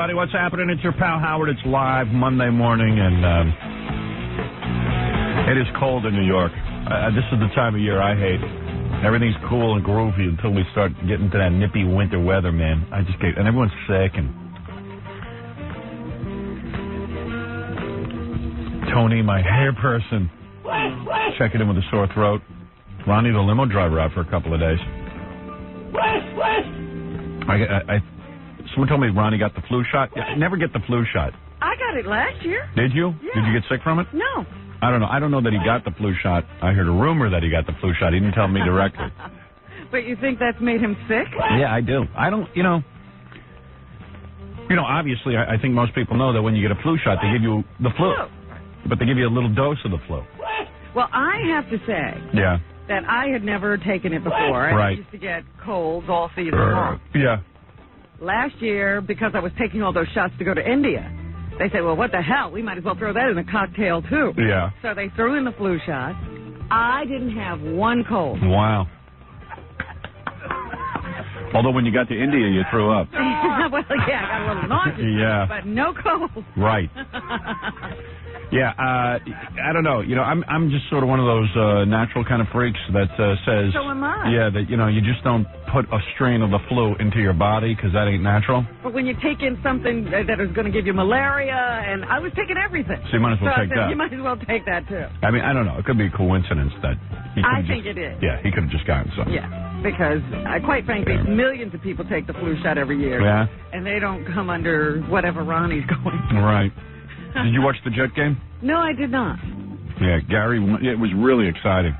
everybody. What's happening? It's your pal Howard. It's live Monday morning, and it is cold in New York. This is the time of year I hate. Everything's cool and groovy until we start getting to that nippy winter weather, man. And everyone's sick. And Tony, my hair person, checking in with a sore throat. Ronnie, the limo driver, out for a couple of days. Someone told me Ronnie got the flu shot. I never get the flu shot. I got it last year. Did you? Yeah. Did you get sick from it? No. I don't know. I don't know that he got the flu shot. I heard a rumor that he got the flu shot. He didn't tell me directly. But you think that's made him sick? Yeah, I do. I don't, obviously, I think most people know that when you get a flu shot, they give you the flu. But they give you a little dose of the flu. Well, I have to say that I had never taken it before. I used to get colds all season long. Yeah. Last year, because I was taking all those shots to go to India, they said, well, what the hell? We might as well throw that in a cocktail, too. Yeah. So they threw in the flu shot. I didn't have one cold. Wow. Although when you got to India, you threw up. Well, yeah, I got a little nauseous. Yeah. But no cold. Right. Yeah, I don't know. I'm just sort of one of those natural kind of freaks that says... So am I. Yeah, that, you just don't put a strain of the flu into your body because that ain't natural. But when you take in something that is going to give you malaria, and I was taking everything. So you might as well take that. You might as well take that, too. I mean, I don't know. It could be a coincidence that he could I think it is. Yeah, he could have just gotten some. Yeah, because quite frankly, millions of people take the flu shot every year. Yeah. And they don't come under whatever Ronnie's going through. Right. Did you watch the Jet game? No, I did not. Yeah, Gary, it was really exciting.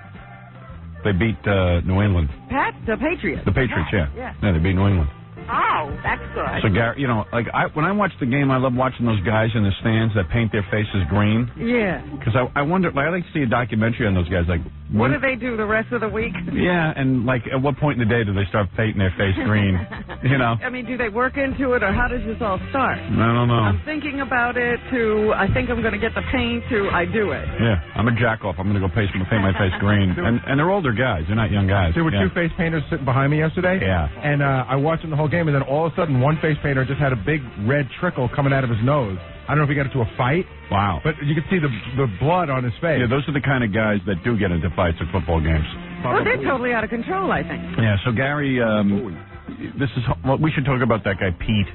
They beat New England. The Patriots. The Patriots, yeah. Yeah, they beat New England. Oh, that's good. So, Gary, when I watch the game, I love watching those guys in the stands that paint their faces green. Yeah. Because I wonder, I like to see a documentary on those guys. Like, what do they do the rest of the week? Yeah, and at what point in the day do they start painting their face green? I mean, do they work into it, or how does this all start? I don't know. I'm thinking about it to, I think I'm going to get the paint to, I do it. Yeah, I'm a jack-off. I'm going to go paint my face green. And they're older guys. They're not young guys. There were two face painters sitting behind me yesterday. Yeah. And I watched them the whole game, and then all of a sudden, one face painter just had a big red trickle coming out of his nose. I don't know if he got into a fight. Wow. But you could see the blood on his face. Yeah, those are the kind of guys that do get into fights at football games. Well, they're totally out of control, I think. Yeah, so Gary, we should talk about that guy, Pete,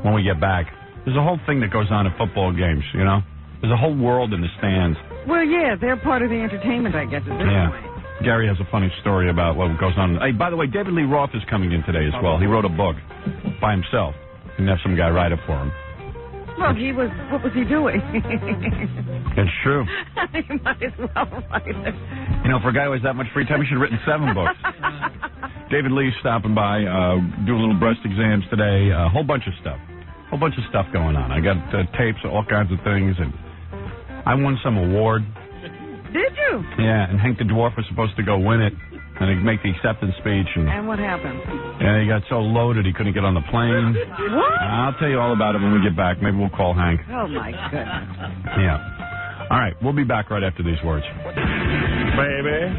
when we get back. There's a whole thing that goes on at football games, There's a whole world in the stands. Well, yeah, they're part of the entertainment, I guess, at this point. Gary has a funny story about what goes on. Hey, by the way, David Lee Roth is coming in today as well. He wrote a book by himself. Didn't have some guy write it for him. Well, what was he doing? It's true. He might as well write it. For a guy who has that much free time, he should have written 7 books. David Lee's stopping by, doing little breast exams today, a whole bunch of stuff. Whole bunch of stuff going on. I got tapes, all kinds of things, and I won some award. Did you? Yeah, and Hank the Dwarf was supposed to go win it, and he'd make the acceptance speech. And what happened? Yeah, he got so loaded he couldn't get on the plane. What? I'll tell you all about it when we get back. Maybe we'll call Hank. Oh, my goodness. Yeah. All right, we'll be back right after these words. Baby.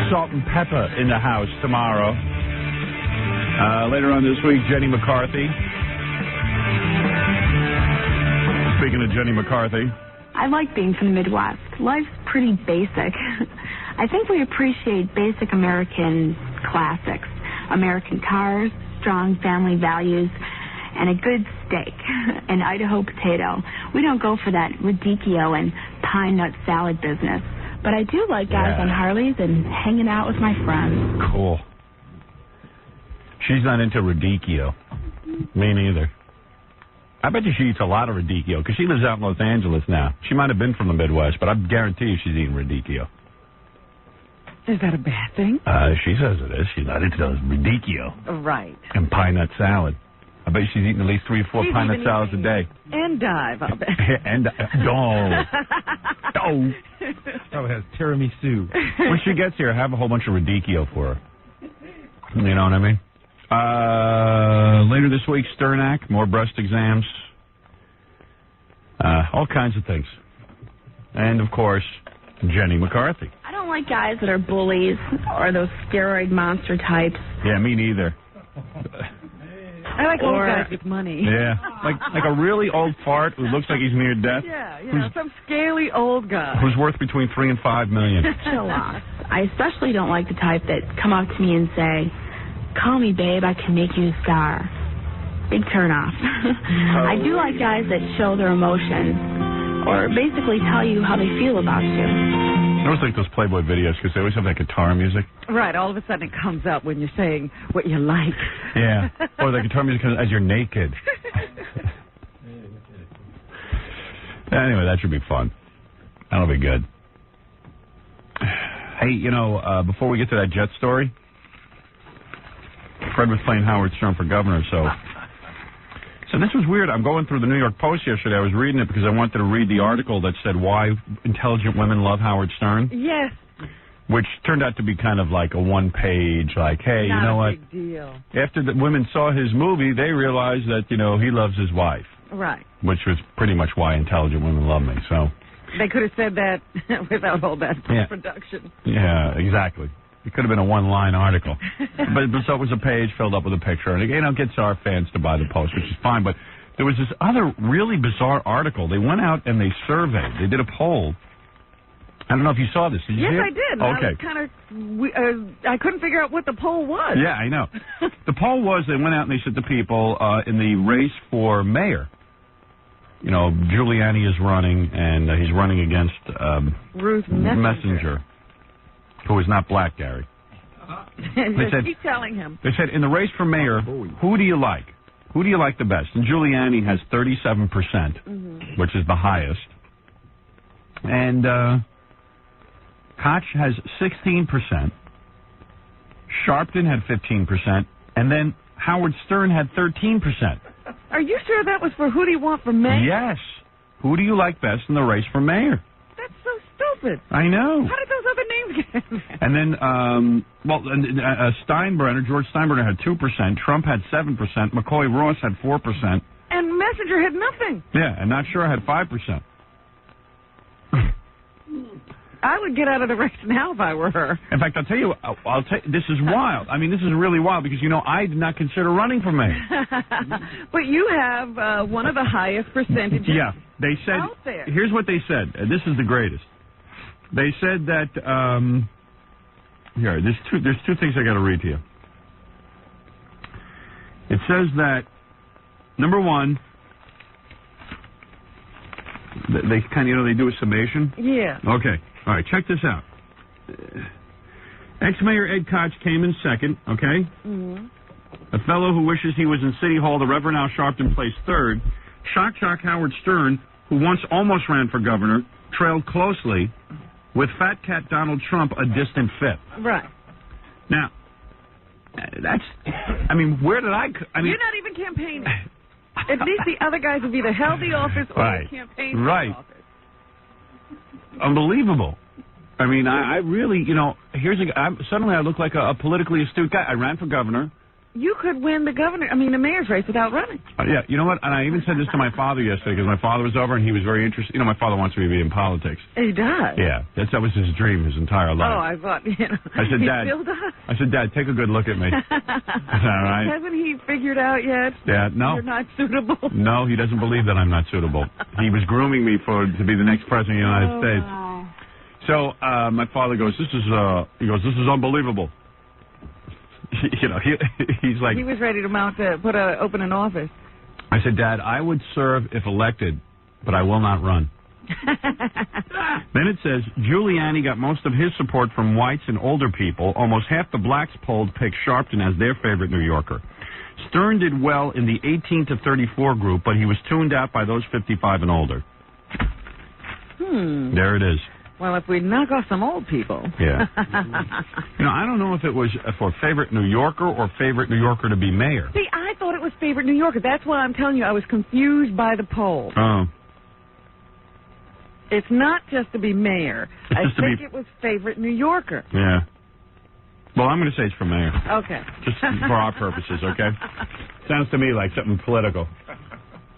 Salt and Pepper in the house tomorrow. Later on this week, Jenny McCarthy. Speaking of Jenny McCarthy. I like being from the Midwest. Life's pretty basic. I think we appreciate basic American classics. American cars, strong family values, and a good steak, an Idaho potato. We don't go for that radicchio and pine nut salad business. But I do like guys on Harleys and hanging out with my friends. Cool. She's not into radicchio. Me neither. I bet you she eats a lot of radicchio, because she lives out in Los Angeles now. She might have been from the Midwest, but I guarantee you she's eating radicchio. Is that a bad thing? She says it is. She's not into those radicchio. Right. And pine nut salad. I bet she's eating at least 3 or 4 pine nut salads a day. And dive, I'll bet. And Oh, it has tiramisu. When she gets here, have a whole bunch of radicchio for her. You know what I mean? Later this week, Sternak, more breast exams. All kinds of things. And, of course, Jenny McCarthy. I don't like guys that are bullies or those steroid monster types. Yeah, me neither. I like old guys with money. Yeah, like a really old fart who looks like he's near death. Yeah, some scaly old guy. Who's worth between $3 and $5 million. Chill out. I especially don't like the type that come up to me and say, "Call me babe, I can make you a star." Big turn off. I do like guys that show their emotions or basically tell you how they feel about you. I always like those Playboy videos because they always have that guitar music. Right, all of a sudden it comes up when you're saying what you like. Yeah, or the guitar music comes as you're naked. Anyway, that should be fun. That'll be good. Hey, before we get to that jet story, Fred was playing Howard Stern for governor, so this was weird. I'm going through the New York Post yesterday. I was reading it because I wanted to read the article that said why intelligent women love Howard Stern. Yes. Which turned out to be kind of like a one-page, like, hey, Not you know what? Big deal. After the women saw his movie, they realized that, he loves his wife. Right. Which was pretty much why intelligent women love me, so. They could have said that without all that production. Yeah, exactly. It could have been a one-line article. but so it was a page filled up with a picture. And, it gets our fans to buy the Post, which is fine. But there was this other really bizarre article. They went out and they surveyed. They did a poll. I don't know if you saw this. Did you see it? Yes, I did. Okay. I couldn't figure out what the poll was. Yeah, I know. The poll was they went out and they said to people in the race for mayor. Giuliani is running, and he's running against Ruth Messenger. Who is not black, Gary. They said, keep telling him. They said, in the race for mayor, who do you like? Who do you like the best? And Giuliani has 37%, which is the highest. And Koch has 16%. Sharpton had 15%. And then Howard Stern had 13%. Are you sure that was for who do you want for mayor? Yes. Who do you like best in the race for mayor? That's so stupid. I know. How did those other names get in there? And then, Steinbrenner, George Steinbrenner had 2%. Trump had 7%. McCoy Ross had 4%. And Messenger had nothing. Yeah, and Not Sure had 5%. I would get out of the race now if I were her. In fact, I'll tell you, this is wild. I mean, this is really wild because, I did not consider running for mayor. But you have one of the highest percentages they said, out there. Here's what they said. This is the greatest. They said that, there's two things I got to read to you. It says that, number one, they kind of, they do a summation. Yeah. Okay. All right, check this out. Ex-Mayor Ed Koch came in second, okay? Mm-hmm. A fellow who wishes he was in City Hall, the Reverend Al Sharpton, placed third. Shock Howard Stern, who once almost ran for governor, trailed closely, with Fat Cat Donald Trump a distant fifth. Right. Now, where did I mean, you're not even campaigning. At least the other guys have either held the office or campaigned for the office. Unbelievable. I mean, I really, suddenly I look like a politically astute guy. I ran for governor. You could win the the mayor's race without running. Yeah, you know what? And I even said this to my father yesterday because my father was over and he was very interested. My father wants me to be in politics. He does? Yeah, that was his dream his entire life. Oh, I thought, I said, Dad, still does? I said, Dad, take a good look at me. All right? Hasn't he figured out yet? Yeah, no. You're not suitable? No, he doesn't believe that I'm not suitable. He was grooming me to be the next president of the United States. Wow. So my father goes, this is unbelievable. He's like... He was ready to open an office. I said, Dad, I would serve if elected, but I will not run. Then it says, Giuliani got most of his support from whites and older people. Almost half the blacks polled picked Sharpton as their favorite New Yorker. Stern did well in the 18 to 34 group, but he was tuned out by those 55 and older. There it is. Well, if we knock off some old people. Yeah. I don't know if it was for favorite New Yorker or favorite New Yorker to be mayor. See, I thought it was favorite New Yorker. That's why I'm telling you I was confused by the poll. Oh. It's not just to be mayor. I think it was favorite New Yorker. Yeah. Well, I'm going to say it's for mayor. Okay. Just for our purposes, okay? Sounds to me like something political.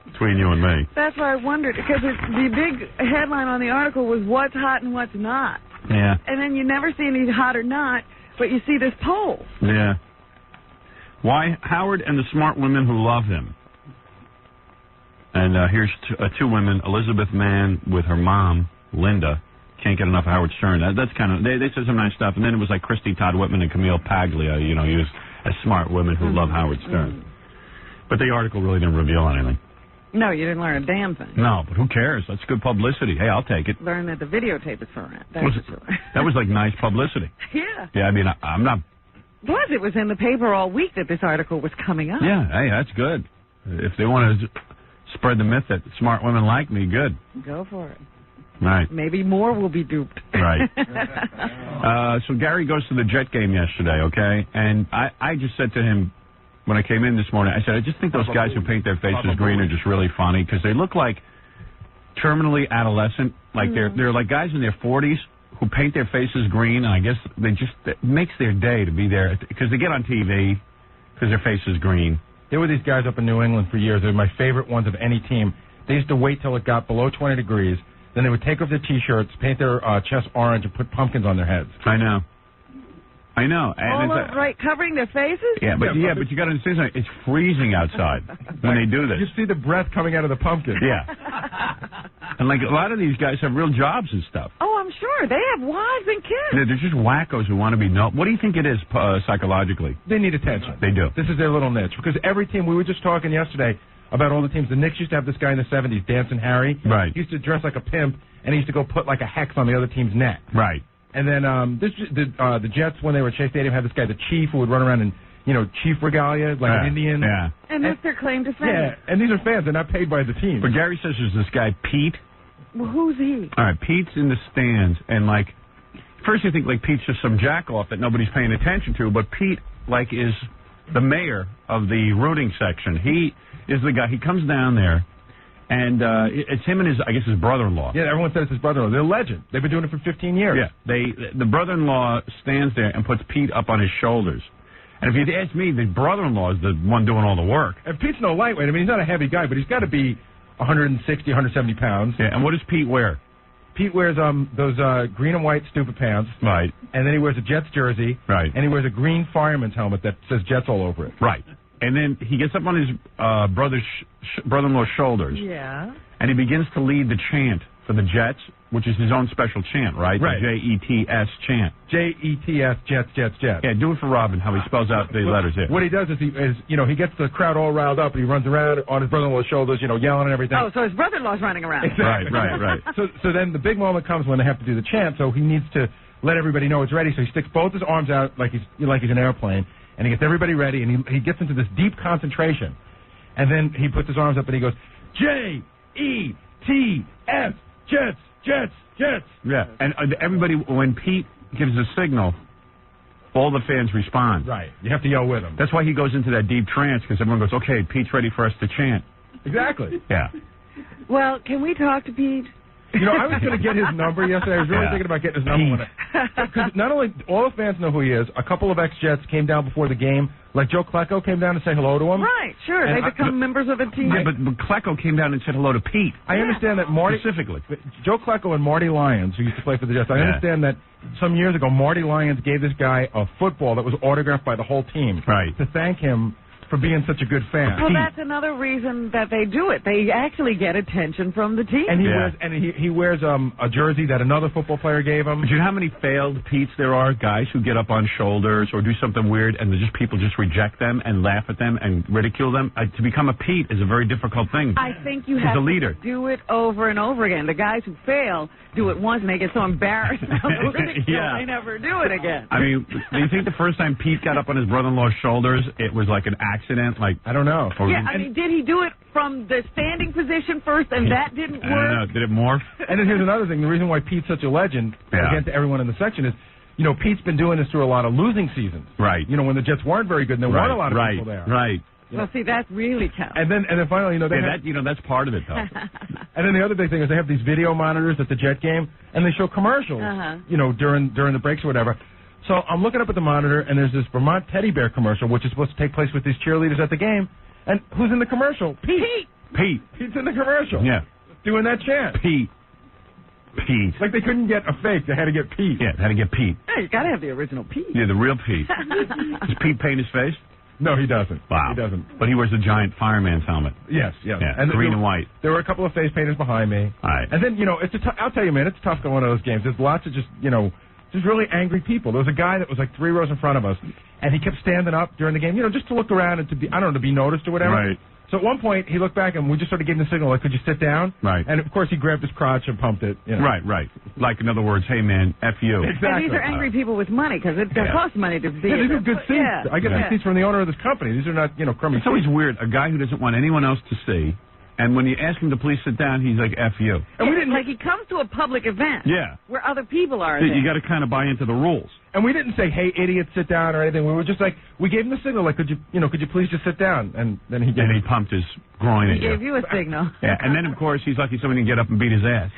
Between you and me. That's why I wondered, because the big headline on the article was what's hot and what's not. Yeah. And then you never see any hot or not, but you see this poll. Yeah. Why Howard and the smart women who love him. And here's two women, Elizabeth Mann with her mom, Linda. Can't get enough of Howard Stern. That's kind of, they said some nice stuff. And then it was like Christy Todd Whitman and Camille Paglia, used as smart women who love Howard Stern. But the article really didn't reveal anything. No, you didn't learn a damn thing. No, but who cares? That's good publicity. Hey, I'll take it. Learn that the videotape is for it. That was like nice publicity. Yeah. Yeah, I mean, I'm not... Plus, it was in the paper all week that this article was coming up. Yeah, hey, that's good. If they want to spread the myth that smart women like me, good. Go for it. Right. Maybe more will be duped. Right. So Gary goes to the Jet game yesterday, okay? And I just said to him when I came in this morning, I said, I just think those guys who paint their faces green are just really funny because they look like terminally adolescent. Like they're like guys in their 40s who paint their faces green, and I guess it makes their day to be there because they get on TV because their face is green. There were these guys up in New England for years. They were my favorite ones of any team. They used to wait till it got below 20 degrees. Then they would take off their T-shirts, paint their chest orange, and put pumpkins on their heads. I know. And right, covering their faces? Yeah, but you got to understand something. It's freezing outside when they do this. You see the breath coming out of the pumpkin. Yeah. And like a lot of these guys have real jobs and stuff. Oh, I'm sure. They have wives and kids. They're just wackos who want to be known. What do you think it is psychologically? They need attention. They do. This is their little niche. Because every team, we were just talking yesterday about all the teams. The Knicks used to have this guy in the 70s, Dancing Harry. Right. He used to dress like a pimp, and he used to go put like a hex on the other team's neck. Right. And then the Jets, when they were at Shea Stadium, had this guy, the Chief, who would run around in, chief regalia, like an Indian. Yeah. And that's their claim to fame. Yeah, and these are fans. They're not paid by the team. But Gary says there's this guy, Pete. Well, who's he? All right, Pete's in the stands, and, first you think, Pete's just some jack-off that nobody's paying attention to, but Pete, is the mayor of the rooting section. He is the guy. He comes down there, and it's him and his brother-in-law. Yeah, everyone says it's his brother-in-law. They're legend. They've been doing it for 15 years. Yeah, the brother-in-law stands there and puts Pete up on his shoulders. And if you'd ask me, the brother-in-law is the one doing all the work. And Pete's no lightweight. I mean, he's not a heavy guy, but he's got to be 160, 170 pounds. Yeah, and what does Pete wear? Pete wears those green and white stupid pants. Right. And then he wears a Jets jersey. Right. And he wears a green fireman's helmet that says Jets all over it. Right. And then he gets up on his brother-in-law's shoulders. Yeah. And he begins to lead the chant for the Jets, which is his own special chant, right? Right. The J-E-T-S chant. J-E-T-S, Jets, Jets, Jets. Yeah, do it for Robin, how he spells out the letters here. What he does is, he gets the crowd all riled up, and he runs around on his brother-in-law's shoulders, yelling and everything. Oh, so his brother-in-law's running around. Exactly. Right. So then the big moment comes when they have to do the chant, so he needs to let everybody know it's ready, so he sticks both his arms out like he's an airplane, and he gets everybody ready, and he gets into this deep concentration. And then he puts his arms up, and he goes, J-E-T-S, Jets, Jets, Jets. Yeah, and everybody, when Pete gives a signal, all the fans respond. Right. You have to yell with him. That's why he goes into that deep trance, because everyone goes, okay, Pete's ready for us to chant. Exactly. Yeah. Well, can we talk to Pete? I was going to get his number yesterday. I was really thinking about getting his number. Because not only all the fans know who he is, a couple of ex-Jets came down before the game. Like Joe Klecko came down to say hello to him. Right, sure. They become members of the team. Yeah, but Klecko came down and said hello to Pete. I understand that Marty... Specifically. Joe Klecko and Marty Lyons, who used to play for the Jets, I understand that some years ago, Marty Lyons gave this guy a football that was autographed by the whole team. Right. To thank him for being such a good fan. Well, that's another reason that they do it. They actually get attention from the team. And he wears a jersey that another football player gave him. Do you know how many failed Petes there are? Guys who get up on shoulders or do something weird, and people just reject them and laugh at them and ridicule them. To become a Pete is a very difficult thing. I think you have to do it over and over again. The guys who fail do it once and they get so embarrassed they never do it again. I mean, do you think the first time Pete got up on his brother-in-law's shoulders, it was like an accident? I don't know. Did he do it from the standing position first and that didn't work? I don't know. Did it morph? And then here's another thing. The reason why Pete's such a legend, again to everyone in the section, is, Pete's been doing this through a lot of losing seasons. Right. When the Jets weren't very good and there weren't a lot of people there. Right. Well, see, that really counts. And then finally, that's part of it, though. And then the other big thing is they have these video monitors at the Jet game, and they show commercials, during the breaks or whatever. So I'm looking up at the monitor, and there's this Vermont teddy bear commercial, which is supposed to take place with these cheerleaders at the game. And who's in the commercial? Pete. Pete. Pete's in the commercial. Yeah. Doing that chant. Pete. Pete. Like they couldn't get a fake. They had to get Pete. Yeah, had to get Pete. Hey, you got to have the original Pete. Yeah, the real Pete. Does Pete paint his face? No, he doesn't. Wow. He doesn't. But he wears a giant fireman's helmet. Yes. Yeah, and green and white. There were a couple of face painters behind me. All right. And then, it's I'll tell you, man, it's tough going to those games. There's lots of just really angry people. There was a guy that was like 3 rows in front of us, and he kept standing up during the game, just to look around and to be noticed or whatever. Right. So at one point, he looked back, and we just sort of gave him the signal, like, could you sit down? Right. And, of course, he grabbed his crotch and pumped it. Right. Like, in other words, hey, man, F you. Exactly. And these are angry people with money, because it costs money to be... Yeah, these are good seats. Yeah. I get these seats from the owner of this company. These are not, crummy It's always weird, a guy who doesn't want anyone else to see, and when you ask him to please sit down, he's like, F you. And we didn't... Like, he comes to a public event. Yeah. Where other people are You got to kind of buy into the rules. And we didn't say, hey, idiot, sit down or anything. We were just like, we gave him the signal, like, could you please just sit down? And then he pumped his groin at you. He gave you a signal. Yeah, and then, of course, he's lucky someone can get up and beat his ass.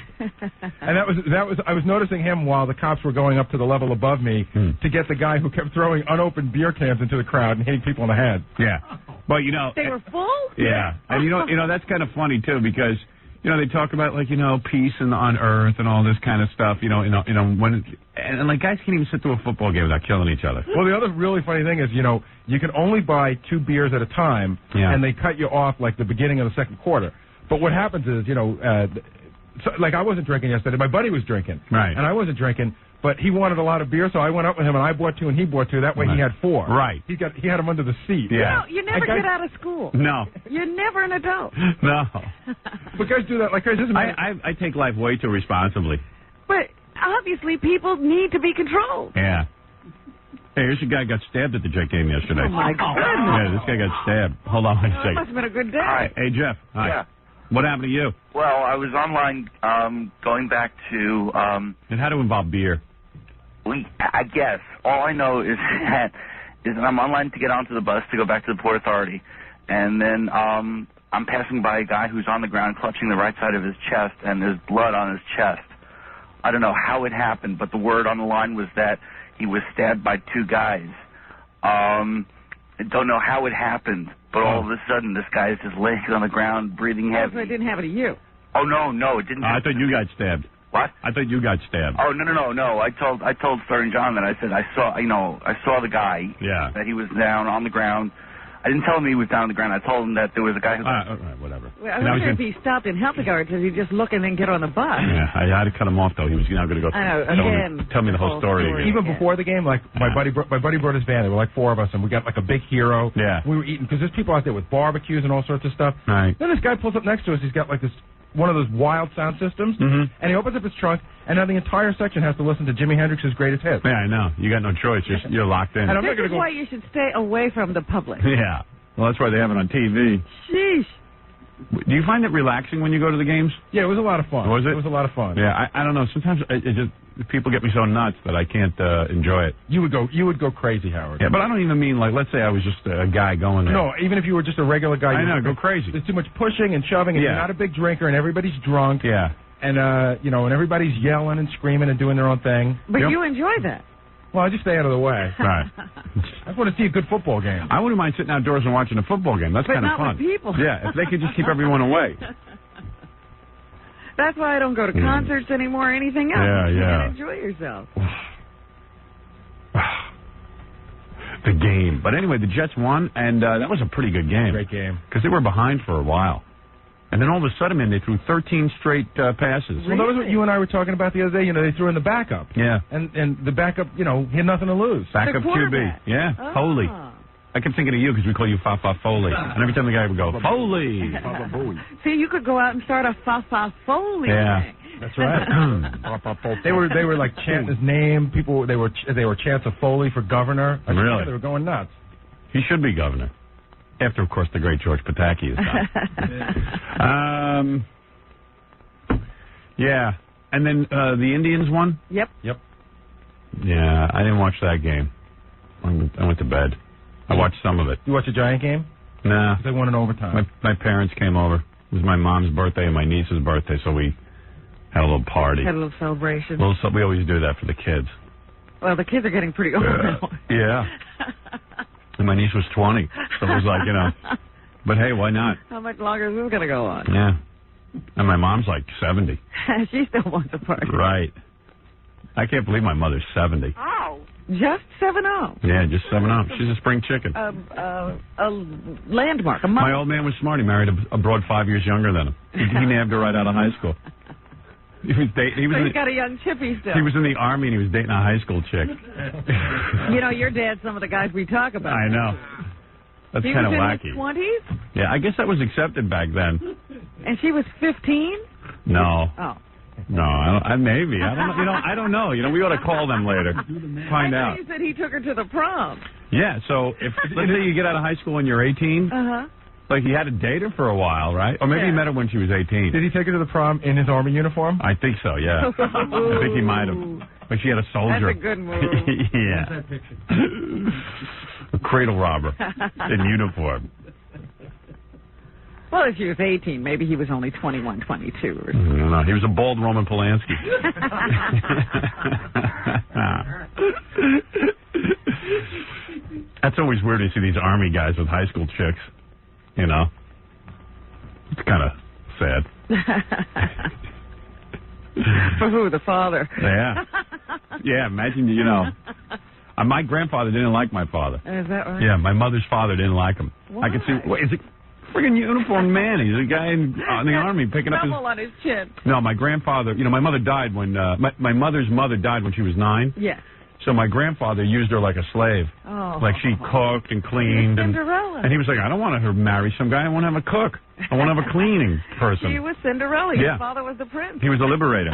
And that was I was noticing him while the cops were going up to the level above me to get the guy who kept throwing unopened beer cans into the crowd and hitting people in the head. Yeah. But, They were full? Yeah. And, that's kind of funny, too, because... they talk about, like, peace on Earth and all this kind of stuff, and guys can't even sit through a football game without killing each other. Well, the other really funny thing is, you can only buy 2 beers at a time, and they cut you off, like, the beginning of the second quarter. But what happens is, I wasn't drinking yesterday. My buddy was drinking. Right. And I wasn't drinking, but he wanted a lot of beer, so I went up with him, and I bought 2, and he bought 2. That way he had 4. Right. He had them under the seat. Yeah. You never get out of school. No. You're never an adult. No. But guys do that like crazy. I take life way too responsibly. But obviously people need to be controlled. Yeah. Hey, here's a guy got stabbed at the Jet game yesterday. Oh, my goodness. Yeah, this guy got stabbed. Hold on one It second. must have been a good day. Hi. Hey, Jeff. Hi. Yeah. What happened to you? Well, I was online going back to... It had to involve beer. I guess. All I know is that I'm online to get onto the bus to go back to the Port Authority. And then I'm passing by a guy who's on the ground clutching the right side of his chest, and there's blood on his chest. I don't know how it happened, but the word on the line was that he was stabbed by 2 guys. I don't know how it happened, but all of a sudden this guy is just laying on the ground, breathing heavy. So it didn't happen to you. Oh, no, it didn't I thought you got stabbed. What? I thought you got stabbed. Oh, no. I told Stern John that. I said I saw the guy. Yeah. That he was down on the ground. I didn't tell him he was down on the ground. I told him that there was a guy who... All right, whatever. Well, I wonder if he stopped and helped the guard, does he just look and then get on the bus? Yeah, I had to cut him off, though. He was now going to go tell me the whole story again. Even before the game, like, my buddy brought his van. There were like 4 of us, and we got like a big hero. Yeah. We were eating, because there's people out there with barbecues and all sorts of stuff. Right. Then this guy pulls up next to us. He's got like one of those wild sound systems, and he opens up his trunk, and now the entire section has to listen to Jimi Hendrix's greatest hits. Yeah, I know. You got no choice. You're locked in. And This is why you should stay away from the public. Yeah. Well, that's why they have it on TV. Sheesh. Do you find it relaxing when you go to the games? Yeah, it was a lot of fun. Was it? It was a lot of fun. Yeah, I don't know. Sometimes people get me so nuts that I can't enjoy it. You would go crazy, Howard. Yeah, but I don't even mean, like, let's say I was just a guy going there. No, even if you were just a regular guy. I know, go crazy. There's too much pushing and shoving, and you're not a big drinker, and everybody's drunk. Yeah. And, and everybody's yelling and screaming and doing their own thing. But you enjoy that. Well, I just stay out of the way. Right. I just want to see a good football game. I wouldn't mind sitting outdoors and watching a football game. That's kind of fun. But not with people. Yeah, if they could just keep everyone away. That's why I don't go to concerts anymore or anything else. Yeah. You can enjoy yourself. The game. But anyway, the Jets won, and that was a pretty good game. Great game. Because they were behind for a while. And then all of a sudden, man, they threw 13 straight passes. Well, that was what you and I were talking about the other day. They threw in the backup. Yeah. And the backup, he had nothing to lose. Backup QB. Yeah, Foley. I kept thinking of you because we call you Fa-Fa Foley. And every time the guy would go, Foley. See, you could go out and start a Fa-Fa Foley thing. That's right. They were like chanting his name. People, they were chants of Foley for governor. Really? They were going nuts. He should be governor. After, of course, the great George Pataki is gone. Yeah. And then the Indians won? Yep. Yeah, I didn't watch that game. I went to bed. I watched some of it. You watch a Giant game? Nah. They won in overtime. My parents came over. It was my mom's birthday and my niece's birthday, so we had a little party. Had a little celebration. We always do that for the kids. Well, the kids are getting pretty old now. Yeah. And my niece was 20, so it was like, But hey, why not? How much longer is this going to go on? Yeah. And my mom's like 70. She still wants a party. Right. I can't believe my mother's 70. Oh. Just 7-0. Yeah, just 7-0. She's a spring chicken. A landmark. A my old man was smart. He married a broad 5 years younger than him. He nabbed her right out of high school. He was dating. So he's got a young chippy still. He was in the Army and he was dating a high school chick. You know, your dad's some of the guys we talk about. I know. That's kind of wacky. He was in his 20s? Yeah, I guess that was accepted back then. And she was 15? No. Oh. No, maybe. I don't know. I don't know. We ought to call them later. Find out. He said he took her to the prom. Yeah, so let's say you get out of high school and you're 18. Uh-huh. Like he had to date her for a while, right? Or maybe he met her when she was 18. Did he take her to the prom in his Army uniform? I think so, yeah. I think he might have. But she had a soldier. That's a good move. Yeah. A cradle robber in uniform. Well, if she was 18, maybe he was only 21, 22 or something. I don't know. He was a bald Roman Polanski. That's always weird to see these Army guys with high school chicks. It's kind of sad. For who? The father? Yeah. Yeah, imagine, my grandfather didn't like my father. Is that right? Yeah, my mother's father didn't like him. Why? I could see, is it friggin' uniformed man? He's a guy in the Army picking up his... on his chin. No, my grandfather, my mother died when, my mother's mother died when she was 9. Yes. So my grandfather used her like a slave. Oh. Like she cooked and cleaned. Cinderella. And he was like, I don't want her to marry some guy. I want to have a cook. I want to have a cleaning person. She was Cinderella. Yeah. His father was the prince. He was a liberator.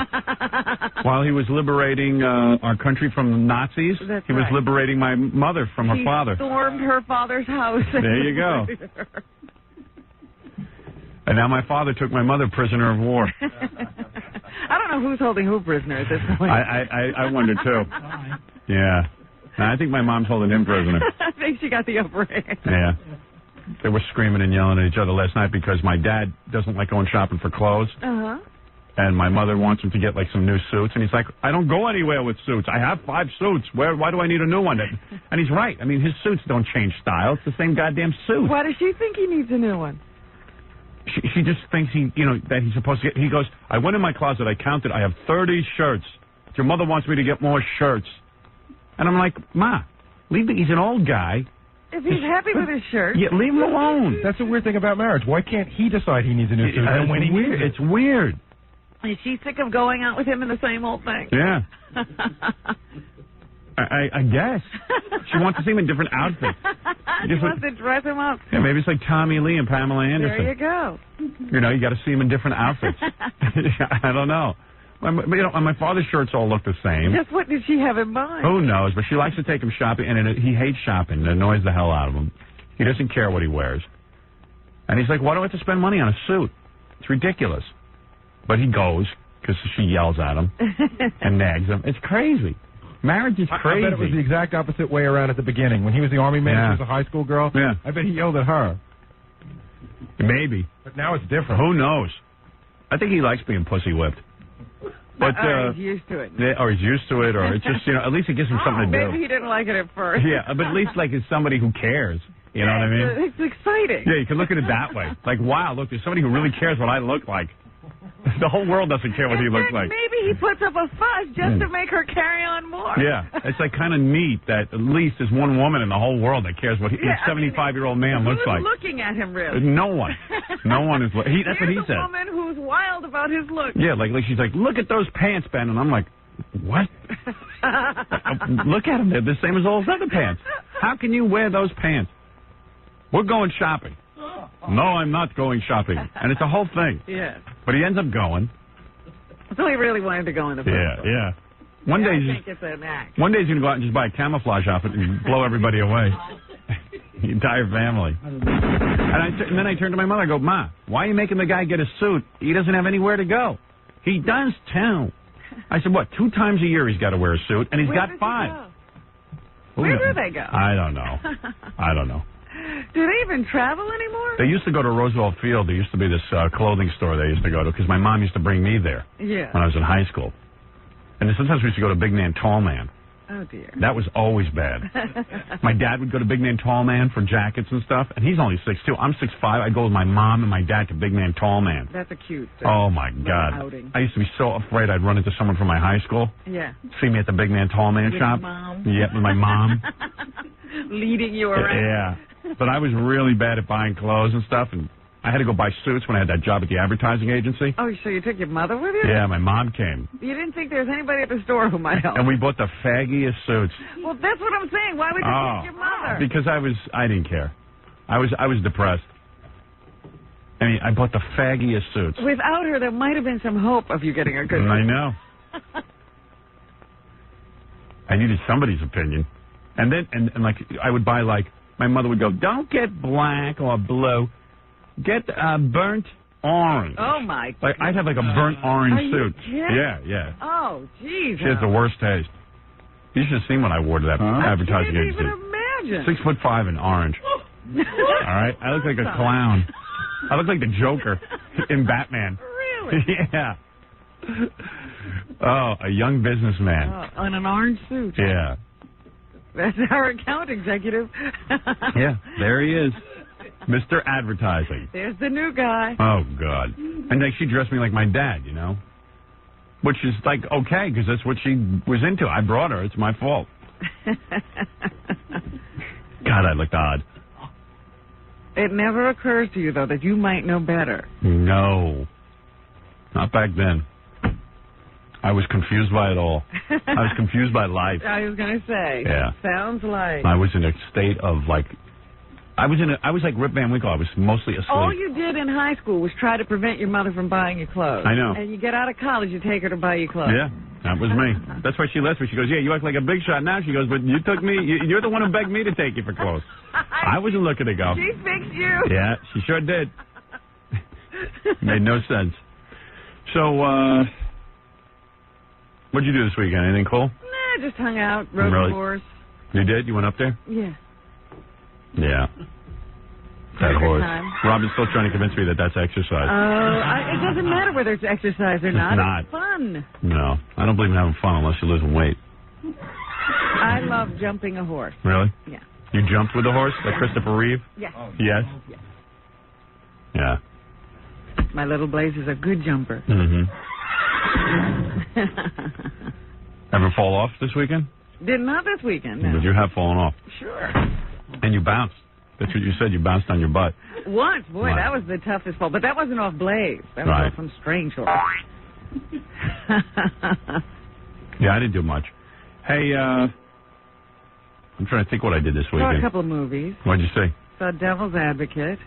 While he was liberating our country from the Nazis, That's he was right. liberating my mother from her father. He stormed her father's house. There you go. And now my father took my mother prisoner of war. I don't know who's holding who prisoner at this point. I wonder, too. Yeah. No, I think my mom's holding him prisoner. I think she got the upper hand. Yeah. They were screaming and yelling at each other last night because my dad doesn't like going shopping for clothes. Uh-huh. And my mother wants him to get, like, some new suits. And he's like, I don't go anywhere with suits. I have 5 suits. Why do I need a new one? And he's right. I mean, his suits don't change style. It's the same goddamn suit. Why does she think he needs a new one? She just thinks that he's supposed to get... He goes, I went in my closet. I counted. I have 30 shirts. Your mother wants me to get more shirts. And I'm like, Ma, he's an old guy. If he's happy with his shirt. Yeah, leave him alone. That's the weird thing about marriage. Why can't he decide he needs a new suit? And when he needs it? It's weird. Is she sick of going out with him in the same old thing? Yeah. I guess. She wants to see him in different outfits. She wants to dress him up. Yeah, maybe it's like Tommy Lee and Pamela Anderson. There you go. You got to see him in different outfits. I don't know. My father's shirts all look the same. Just what did she have in mind? Who knows? But she likes to take him shopping, and he hates shopping. It annoys the hell out of him. He doesn't care what he wears. And he's like, why do I have to spend money on a suit? It's ridiculous. But he goes because she yells at him and nags him. It's crazy. Marriage is crazy. I bet it was the exact opposite way around at the beginning. When he was the Army man, she was a high school girl. Yeah. I bet he yelled at her. Maybe. But now it's different. Who knows? I think he likes being pussy whipped. But he's used to it. Or he's used to it, or it's just, at least it gives him something to do. Maybe he didn't like it at first. Yeah, but at least, like, it's somebody who cares. You know what I mean? It's exciting. Yeah, you can look at it that way. Like, wow, look, there's somebody who really cares what I look like. The whole world doesn't care what he looks like. Maybe he puts up a fuss just to make her carry on more. Yeah, it's like kind of neat that at least there's one woman in the whole world that cares what a 75-year-old man looks like. Who's looking at him, really? No one. No one is. That's what he said. There's a woman who's wild about his look. Yeah, like she's like, look at those pants, Ben, and I'm like, what? Look at them. They're the same as all those other pants. How can you wear those pants? We're going shopping. No, I'm not going shopping. And it's a whole thing. Yeah. But he ends up going. So he really wanted to go in the first place. Yeah. One day I think it's an act. One day he's going to go out and just buy a camouflage outfit and blow everybody away. The entire family. And then I turned to my mother and go, Ma, why are you making the guy get a suit? He doesn't have anywhere to go. He does, too. I said, what, 2 times a year he's got to wear a suit, and he's got 5. Where do they go? I don't know. Do they even travel anymore? They used to go to Roosevelt Field. There used to be this clothing store they used to go to because my mom used to bring me there when I was in high school. And sometimes we used to go to Big Man, Tall Man. Oh, dear. That was always bad. My dad would go to Big Man, Tall Man for jackets and stuff, and he's only 6'2". I'm 6'5". I'd go with my mom and my dad to Big Man, Tall Man. That's a cute Oh, my God. outing. I used to be so afraid I'd run into someone from my high school. Yeah. See me at the Big Man, Tall Man shop. Your mom. Yeah, with my mom. Leading you around. Yeah. But I was really bad at buying clothes and stuff, and I had to go buy suits when I had that job at the advertising agency. Oh, so you took your mother with you? Yeah, my mom came. You didn't think there was anybody at the store who might help? And we bought the faggiest suits. Well, that's what I'm saying. Why would you take your mother? Because I didn't care. I was depressed. I mean, I bought the faggiest suits. Without her, there might have been some hope of you getting a good I know. I needed somebody's opinion. And then, and like, I would buy, like, my mother would go, don't get black or blue. Get burnt orange. Oh, my God. Like, I'd have, like, a burnt orange suit. Yeah. Yeah. Oh, jeez. She has the worst taste. You should have seen what I wore to that advertising agency. I can't even imagine. 6'5" and orange. All right? I look like a clown. I look like the Joker in Batman. Really? Yeah. Oh, a young businessman. Oh, in an orange suit. Yeah. That's our account executive. Yeah, there he is. Mr. Advertising. There's the new guy. Oh, God. And like, she dressed me like my dad, you know? Which is, like, okay, because that's what she was into. I brought her. It's my fault. God, I looked odd. It never occurs to you, though, that you might know better. No. Not back then. I was confused by it all. I was confused by life. I was going to say. Yeah. Sounds like. I was in a state of, like, I was like Rip Van Winkle. I was mostly asleep. All you did in high school was try to prevent your mother from buying you clothes. I know. And you get out of college, you take her to buy you clothes. Yeah, that was me. That's why she left me. She goes, yeah, you act like a big shot now. She goes, but you took me. You're the one who begged me to take you for clothes. I wasn't looking to go. She fixed you. Yeah, she sure did. Made no sense. So, what'd you do this weekend? Anything cool? Nah, just hung out, rode the horse. You did? You went up there? Yeah. Yeah. That horse. Time. Robin's still trying to convince me that that's exercise. It doesn't matter whether it's exercise or not. It's not. It's fun. No, I don't believe in having fun unless you're losing weight. I love jumping a horse. Really? Yeah. You jumped with the horse, like Christopher Reeve? Yeah. Yes? Yes. Yeah. My little Blaze is a good jumper. Mm-hmm. Ever fall off this weekend? Did not this weekend, no. But you have fallen off. Sure. And you bounced. That's what you said. You bounced on your butt. Once. Boy, Right. that was the toughest fall. But that wasn't off Blaze. That was Right. off some strange horse. Yeah, I didn't do much. Hey, I'm trying to think what I did this Saw a weekend. couple of movies. What'd you say? Saw Devil's Advocate.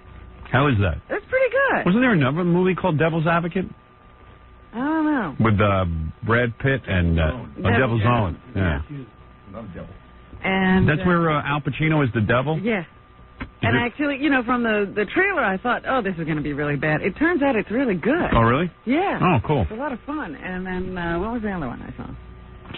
How is that? That's pretty good. Wasn't there another movie called Devil's Advocate? I don't know. With Brad Pitt and Devil's Own. Yeah. And That's where Al Pacino is the devil? Yeah. And actually, you know, from the trailer, I thought, oh, this is going to be really bad. It turns out it's really good. Oh, really? Yeah. Oh, cool. It's a lot of fun. And then, what was the other one I saw?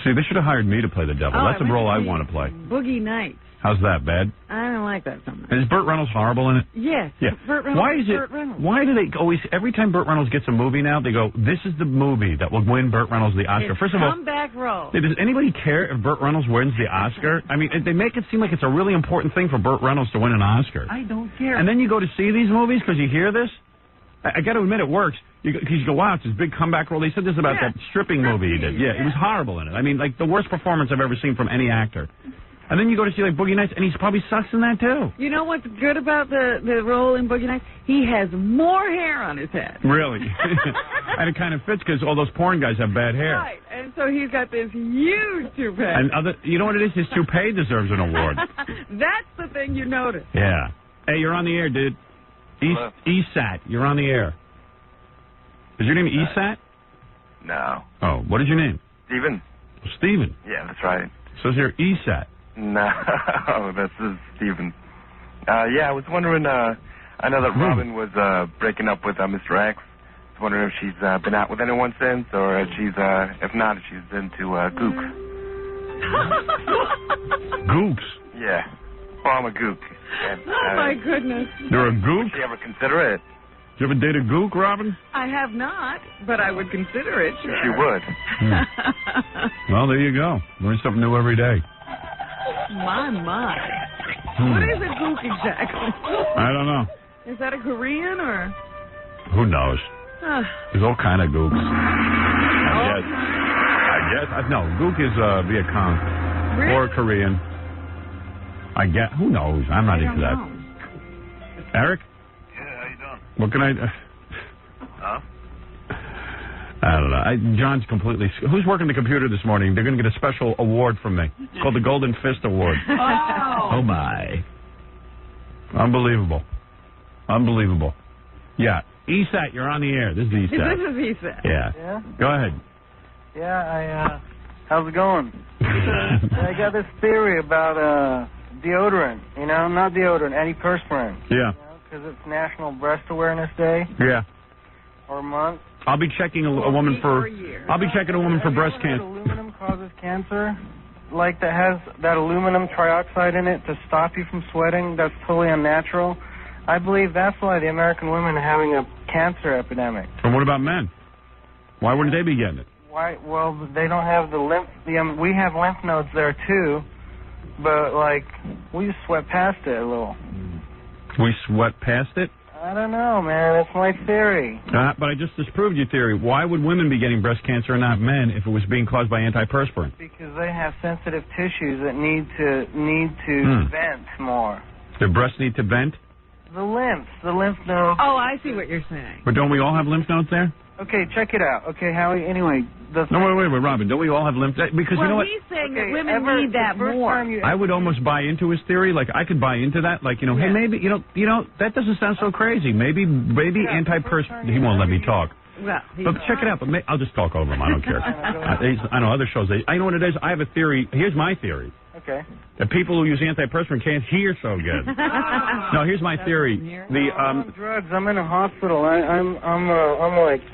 See, they should have hired me to play the devil. That's a role I want to play. Boogie Nights. How's that, bad? I don't like that so much. Is Burt Reynolds horrible in it? Yes. Yeah. Burt Reynolds. Why is it? Burt Reynolds. Why do they always? Every time Burt Reynolds gets a movie now, they go, "This is the movie that will win Burt Reynolds the Oscar." It's First of all, comeback role. does anybody care if Burt Reynolds wins the Oscar? I mean, they make it seem like it's a really important thing for Burt Reynolds to win an Oscar. I don't care. And then you go to see these movies because you hear this. I got to admit, it works. Because you go, wow, it's his big comeback role. They said this about that stripping movie he did. Yeah, it was horrible in it. I mean, like the worst performance I've ever seen from any actor. And then you go to see like Boogie Nights, and he's probably sucks in that too. You know what's good about the role in Boogie Nights? He has more hair on his head. Really? And it kind of fits because all those porn guys have bad hair. Right, and so he's got this huge toupee. And you know what it is? His toupee deserves an award. That's the thing you notice. Yeah. Hey, you're on the air, dude. ESAT, you're on the air. Is your name ESAT? No. Oh, what is your name? Steven? Steven. Yeah, that's right. So is there ESAT? No, this is Steven. Yeah, I was wondering, I know that Robin was breaking up with Mr. X. I was wondering if she's been out with anyone since, or if she's, if not, if she's into gooks. Gooks? Yeah. Well, I'm a gook. And, Oh, my goodness. You're a gook? Did she ever consider it? Did you ever date a gook, Robin? I have not, but I would consider it. Sure. She would. Well, there you go. Learn something new every day. My. What is a gook exactly? I don't know. Is that a Korean or? Who knows? There's all kind of gooks. I guess. No, gook is Viet Cong. Really? Or Korean. I guess. Who knows? I'm not into that. Eric? Yeah, how you doing? What can I... Huh? I don't know. John's completely... Who's working the computer this morning? They're going to get a special award from me. It's called the Golden Fist Award. Oh, my. Unbelievable. Yeah. ESAT, you're on the air. This is ESAT. This is ESAT. Yeah. Go ahead. Yeah, how's it going? I got this theory about deodorant, not deodorant, antiperspirant. Yeah. Because it's National Breast Awareness Day. Yeah. Or month. I'll be checking a woman for... I'll be checking a woman for breast cancer. Aluminum causes cancer, like that has that aluminum trioxide in it to stop you from sweating. That's totally unnatural. I believe that's why the American women are having a cancer epidemic. And what about men? Why wouldn't they be getting it? Why? Well, they don't have the lymph. We have lymph nodes there too, but we sweat past it a little. We sweat past it? I don't know, man. That's my theory. But I just disproved your theory. Why would women be getting breast cancer and not men if it was being caused by antiperspirant? Because they have sensitive tissues that need to vent more. Their breasts need to vent? The lymph nodes. Oh, I see what you're saying. But don't we all have lymph nodes there? Okay, check it out. Okay, Howie, anyway. No, wait, Robin. Don't we all have lymph nodes? Because you know what? He's saying that women need that more. I would almost buy into his theory. I could buy into that. Hey, maybe, that doesn't sound so crazy. Maybe antiperspirant. He won't let me talk. Well, but check it out. But I'll just talk over him. I don't care. I know other shows. I know what it is. I have a theory. Here's my theory. Okay. That people who use antiperspirant can't hear so good. No, here's my theory. I'm on drugs. I'm in a hospital. I'm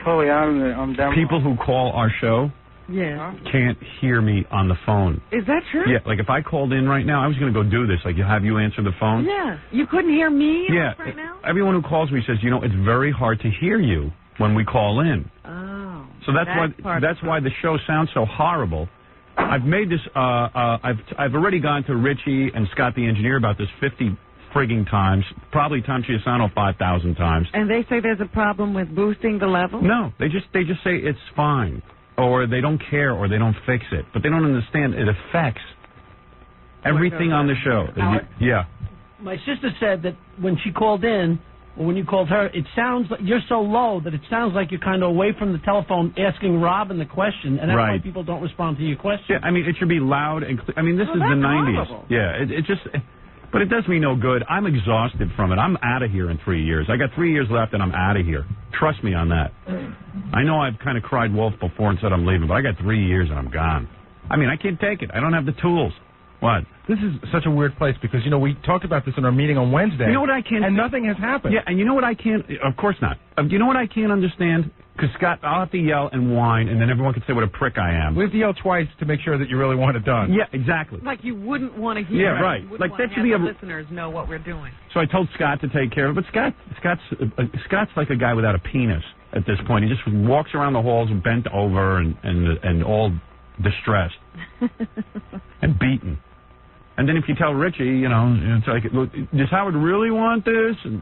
totally out of it. I'm done. People who call our show can't hear me on the phone. Is that true? Yeah, if I called in right now, I was going to go do this. Have you answer the phone? Yeah. You couldn't hear me right now? Everyone who calls me says, it's very hard to hear you when we call in. Oh. So that's why the show sounds so horrible. I've made this. I've already gone to Richie and Scott the engineer about this 50 frigging times. Probably Tom Chiasano 5,000 times. And they say there's a problem with boosting the level? No, they just say it's fine, or they don't care, or they don't fix it. But they don't understand it affects everything on the show. Yeah. My sister said that when she called in, or when you called her, it sounds like you're so low that it sounds like you're kind of away from the telephone asking Robin the question, and that's why people don't respond to your question. Yeah, it should be loud and clear. This is the 90s. Horrible. Yeah, it just... But it does me no good. I'm exhausted from it. I'm out of here in 3 years. I got 3 years left, and I'm out of here. Trust me on that. I know I've kind of cried wolf before and said I'm leaving, but I got 3 years, and I'm gone. I can't take it. I don't have the tools. What? This is such a weird place because, we talked about this in our meeting on Wednesday. You know what I can't... And nothing has happened. Yeah, and you know what I can't... Of course not. You know what I can't understand? Because, Scott, I'll have to yell and whine, and then everyone can say what a prick I am. We have to yell twice to make sure that you really want it done. Yeah, exactly. Like you wouldn't want to hear. Yeah, right. That should be the listeners know what we're doing. So I told Scott to take care of it, but Scott's like a guy without a penis at this point. He just walks around the halls bent over and all distressed and beaten. And then if you tell Richie, it's like, does Howard really want this? And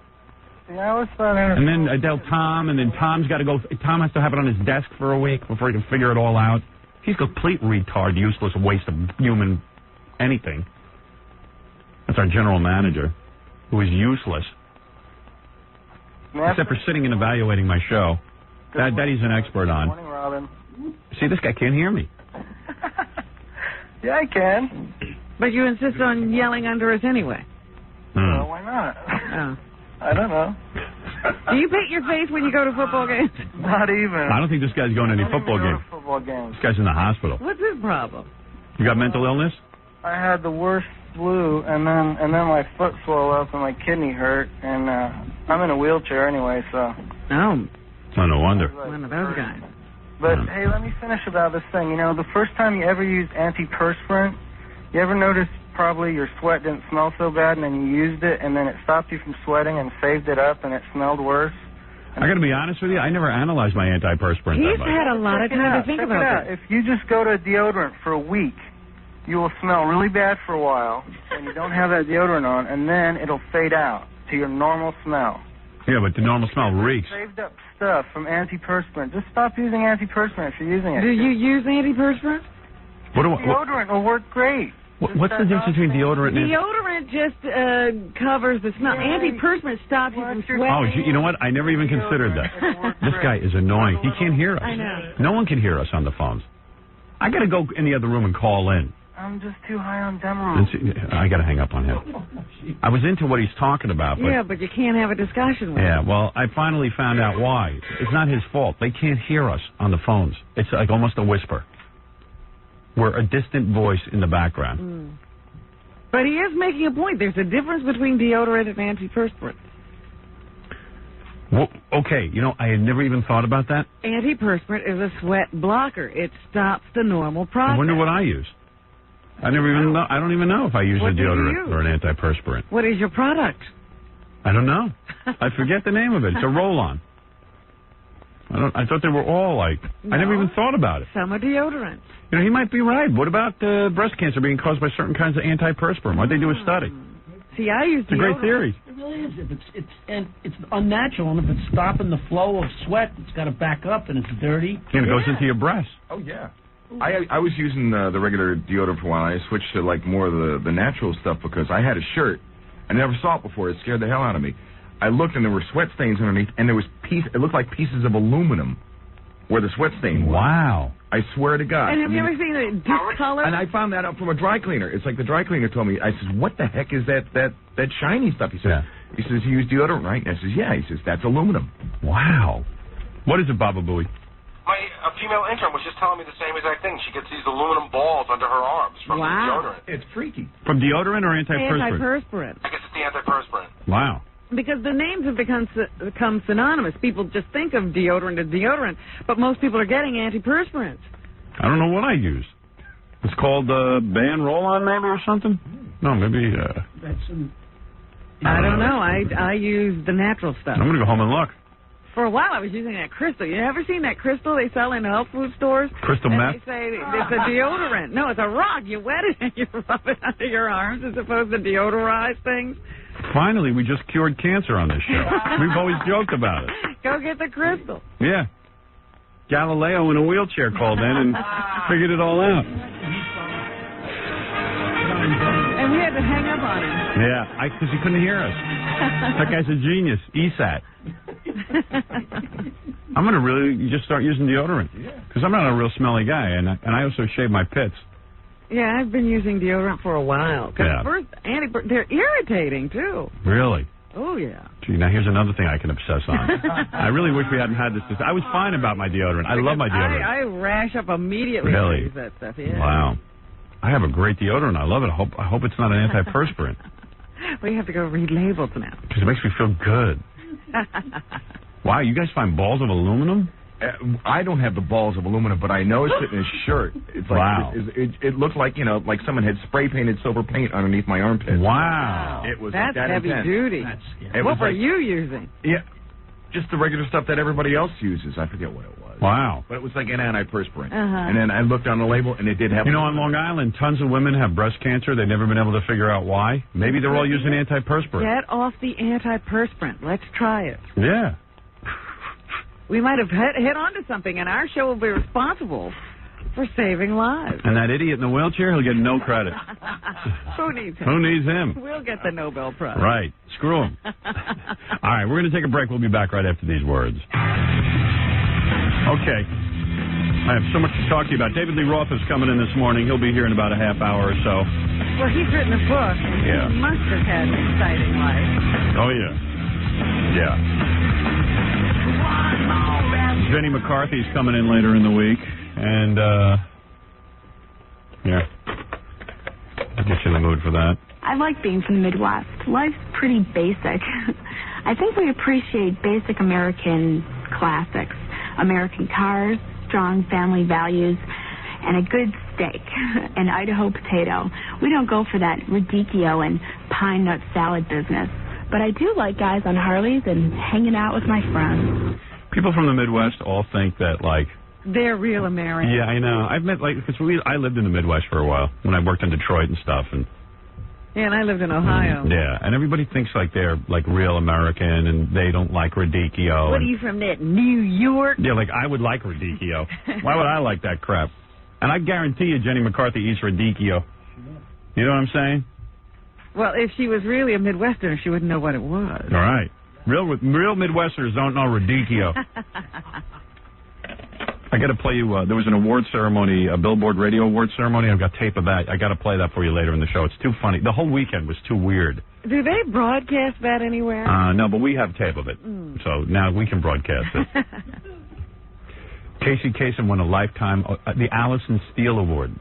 then I tell Tom, and then Tom's got to go. Tom has to have it on his desk for a week before he can figure it all out. He's a complete retard, useless waste of human anything. That's our general manager, who is useless. Except for sitting and evaluating my show. That he's an expert on. Good morning, Robin. See, this guy can't hear me. Yeah, I can. But you insist on yelling under us anyway. Well, why not? Oh. I don't know. Do you paint your face when you go to football games? Not even. I don't think this guy's going to any football games. This guy's in the hospital. What's his problem? You got mental illness? I had the worst flu, and then my foot swelled up and my kidney hurt, and I'm in a wheelchair anyway, so. Oh. Oh, no wonder. One of those guys. But, hey, let me finish about this thing. The first time you ever used antiperspirant, you ever noticed probably your sweat didn't smell so bad and then you used it and then it stopped you from sweating and saved it up and it smelled worse? I got to be honest with you. I never analyzed my antiperspirant. He's that much. had a lot of time to think about it. If you just go to deodorant for a week, you will smell really bad for a while, and you don't have that deodorant on, and then it'll fade out to your normal smell. Yeah, but the normal smell reeks. Saved up stuff from antiperspirant. Just stop using antiperspirant if you're using it. Do you use antiperspirant? Deodorant will work great. What's the difference between deodorant and... Deodorant just covers the smell. Antiperspirant stops you from sweating. Oh, you know what? I never even considered that. This guy is annoying. He can't hear us. I know. No one can hear us on the phones. I got to go in the other room and call in. I'm just too high on Demerol. I got to hang up on him. I was into what he's talking about. But yeah, but you can't have a discussion with him. Yeah, well, I finally found out why. It's not his fault. They can't hear us on the phones. It's like almost a whisper. We're a distant voice in the background. Mm. But he is making a point. There's a difference between deodorant and antiperspirant. Well, okay, you know, I had never even thought about that. Antiperspirant is a sweat blocker. It stops the normal process. I wonder what I use. I never even know. I don't even know if I use What a do you deodorant use? or an antiperspirant. What is your product? I don't know. I forget the name of it. It's a roll-on. I thought they were all like. No. I never even thought about it. Some are deodorants. You know, he might be right. What about breast cancer being caused by certain kinds of antiperspirant? Why'd they do a study? See, I use It's a deodorant. great theory. It really is. If it's unnatural, and if it's stopping the flow of sweat, it's got to back up, and it's dirty. And it goes into your breast. Oh, yeah. I was using the regular deodorant for a while. I switched to, like, more of the natural stuff because I had a shirt. I never saw it before. It scared the hell out of me. I looked, and there were sweat stains underneath, and there was it looked like pieces of aluminum where the sweat stain was. Wow. I swear to God. And have you ever seen it discolor? And I found that out from a dry cleaner. It's like the dry cleaner told me. I says, what the heck is that shiny stuff? He says, you use deodorant, right? And I says, yeah. He says, that's aluminum. Wow. What is it, Baba Booey? A female intern was just telling me the same exact thing. She gets these aluminum balls under her arms from the deodorant. It's freaky. From deodorant or antiperspirant? Antiperspirant. I guess it's the antiperspirant. Wow. Because the names have become synonymous. People just think of deodorant as deodorant, but most people are getting antiperspirants. I don't know what I use. It's called Ban Roll-On maybe or something? No, maybe... I don't know. I use the natural stuff. I'm going to go home and look. For a while, I was using that crystal. You ever seen that crystal they sell in health food stores? Crystal and meth? They say it's a deodorant. No, it's a rock. You wet it and you rub it under your arms as opposed to deodorize things. Finally, we just cured cancer on this show. We've always joked about it. Go get the crystal. Yeah. Galileo in a wheelchair called in and figured it all out. And we had to hang up on him. Yeah, because he couldn't hear us. That guy's a genius. ESAT. I'm going to really just start using deodorant. Because I'm not a real smelly guy, and I also shave my pits. Yeah, I've been using deodorant for a while. Because first, they're irritating, too. Really? Oh, yeah. Gee, now here's another thing I can obsess on. I really wish we hadn't had this. I was fine about my deodorant. I love my deodorant. I rash up immediately when I use that stuff, yeah. Wow. I have a great deodorant. I love it. I hope it's not an antiperspirant. We have to go read labels now. Because it makes me feel good. Wow, you guys find balls of aluminum? I don't have the balls of aluminum, but I noticed it in his shirt. It's like, wow. It looked like, like someone had spray painted silver paint underneath my armpit. Wow. It was That's that heavy intense. duty. What were you using? Yeah, just the regular stuff that everybody else uses. I forget what it was. Wow. But it was like an antiperspirant. And then I looked on the label, and it did have... You know, on Long Island, tons of women have breast cancer. They've never been able to figure out why. Maybe they're all using antiperspirant. Get off the antiperspirant. Let's try it. Yeah. We might have hit onto something, and our show will be responsible for saving lives. And that idiot in the wheelchair, he'll get no credit. Who needs him? Who needs him? We'll get the Nobel Prize. Right. Screw him. All right, we're going to take a break. We'll be back right after these words. Okay. I have so much to talk to you about. David Lee Roth is coming in this morning. He'll be here in about a half hour or so. Well, he's written a book, and he must have had an exciting life. Oh, yeah. Yeah. Jenny McCarthy's coming in later in the week, and, yeah. I'll get you in the mood for that. I like being from the Midwest. Life's pretty basic. I think we appreciate basic American classics. American cars, strong family values, and a good steak, an Idaho potato. We don't go for that radicchio and pine nut salad business. But I do like guys on Harleys and hanging out with my friends. People from the Midwest all think that, like... They're real Americans. Yeah, I know. I've met, like, because I lived in the Midwest for a while when I worked in Detroit and stuff. Yeah, and I lived in Ohio. Yeah, and everybody thinks, like, they're, like, real American and they don't like radicchio. What are you from, that New York? Yeah, like, I would like radicchio. Why would I like that crap? And I guarantee you Jenny McCarthy eats radicchio. You know what I'm saying? Well, if she was really a Midwesterner, she wouldn't know what it was. All right. Real Midwesterners don't know radicchio. I got to play you, there was an award ceremony, a Billboard Radio Award ceremony. I've got tape of that. I got to play that for you later in the show. It's too funny. The whole weekend was too weird. Do they broadcast that anywhere? No, but we have tape of it. So now we can broadcast it. Casey Kasem won a lifetime, the Allison Steele Award.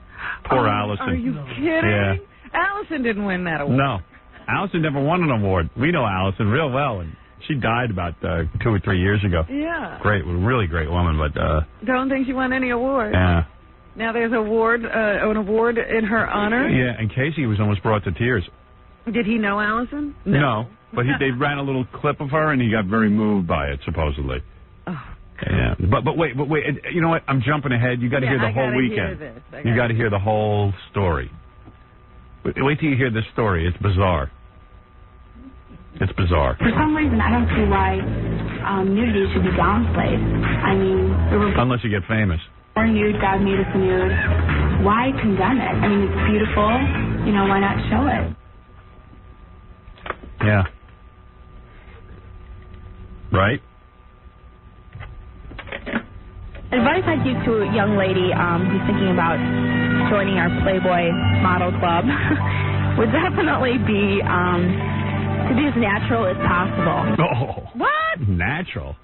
Poor Allison. Are you kidding? Yeah. Allison didn't win that award. No. Allison never won an award. We know Allison real well, and she died about 2 or 3 years ago. Yeah. Great, really great woman, but... Don't think she won any awards. Yeah. Now there's an award in her honor? Yeah, and Casey was almost brought to tears. Did he know Allison? No, but they ran a little clip of her, and he got very moved by it, supposedly. Oh. Yeah, but wait, you know what? I'm jumping ahead. You got to hear the whole weekend. You got to hear the whole story. Wait till you hear this story. It's bizarre. It's bizarre. For some reason, I don't see why nudity should be downplayed. I mean, unless you get famous. Or nude, God made us nude. Why condemn it? I mean, it's beautiful. You know, why not show it? Yeah. Right? Advice I'd give to a young lady who's thinking about joining our Playboy model club would definitely be to be as natural as possible. Oh. What? Natural?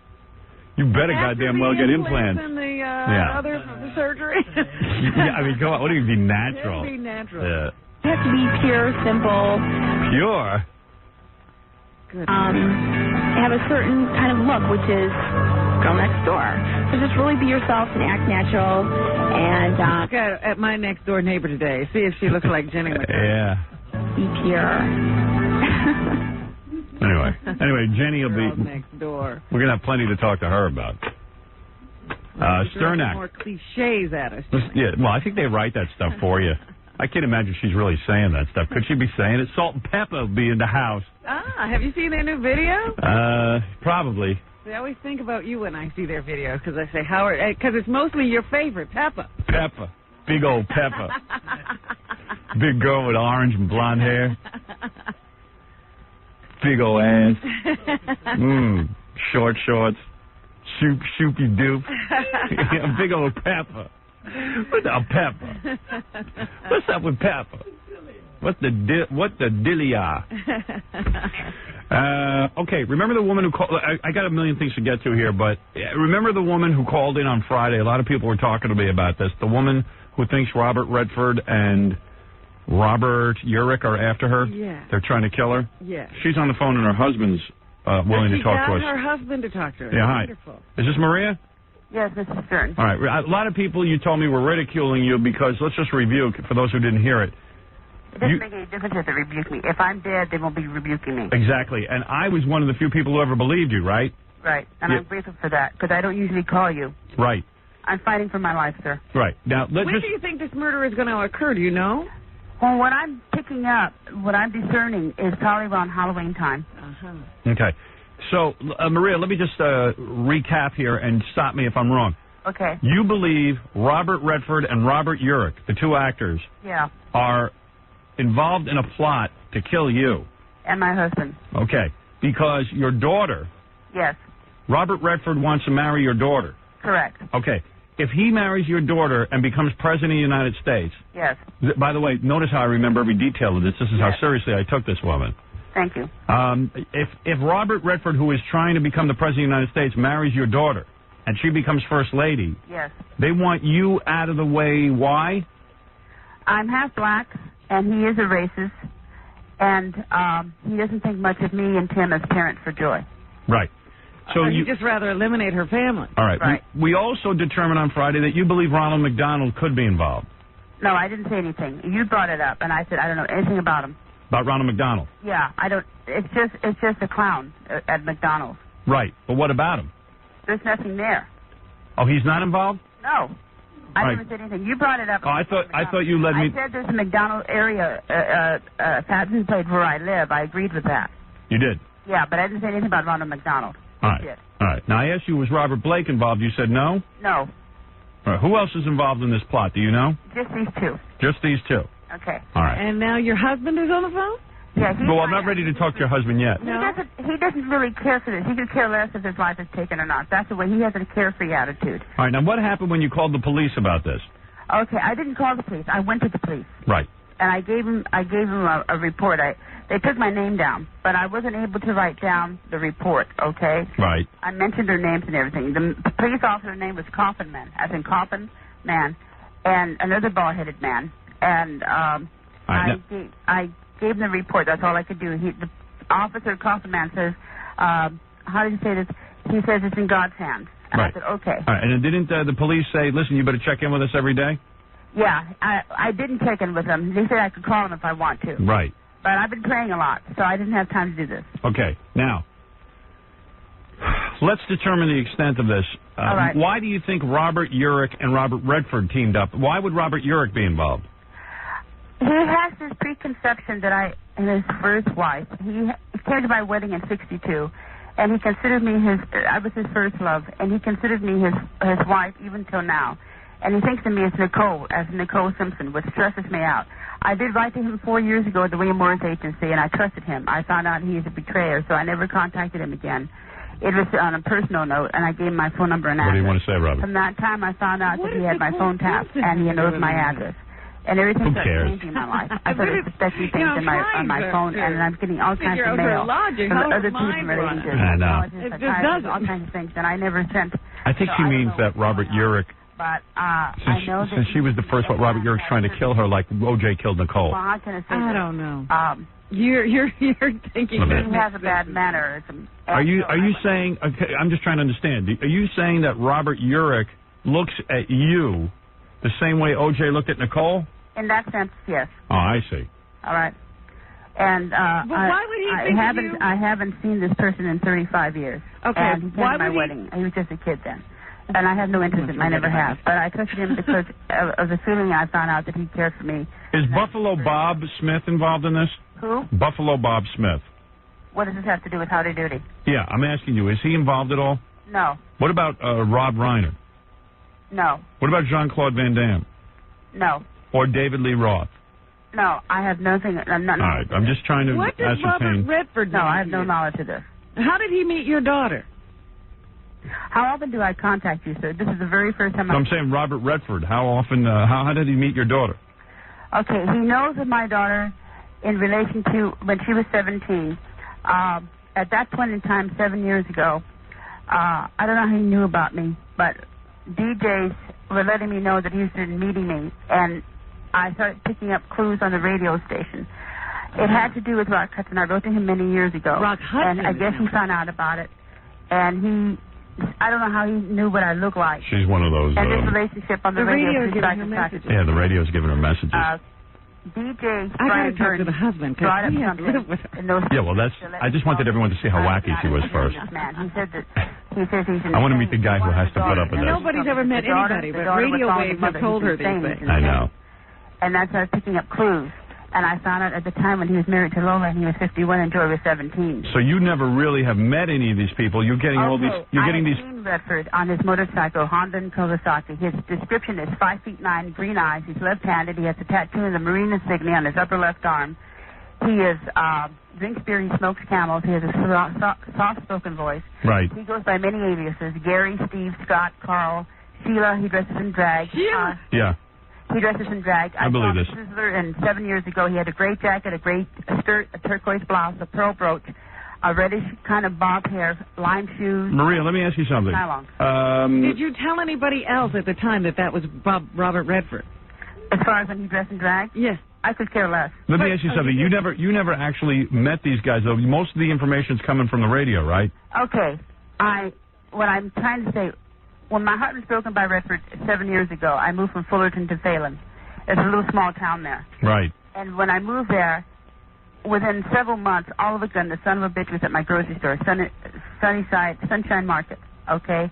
You better goddamn well get implants. And the other surgery? Yeah, I mean, come on. What do you mean natural? It has to be natural. Yeah. You have to be pure, simple. Pure? Good. Have a certain kind of look, which is girl next door. So just really be yourself and act natural. And look at my next door neighbor today. See if she looks like Jenny McCarthy. Yeah. Be pure. Anyway, Jenny will be next door. We're gonna have plenty to talk to her about. Sternak. More cliches at us. Yeah. Well, I think they write that stuff for you. I can't imagine she's really saying that stuff. Could she be saying it? Salt and Pepper will be in the house. Have you seen their new video? Probably. I always think about you when I see their videos because I say, Howard, because it's mostly your favorite, Pepper. Pepper. Big old Pepper. Big girl with orange and blonde hair. Big old ass. Short shorts. Shoopy doop. Big old Pepper. What's up, Pepper? What's up with Pepper? What the dilly-ah? Okay, remember the woman who called... I got a million things to get to here, but remember the woman who called in on Friday? A lot of people were talking to me about this. The woman who thinks Robert Redford and Robert Urich are after her? Yeah. They're trying to kill her? Yeah. She's on the phone and her husband's willing to talk to us. She got her husband to talk to her. Yeah, hi. Wonderful. Is this Maria? Yes, Mrs. Stern. All right. A lot of people, you told me, were ridiculing you because, let's just review, for those who didn't hear it. It doesn't make any difference if they rebuke me. If I'm dead, they won't be rebuking me. Exactly. And I was one of the few people who ever believed you, right? Right. And I'm grateful for that because I don't usually call you. Right. I'm fighting for my life, sir. Right. Now, when do you think this murder is going to occur? Do you know? Well, what I'm picking up, what I'm discerning is probably around Halloween time. Okay. So, Maria, let me just recap here and stop me if I'm wrong. Okay. You believe Robert Redford and Robert Urich, the two actors, are involved in a plot to kill you. And my husband. Okay. Because your daughter... Yes. Robert Redford wants to marry your daughter. Correct. Okay. If he marries your daughter and becomes president of the United States... Yes. By the way, notice how I remember every detail of this. This is how seriously I took this woman. Thank you. If Robert Redford, who is trying to become the president of the United States, marries your daughter, and she becomes first lady... Yes. They want you out of the way. Why? I'm half black, and he is a racist, and he doesn't think much of me and Tim as parents for Joy. Right. So you just rather eliminate her family. All right. Right. We also determined on Friday that you believe Ronald McDonald could be involved. No, I didn't say anything. You brought it up, and I said I don't know anything about him. About Ronald McDonald. Yeah, I don't. It's just a clown at McDonald's. Right. But what about him? There's nothing there. Oh, he's not involved? No. I never said anything. You brought it up. Oh, I thought you let me. I said there's a McDonald's area, patent place where I live. I agreed with that. You did? Yeah, but I didn't say anything about Ronald McDonald. All right. All right. Now, I asked you, was Robert Blake involved? You said no? No. All right. Who else is involved in this plot? Do you know? Just these two. Just these two. Okay. All right. And now your husband is on the phone? Yeah. Well, I'm not ready to talk to your husband yet. No. He doesn't really care for this. He could care less if his life is taken or not. That's the way he has a carefree attitude. All right. Now, what happened when you called the police about this? Okay, I didn't call the police. I went to the police. Right. And I gave him a report. They took my name down, but I wasn't able to write down the report, okay? Right. I mentioned their names and everything. The police officer's name was Coffin Man, as in Coffin Man, and another bald-headed man. And I gave him the report. That's all I could do. The officer, Coffin Man, says, how did he say this? He says it's in God's hands. And I said, okay. All right. And didn't the police say, listen, you better check in with us every day? Yeah, I didn't check in with them. They said I could call them if I want to. Right. But I've been praying a lot, so I didn't have time to do this. Okay. Now, let's determine the extent of this. All right. Why do you think Robert Urich and Robert Redford teamed up? Why would Robert Urich be involved? He has this preconception that I am his first wife. He came to my wedding in '62, and he considered me I was his first love, and he considered me his wife even till now. And he thinks of me as Nicole Simpson, which stresses me out. I did write to him 4 years ago at the William Morris Agency, and I trusted him. I found out he is a betrayer, so I never contacted him again. It was on a personal note, and I gave him my phone number and address. What do you want to say, Robert? From that time, I found out that he had my phone tapped, and he knows my address. And everything started changing in my life. I started suspecting things on my phone, and I'm getting all kinds of mail from other people relating to psychiatrists, all kinds of things, and I never sent. I think she means that Robert Urich. But I know that since she was the first one, Robert Urich's trying to kill her like O.J. killed Nicole. Well, how can I say I that? don't know. You're thinking he has a bad mannerism. Are you saying? Okay, I'm just trying to understand. Are you saying that Robert Urich looks at you the same way O.J. looked at Nicole? In that sense, yes. Oh, I see. All right. And but why would he think of you? I haven't seen this person in 35 years. Okay. And he came to my wedding. He was just a kid then. And I have no interest in him. I never have. But I trusted him because of the feeling I found out that he cared for me. Is Buffalo Bob Smith involved in this? Who? Buffalo Bob Smith. What does this have to do with Howdy Doody? Yeah, I'm asking you, is he involved at all? No. What about Rob Reiner? No. What about Jean-Claude Van Damme? No. Or David Lee Roth? No, I have nothing. All right, I'm just trying to what does ascertain. Robert Redford No, I have no knowledge of this. How did he meet your daughter? How often do I contact you, sir? This is the very first time. So I'm saying Robert Redford. How often? How did he meet your daughter? Okay, he knows of my daughter in relation to when she was 17. At that point in time, 7 years ago, I don't know how he knew about me, but DJs were letting me know that he was meeting me, and I started picking up clues on the radio station. It had to do with Rock Hudson. I wrote to him many years ago. Rock Hudson? And I guess he found out about it, and I don't know how he knew what I looked like. She's one of those. And this relationship on the radio is radio giving her messages. Yeah, the radio's giving her messages. DJ I gotta talk to the husband because he has to live with her. Yeah, well, I just wanted everyone to see how wacky she was first. He said that he says he's I want to meet the guy who has to put up with this. Nobody's ever met anybody, but radio waves have told her these things. I know. And that's how I was picking up clues. And I found out at the time when he was married to Lola and he was 51 and Joy was 17. So you never really have met any of these people. You're getting all these. You're getting these. I've seen Redford on his motorcycle, Honda and Kawasaki. His description is 5'9", green eyes. He's left-handed. He has a tattoo of the Marine insignia on his upper left arm. He is drinks beer. He smokes Camels. He has a soft-spoken voice. Right. He goes by many aliases: Gary, Steve, Scott, Carl, Sheila. He dresses in drag. Yeah. He dresses in drag. I believe this. And 7 years ago, he had a gray jacket, a gray skirt, a turquoise blouse, a pearl brooch, a reddish kind of bob hair, lime shoes. Maria, let me ask you something. Did you tell anybody else at the time that was Robert Redford? As far as when he dressed in drag? Yes. I could care less. Let me ask you something. You never actually met these guys, though. Most of the information's coming from the radio, right? Okay. What I'm trying to say, when my heart was broken by Redford 7 years ago, I moved from Fullerton to Phelan. It's a little small town there. Right. And when I moved there, within several months, all of a sudden, the son of a bitch was at my grocery store, Sunshine Market, okay?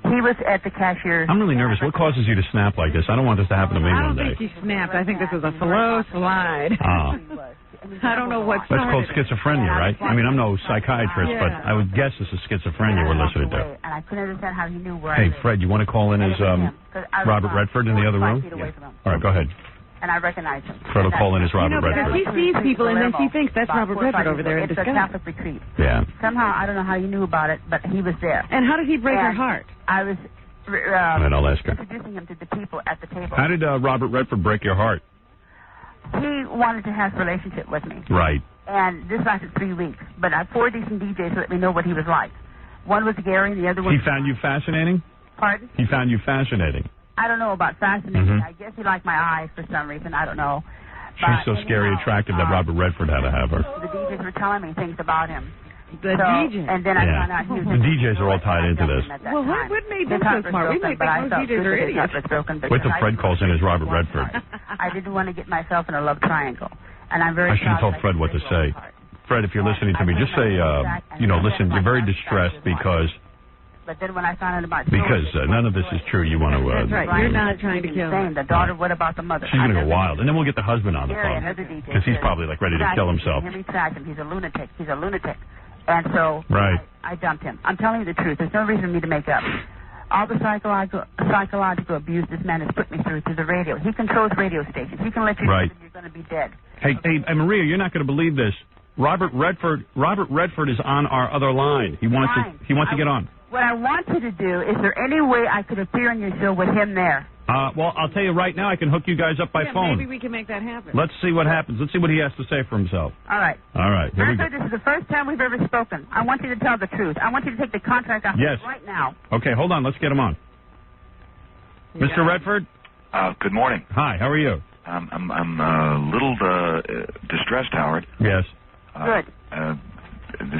He was at the cashier. I'm really nervous. What causes you to snap like this? I don't want this to happen to me one day. I don't think he snapped. I think this was a slow slide. I don't know what That's called started it. schizophrenia, right? I mean, I'm no psychiatrist, but I would guess this is schizophrenia we're listening to. And I couldn't understand how he knew where Hey, I lived. Fred, you want to call in as Robert Redford in the other room? All right, go ahead. And I recognize him. Fred will call in as Robert Because Redford. he sees people and then she thinks that's Robert Redford over there in It's a disguise. Catholic retreat. Yeah. Somehow, I don't know how you knew about it, but he was there. And how did he break her heart? I was And I'll ask her. introducing him to the people at the table. How did Robert Redford break your heart? He wanted to have a relationship with me. Right. And this lasted 3 weeks. But 4 decent DJs let me know what he was like. One was Gary, the other one... He found you fascinating? Pardon? He found you fascinating. I don't know about fascinating. I guess he liked my eyes for some reason. I don't know. She's so scary attractive that Robert Redford had to have her. The DJs were telling me things about him. The DJ. And then I found out he was... The DJs are all tied into this. Well, what made them so smart? We might think most DJs are idiots. Wait till Fred calls in as Robert Redford. I didn't want to get myself in a love triangle. And I'm very I should have told Fred what to say. Fred, if you're listening to me, just say, listen, you're very distressed because... But then when I found out about... Because none of this is true. You want to... That's right. You're not trying to kill him. The daughter, what about the mother? She's going to go wild. And then we'll get the husband on the phone. Because he's probably like ready to kill himself. He's a lunatic. He's a lunatic. And so I dumped him. I'm telling you the truth. There's no reason for me to make up. All the psychological abuse this man has put me through the radio. He controls radio stations. He can let you know that you're going to be dead. Hey, Maria, you're not going to believe this. Robert Redford is on our other line. He wants to get on. What I want you to do, is there any way I could appear on your show with him there? Well, I'll tell you right now, I can hook you guys up by phone. Maybe we can make that happen. Let's see what happens. Let's see what he has to say for himself. All right. All right. Here we go. This is the first time we've ever spoken. I want you to tell the truth. I want you to take the contract off right now. Okay, hold on. Let's get him on. Mr. Redford? Good morning. Hi, how are you? I'm a little distressed, Howard. Yes. Good.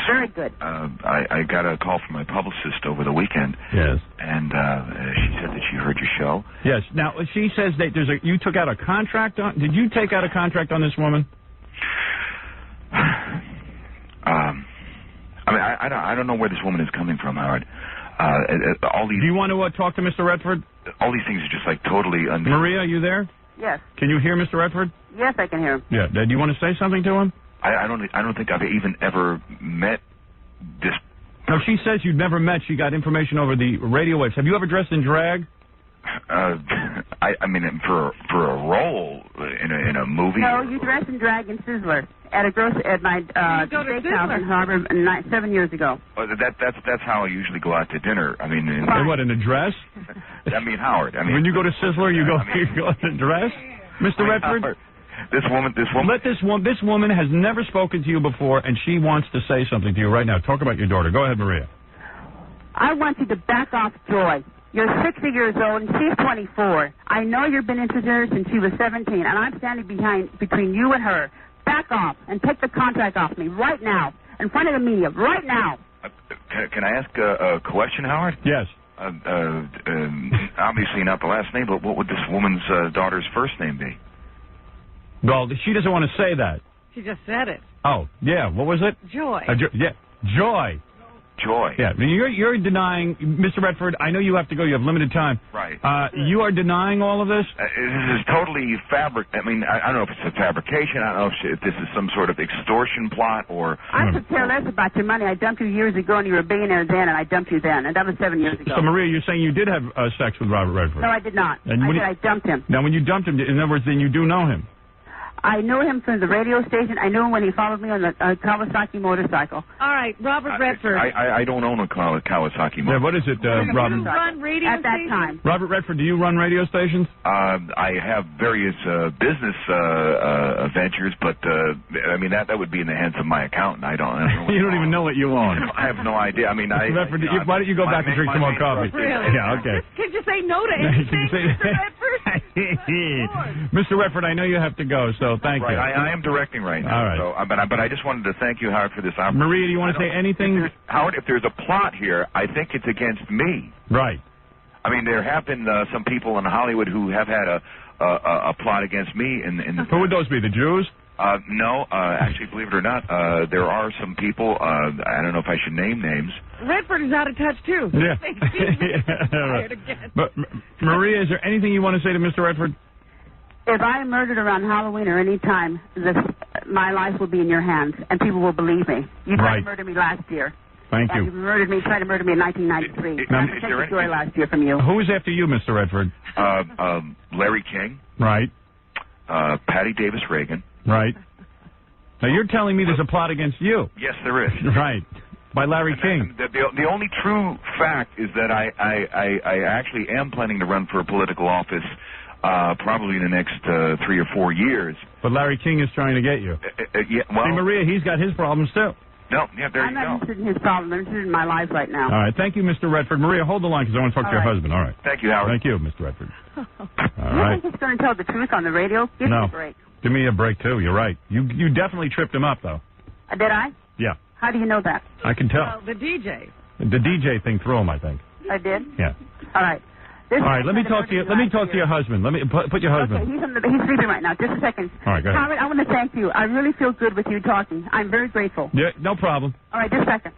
Very good. I got a call from my publicist over the weekend. Yes. And she said that she heard your show. Yes. Now, she says that you took out a contract on... Did you take out a contract on this woman? I don't know where this woman is coming from, Howard. All these... Do you want to talk to Mr. Redford? All these things are just like totally... Maria, are you there? Yes. Can you hear Mr. Redford? Yes, I can hear him. Yeah. Do you want to say something to him? I don't think I've even ever met this. No, she says you've never met. She got information over the radio waves. Have you ever dressed in drag? I mean, for a role in a movie. No, you dress in drag in Sizzler at my steakhouse in Harbor 7 years ago. That's how I usually go out to dinner. I mean, in a dress? I mean, Howard. I mean, when you go to Sizzler, you go in a dress, Mr. Redford. Howard, This woman. This woman has never spoken to you before, and she wants to say something to you right now. Talk about your daughter. Go ahead, Maria. I want you to back off Joy. You're 60 years old, and she's 24. I know you've been interested in her since she was 17, and I'm standing between you and her. Back off and take the contract off me right now, in front of the media, right now. Can I ask a question, Howard? Yes. Obviously not the last name, but what would this woman's daughter's first name be? Well, she doesn't want to say that. She just said it. Oh, yeah. What was it? Joy. Joy. Joy. Yeah. You're denying, Mr. Redford, I know you have to go. You have limited time. Right. You are denying all of this? This is totally I mean, I don't know if it's a fabrication. I don't know if this is some sort of extortion plot or... I could care less about your money. I dumped you years ago, and you were a billionaire then, and I dumped you then, and that was 7 years ago. So, Maria, you're saying you did have sex with Robert Redford? No, I did not. I dumped him. Now, when you dumped him, in other words, then you do know him? I knew him from the radio station. I knew him when he followed me on the Kawasaki motorcycle. All right, Robert Redford. I don't own a Kawasaki motorcycle. Yeah, what is it, Robert? Do you run radio at that time? Robert Redford, do you run radio stations? I have various business ventures, but I mean that would be in the hands of my accountant. I don't you don't even know what you own. I have no idea. I mean, Redford, why don't you go back and drink some more coffee? Really? Yeah, okay. Could you say no to anything, Mr. Redford? Mr. Redford, I know you have to go, so thank you. I am directing right now. All right. So, but I just wanted to thank you, Howard, for this opportunity. Maria, do you want to say anything? Howard, if there's a plot here, I think it's against me. Right. I mean, there have been some people in Hollywood who have had a plot against me. Who would those be? The Jews? No, actually, believe it or not, there are some people, I don't know if I should name names. Redford is out of touch, too. Yeah. But, Maria, is there anything you want to say to Mr. Redford? If I am murdered around Halloween or any time, my life will be in your hands, and people will believe me. You tried to murder me last year. Thank you. You tried to murder me in 1993. I'm going to take the story last year from you. Who is after you, Mr. Redford? Larry King. Right. Patty Davis Reagan. Right. Now, you're telling me there's a plot against you. Yes, there is. Right. By Larry King. The only true fact is that I actually am planning to run for a political office probably in the next 3 or 4 years. But Larry King is trying to get you. Yeah, well, see, Maria, he's got his problems, too. No, yeah, there I'm not interested in his problem. I'm interested in my life right now. All right. Thank you, Mr. Redford. Maria, hold the line because I want to talk to your husband. All right. Thank you, Howard. Thank you, Mr. Redford. All You right. think he's going to tell the truth on the radio? Give me a break. Give me a break, too. You're right. You definitely tripped him up, though. Did I? Yeah. How do you know that? I can tell. Well, the DJ. The DJ thing threw him, I think. I did? Yeah. All right. All right, let me talk to you. Let me talk to your husband. Let me put your husband. Okay, he's sleeping right now. Just a second. All right, go ahead. Howard, I want to thank you. I really feel good with you talking. I'm very grateful. Yeah, no problem. All right, just a second.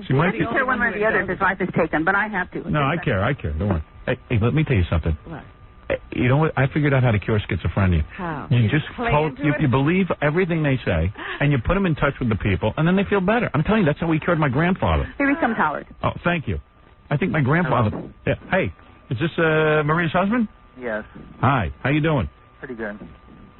She might I care one way or the other if his life is taken, but I have to. No, I care. Don't worry. Hey, let me tell you something. What? You know what? I figured out how to cure schizophrenia. How? You just you believe everything they say, and you put them in touch with the people, and then they feel better. I'm telling you, that's how we cured my grandfather. Here he comes, Howard. Oh, thank you. I think my grandfather. Hello. Yeah. Hey, is this Maria's husband? Yes. Hi. How you doing? Pretty good.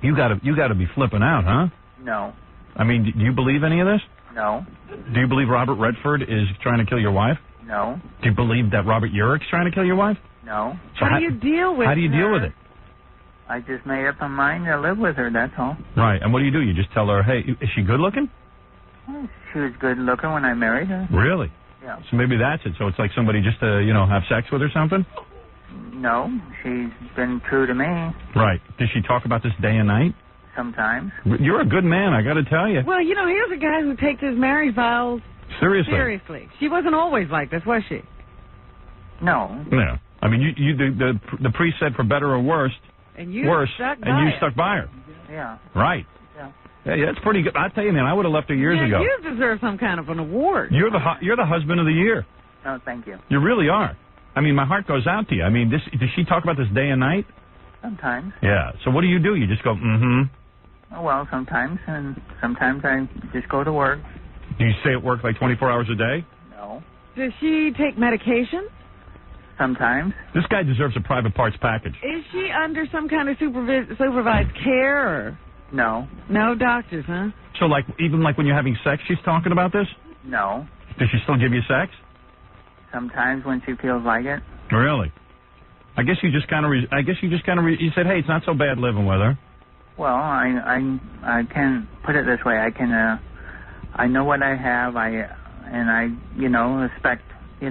You gotta be flipping out, huh? No. I mean, do you believe any of this? No. Do you believe Robert Redford is trying to kill your wife? No. Do you believe that Robert Urick's trying to kill your wife? No. So how do you deal with How do you deal with it? I just made up my mind to live with her, that's all. Right. And what do? You just tell her, hey, is she good looking? She was good looking when I married her. Really? Yeah. So maybe that's it. So it's like somebody just to, have sex with or something? No. She's been true to me. Right. Does she talk about this day and night? Sometimes. You're a good man, I got to tell you. Well, here's a guy who takes his marriage vows seriously. She wasn't always like this, was she? No. Yeah. I mean, the priest said for better or worse, and you stuck by her. Yeah. Right. Yeah, that's pretty good. I tell you, man, I would have left her years ago. You deserve some kind of an award. You're the husband of the year. No, thank you. You really are. I mean, my heart goes out to you. I mean, does she talk about this day and night? Sometimes. Yeah. So what do? You just go, mm-hmm. Well, sometimes, and sometimes I just go to work. Do you stay at work like 24 hours a day? No. Does she take medication? Sometimes. This guy deserves a private parts package. Is she under some kind of supervised care? Or? No. No doctors, huh? So, even when you're having sex, she's talking about this? No. Does she still give you sex? Sometimes when she feels like it. Really? I guess you just kind of. You said, hey, it's not so bad living with her. Well, I can put it this way. I can. I know what I have. And I respect. Do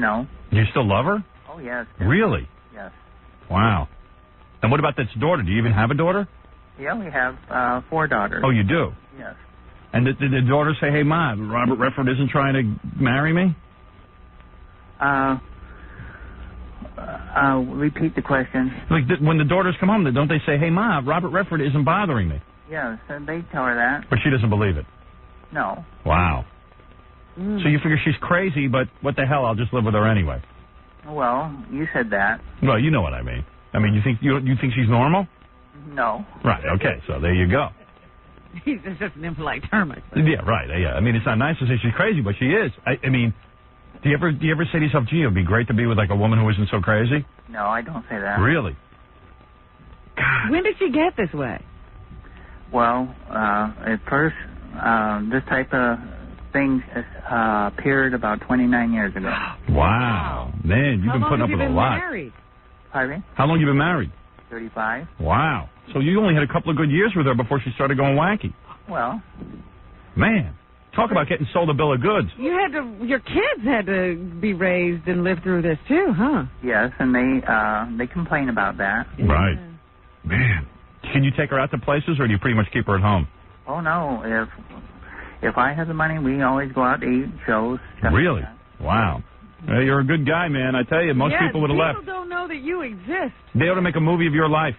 you still love her? Oh yes. Really? Yes. Wow. And what about this daughter? Do you even have a daughter? Yeah, we have 4 daughters. Oh, you do? Yes. And did the daughter say, hey, Mom, Robert Redford isn't trying to marry me? Repeat the question. When the daughters come home, don't they say, hey, Mom, Robert Redford isn't bothering me? Yes, they tell her that. But she doesn't believe it? No. Wow. So you figure she's crazy, but what the hell, I'll just live with her anyway. Well, you said that. Well, you know what I mean. I mean, you think she's normal? No. Right, okay, so there you go. He's just an impolite term. Yeah, right, yeah. I mean, it's not nice to say she's crazy, but she is. I mean, do you ever say to yourself, gee, it would be great to be with a woman who isn't so crazy? No, I don't say that. Really? God. When did she get this way? Well, at first, this type of thing appeared about 29 years ago. Wow. Man, you've been putting up with a lot. Married? Pardon me? How long have you been married? 35. Wow. So you only had a couple of good years with her before she started going wacky. Well. Man, talk about getting sold a bill of goods. Your kids had to be raised and live through this too, huh? Yes, and they complain about that. Right. Man. Can you take her out to places, or do you pretty much keep her at home? Oh, no. If I have the money, we always go out to eat, shows. Really? Wow. You're a good guy, man. I tell you, most people would have left. People don't know that you exist. They ought to make a movie of your life.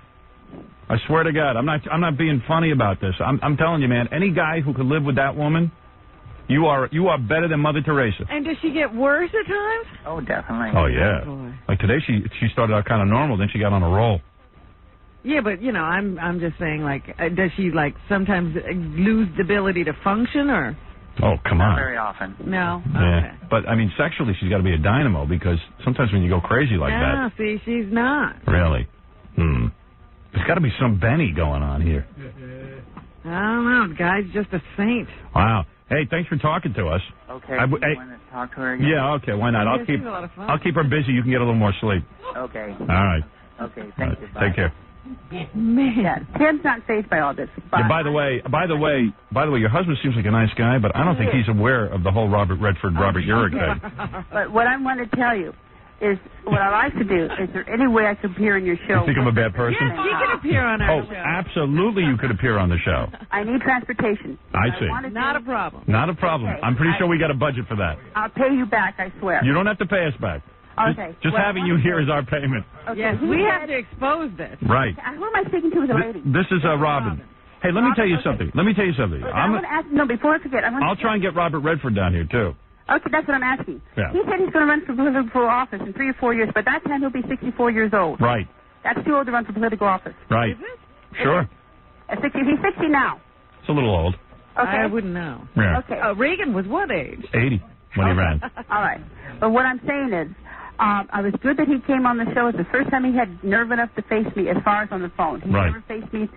I swear to God, I'm not being funny about this. I'm telling you, man. Any guy who could live with that woman, you are better than Mother Teresa. And does she get worse at times? Oh, definitely. Oh yeah. Oh, like today, she started out kind of normal, then she got on a roll. Yeah, but you know, I'm just saying, like, does she like sometimes lose the ability to function, or? Oh, come on. Not very often. No. Yeah. Okay. But I mean, sexually, she's got to be a dynamo because sometimes when you go crazy like that. No, see, she's not. Really? There's got to be some Benny going on here. I don't know. The guy's just a saint. Wow. Hey, thanks for talking to us. Okay. You want to talk to her again? Yeah. Okay. Why not? Yeah, she's a lot of fun. I'll keep her busy. You can get a little more sleep. Okay. All right. Okay. Thank you. Bye. Take care. Man, Tim's not fazed by all this. Yeah, by the way, your husband seems like a nice guy, but I don't think he's aware of the whole Robert Redford, Robert Urich thing. But what I want to tell you is what I like to do. Is there any way I could appear in your show? You think I'm a bad person? Yes, you can appear on our show. Absolutely, you could appear on the show. I need transportation. I see. Not a problem. Not a problem. Okay. I'm pretty sure we got a budget for that. I'll pay you back, I swear. You don't have to pay us back. Okay. Just having you here is our payment. Okay. Yes, we have to expose this. Right. Who am I speaking to with a lady? This is Robin. Hey, let me tell you something. Let me tell you something. I want to ask, no, before I forget, I'll try and get Robert Redford down here, too. Okay, that's what I'm asking. Yeah. He said he's going to run for political office in 3 or 4 years, but that time he'll be 64 years old. Right. That's too old to run for political office. Right. Is it? Sure. At 60, he's 60 now. It's a little old. Okay. I wouldn't know. Yeah. Okay. Reagan was what age? 80 when he ran. All right. But what I'm saying is, I was good that he came on the show. It's the first time he had nerve enough to face me as far as on the phone. He Right. never faced me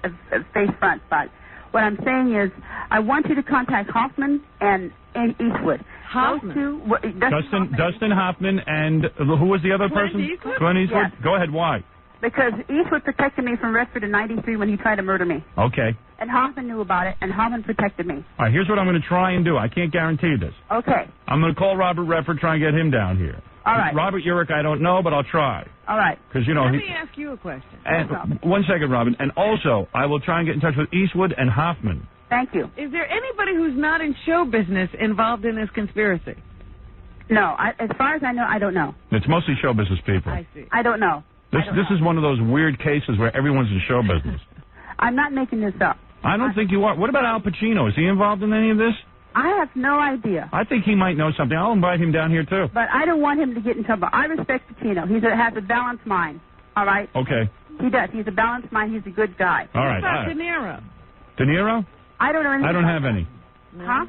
face front. But what I'm saying is, I want you to contact Hoffman and Eastwood. Hoffman? Those two, Dustin Hoffman, and who was the other Clint person? Eastwood? Clint Eastwood? Yes. Go ahead, why? Because Eastwood protected me from Redford in '93 when he tried to murder me. Okay. And Hoffman knew about it, and Hoffman protected me. All right, here's what I'm going to try and do. I can't guarantee this. Okay. I'm going to call Robert Redford, try and get him down here. All right. Robert Urich, I don't know, but I'll try. All right. Because, you know, Let me ask you a question. And, one second, Robin. And also, I will try and get in touch with Eastwood and Hoffman. Thank you. Is there anybody who's not in show business involved in this conspiracy? No, as far as I know, I don't know. It's mostly show business people. I see. I don't know. This is one of those weird cases where everyone's in show business. I'm not making this up. I don't think you are. What about Al Pacino? Is he involved in any of this? I have no idea. I think he might know something. I'll invite him down here, too. But I don't want him to get in trouble. I respect Pacino. He has a balanced mind. All right? Okay. He does. He's a balanced mind. He's a good guy. All right. What about all right. De Niro? De Niro? I don't know anything I don't about have any. No. Huh?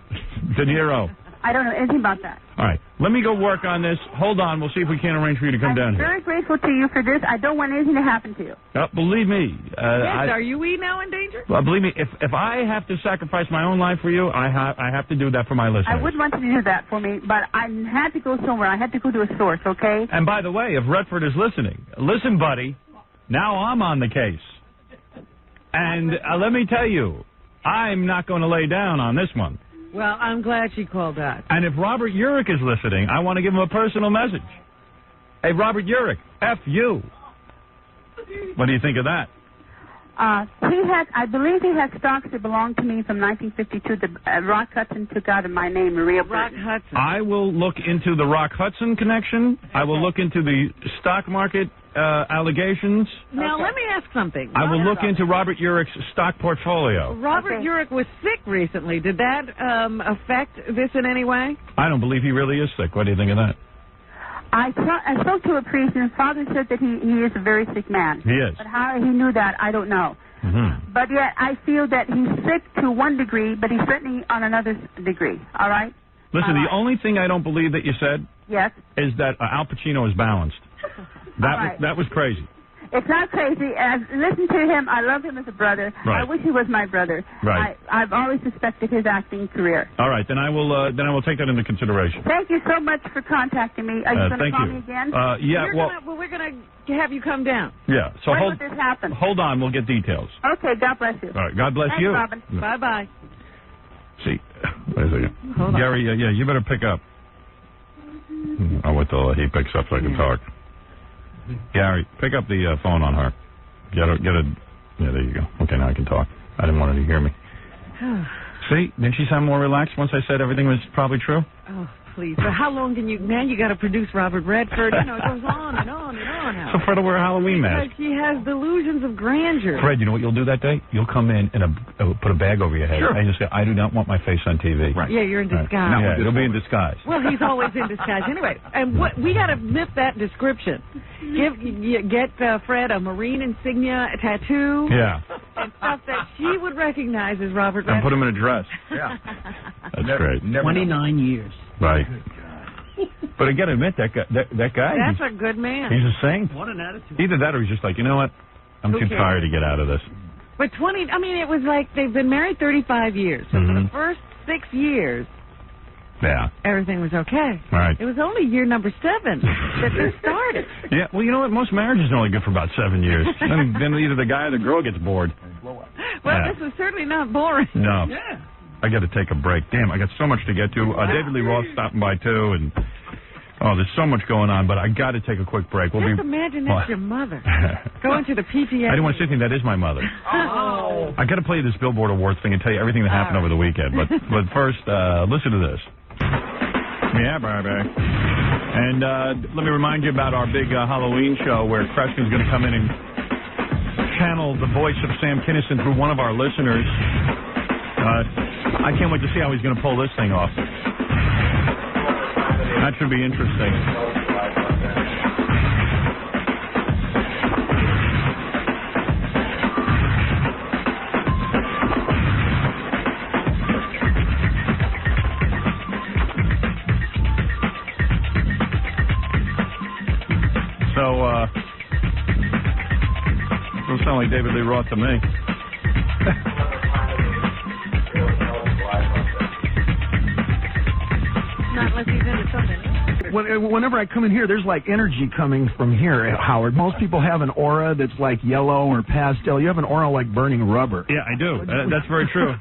De Niro. I don't know anything about that. All right. Let me go work on this. Hold on. We'll see if we can arrange for you to come down I'm here. very grateful to you for this. I don't want anything to happen to you. Believe me. Yes, are you now in danger? Believe me, if I have to sacrifice my own life for you, I have to do that for my listeners. I would want you to do that for me, but I had to go somewhere. I had to go to a source, okay? And by the way, if Redford is listening, listen, buddy, now I'm on the case. And let me tell you, I'm not going to lay down on this one. Well, I'm glad she called that. And if Robert Urich is listening, I want to give him a personal message. Hey, Robert Urich, F you. What do you think of that? I believe he had stocks that belonged to me from 1952 that Rock Hudson took out of my name, Maria Rock Burton. Hudson. I will look into the Rock Hudson connection. I will look into the stock market allegations. Now, let me ask something. I will look into Robert Urich's stock portfolio. Robert Urich was sick recently. Did that affect this in any way? I don't believe he really is sick. What do you think of that? I spoke to a priest, and his father said that he is a very sick man. He is. But how he knew that, I don't know. Mm-hmm. But yet, I feel that he's sick to one degree, but he's certainly on another degree. All right? Listen, the only thing I don't believe that you said Yes. is that Al Pacino is balanced. That was crazy. It's not crazy. Listen to him. I love him as a brother. Right. I wish he was my brother. Right. I've always respected his acting career. All right, then I will take that into consideration. Thank you so much for contacting me. Are you going to thank call you. me again? Yeah. We're going to have you come down. Yeah. So when would this happen? Hold on. We'll get details. Okay. God bless you. All right. God bless Thanks, you. Robin. Bye-bye. See, wait a second. Hold on. Gary, yeah, you better pick up. I'll wait till he picks up so I can talk. Gary, pick up the phone on her. Get a. Yeah, there you go. Okay, now I can talk. I didn't want her to hear me. See, didn't she sound more relaxed once I said everything was probably true? Oh, please. But how long can you? Now you got to produce Robert Redford. You know, it goes on and on and on. Howard. So Fred will wear a Halloween mask. Because she has delusions of grandeur. Fred, you know what you'll do that day? You'll come in and put a bag over your head. Sure. And you'll say, I do not want my face on TV. Right. Yeah, you're in disguise. Yeah, you'll be in disguise. Well, he's always in disguise anyway. And we got to fit that description. Get Fred a Marine insignia, a tattoo. Yeah. And stuff that she would recognize as Robert And Redford. put him in a dress. Yeah. That's great. 29 years. Right. But I got to admit, that guy. That's a good man. He's a saint. What an attitude. Either that or he's just like, you know what? I'm too tired to get out of this. But it was like they've been married 35 years. So for the first 6 years, everything was okay. Right. It was only year number 7 that this started. Yeah, well, you know what? Most marriages are only good for about 7 years. then either the guy or the girl gets bored. Well, this was certainly not boring. No. Yeah. I got to take a break. Damn, I got so much to get to. David Lee Roth stopping by, too, and... Oh, there's so much going on, but I got to take a quick break. Just imagine that's your mother. Going to the PTA. I didn't want to say anything. That is my mother. Oh. I got to play you this Billboard Awards thing and tell you everything that happened over the weekend. But first, listen to this. Yeah, baby. And let me remind you about our big Halloween show where Preston's going to come in and channel the voice of Sam Kinison through one of our listeners. I can't wait to see how he's going to pull this thing off. That should be interesting. So, don't sound like David Lee Roth to me. Not unless he's into something. Whenever I come in here, there's like energy coming from here, Howard. Most people have an aura that's like yellow or pastel. You have an aura like burning rubber. Yeah, I do. That's very true.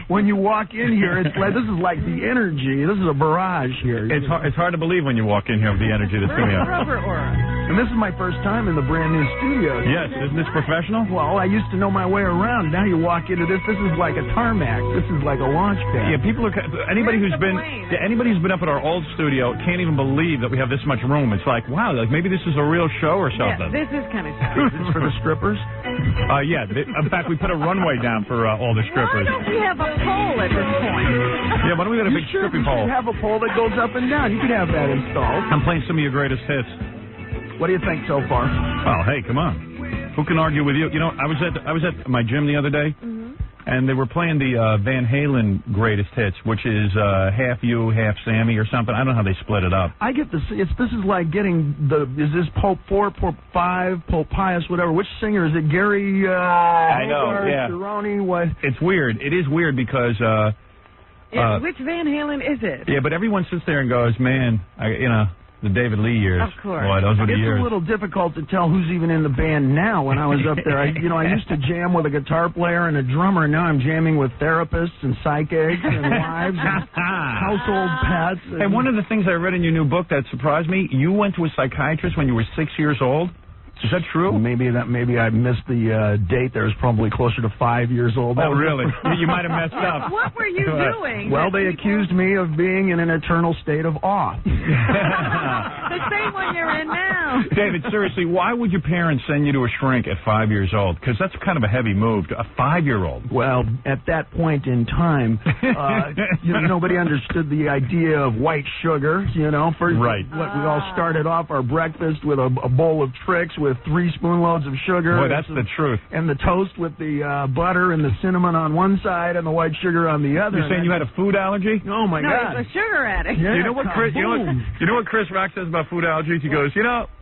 When you walk in here, it's like this is like the energy. This is a barrage here. It's hard to believe when you walk in here with the energy that's coming out. Rubber aura. And this is my first time in the brand new studio. Yes, isn't this professional? Well, I used to know my way around. Now you walk into this. This is like a tarmac. This is like a launch pad. Yeah, people are. Anybody who's been up at our old studio can't even believe that we have this much room. It's like, wow, like maybe this is a real show or something. Yeah, this is kind of It's for the strippers? Yeah. In fact, we put a runway down for all the strippers. Why don't we have a pole at this point? Yeah, why don't we get a big stripping pole? You have a pole that goes up and down. You could have that installed. I'm playing some of your greatest hits. What do you think so far? Oh, hey, come on. Who can argue with you? You know, I was at my gym the other day, and they were playing the Van Halen greatest hits, which is half you, half Sammy or something. I don't know how they split it up. I get this. This is like getting is this Pope 4, Pope 5, Pope Pius, whatever. Which singer is it? Gary? I know. Yeah. Cerrone, what? It's weird. It is weird because. Which Van Halen is it? Yeah, but everyone sits there and goes, man, the David Lee years. Of course. Boy, those were the years. It's a little difficult to tell who's even in the band now. When I was up there, I used to jam with a guitar player and a drummer, and now I'm jamming with therapists and psychics and wives and household pets. And one of the things I read in your new book that surprised me, you went to a psychiatrist when you were 6 years old. Is that true? Maybe I missed the date. There was probably closer to 5 years old. Oh, really? You might have messed up. What were you doing? Well, they accused me of being in an eternal state of awe. The same one you're in now. David, seriously, why would your parents send you to a shrink at 5 years old? Because that's kind of a heavy move, a 5-year-old. Well, at that point in time, nobody understood the idea of white sugar. Right. We all started off our breakfast with a bowl of Trix with 3 spoonloads of sugar. Boy, that's the truth. And the toast with the butter and the cinnamon on one side and the white sugar on the other. You're saying you had a food allergy? Oh my God! No, he's a sugar addict. Yeah, you know what Chris Rock says about food allergies? He goes,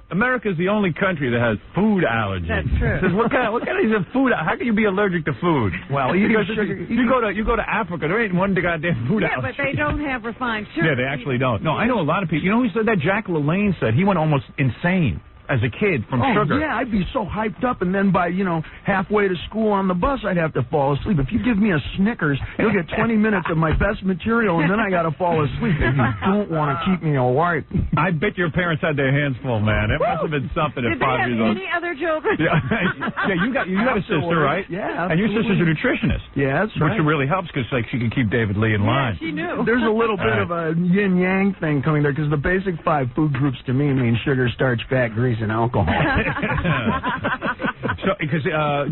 America's the only country that has food allergies. That's true. He says, what kind of food? How can you be allergic to food? Well, you go to Africa, there ain't one goddamn food allergy. Yeah, but they don't have refined sugar. Yeah, they actually don't. No, I know a lot of people. You know who said that? Jack LaLanne said he went almost insane as a kid from sugar. Yeah, I'd be so hyped up, and then by, halfway to school on the bus, I'd have to fall asleep. If you give me a Snickers, you'll get 20 minutes of my best material, and then I got to fall asleep. And you don't want to keep me awake. I bet your parents had their hands full, man. It must have been something at 5 years old. Did they have any other children? Yeah, you got a sister, right? Yeah, absolutely. And your sister's a nutritionist. Yeah, that's right. Which really helps because she can keep David Lee in line. Yeah, she knew. There's a little bit of a yin-yang thing coming there because the basic 5 food groups to me mean sugar, starch, fat, grease, calories in alcohol. So, because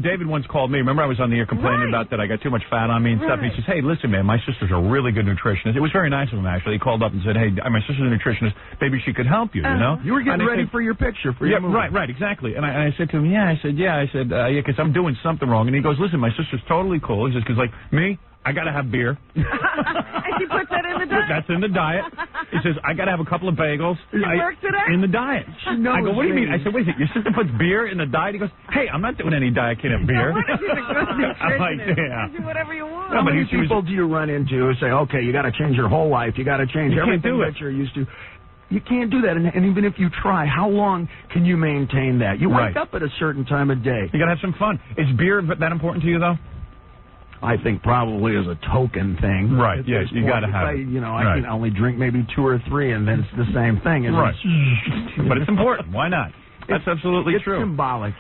David once called me. Remember, I was on the air complaining about that I got too much fat on me and stuff. And he says, "Hey, listen, man, my sister's a really good nutritionist." It was very nice of him, actually. He called up and said, "Hey, my sister's a nutritionist. Maybe she could help you." You know, you were getting ready for your picture for your movie. Right, exactly. And I said to him, "Yeah," I said, because I'm doing something wrong." And he goes, "Listen, my sister's totally cool." He says, "Because like me, I got to have beer." And she puts that in the diet? That's in the diet. He says, "I got to have a couple of bagels." It works today? In the diet. I go, "What do you mean?" I said, "Wait a second, your sister puts beer in the diet?" He goes, "Hey, I'm not doing any diet. I can't have beer." I'm like, yeah. Do whatever you want. How many people do you run into who say, "Okay, you got to change your whole life. You got to change everything that you're used to"? You can't do that, and even if you try, how long can you maintain that? You wake up at a certain time of day. You got to have some fun. Is beer that important to you, though? I think probably as a token thing. Right, yes, you got to have it. I can only drink maybe 2 or 3, and then it's the same thing. Right. But it's important. Why not? That's absolutely true. It's symbolic,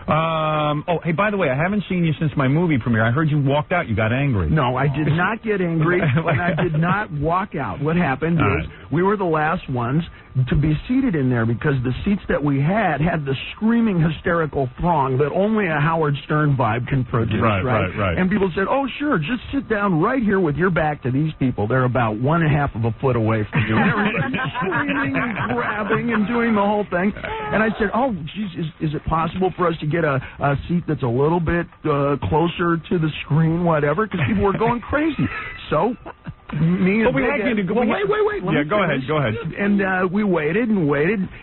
Oh, hey, by the way, I haven't seen you since my movie premiere. I heard you walked out. You got angry. No, I did not get angry, and I did not walk out. What happened is we were the last ones to be seated in there because the seats that we had the screaming, hysterical throng that only a Howard Stern vibe can produce, right. And people said, "Oh, sure, just sit down right here with your back to these people. They're about 1/2 of a foot away from you." And everybody screaming and grabbing and doing the whole thing. And I said, "Oh, geez, is it possible for us to get a seat that's a little bit closer to the screen, whatever?" Because people were going crazy. So me and we had you to go. Wait. Yeah, go ahead. And we waited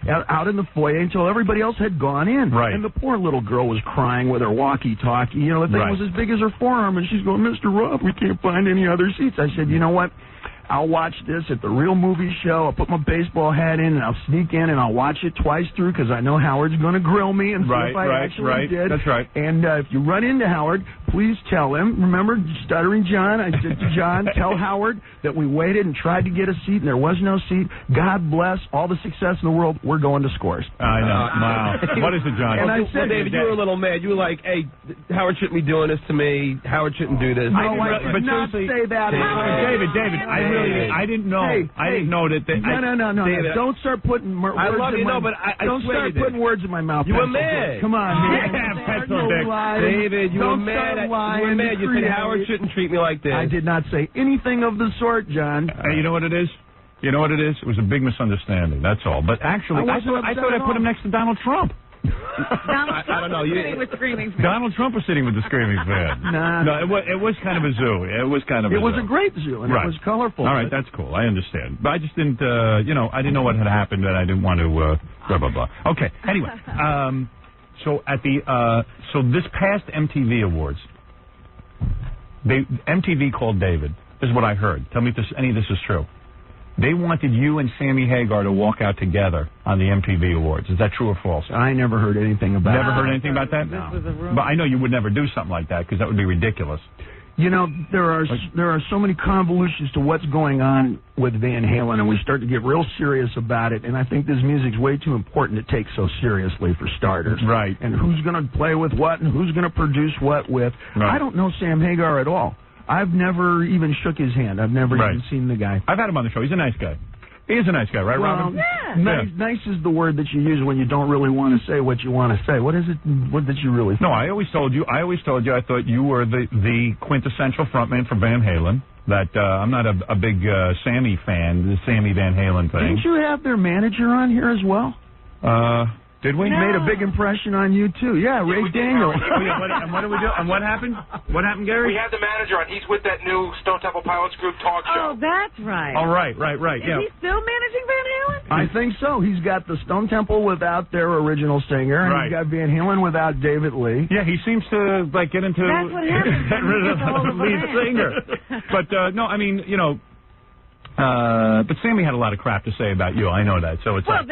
out in the foyer until everybody else had gone in. Right. And the poor little girl was crying with her walkie-talkie. The thing was as big as her forearm, and she's going, "Mr. Rob, we can't find any other seats." I said, "You know what? I'll watch this at the real movie show. I'll put my baseball hat in, and I'll sneak in, and I'll watch it twice through because I know Howard's going to grill me and see if I actually did." That's right. And if you run into Howard, please tell him. Remember, Stuttering John? I said to John, "Tell Howard that we waited and tried to get a seat, and there was no seat. God bless all the success in the world. We're going to Scores." I know. Wow. What is it, John? And I said, David, you were a little mad. You were like, "Hey, Howard shouldn't be doing this to me. Howard shouldn't do this." No, I did not say that. David, I didn't know. I didn't know that. No. David, don't start putting words I love in you, my no, but I don't swear start you did. putting words in my mouth. You were Pencil mad. Dick. Come on, man. David, you were Don't mad. start You were lying. mad. You said Howard shouldn't treat me like this. I did not say anything of the sort, John. You know what it is? You know what it is? It was a big misunderstanding. That's all. But actually, I thought I put him next to Donald Trump. I don't know. With screaming fans. Donald Trump was sitting with the screaming fan. No, it was kind of a zoo. It was kind of. It was a great zoo, and it was colorful. All right, that's cool. I understand, but I just didn't. I didn't know what had happened, and I didn't want to. Blah blah blah. Okay. Anyway, so at the so this past MTV Awards, MTV called David. This is what I heard. Tell me if any of this is true. They wanted you and Sammy Hagar to walk out together on the MTV Awards. Is that true or false? I never heard anything about Never heard anything about that? No. This was a rumor. But I know you would never do something like that because that would be ridiculous. There are so many convolutions to what's going on with Van Halen, and we start to get real serious about it, and I think this music's way too important to take so seriously for starters. Right. And who's going to play with what and who's going to produce what with. Right. I don't know Sam Hagar at all. I've never even shook his hand. I've never even seen the guy. I've had him on the show. He's a nice guy. He is a nice guy, right, Robin? Yeah. Nice is the word that you use when you don't really want to say what you want to say. What is it? What did you really think? No, I always told you I thought you were the quintessential frontman for Van Halen. That I'm not a big Sammy fan, the Sammy Van Halen thing. Didn't you have their manager on here as well? Did we? Made a big impression on you, too. Yeah, Ray Daniel. And what did we do? And what happened? What happened, Gary? We had the manager on. He's with that new Stone Temple Pilots group talk show. Oh, that's right. Oh, right. Is Yeah. he still managing Van Halen? I think so. He's got the Stone Temple without their original singer, and he's got Van Halen without David Lee. Yeah, he seems to get into That's what happens. get rid of the lead singer. But no, I mean, but Sammy had a lot of crap to say about you. I know that. So it's was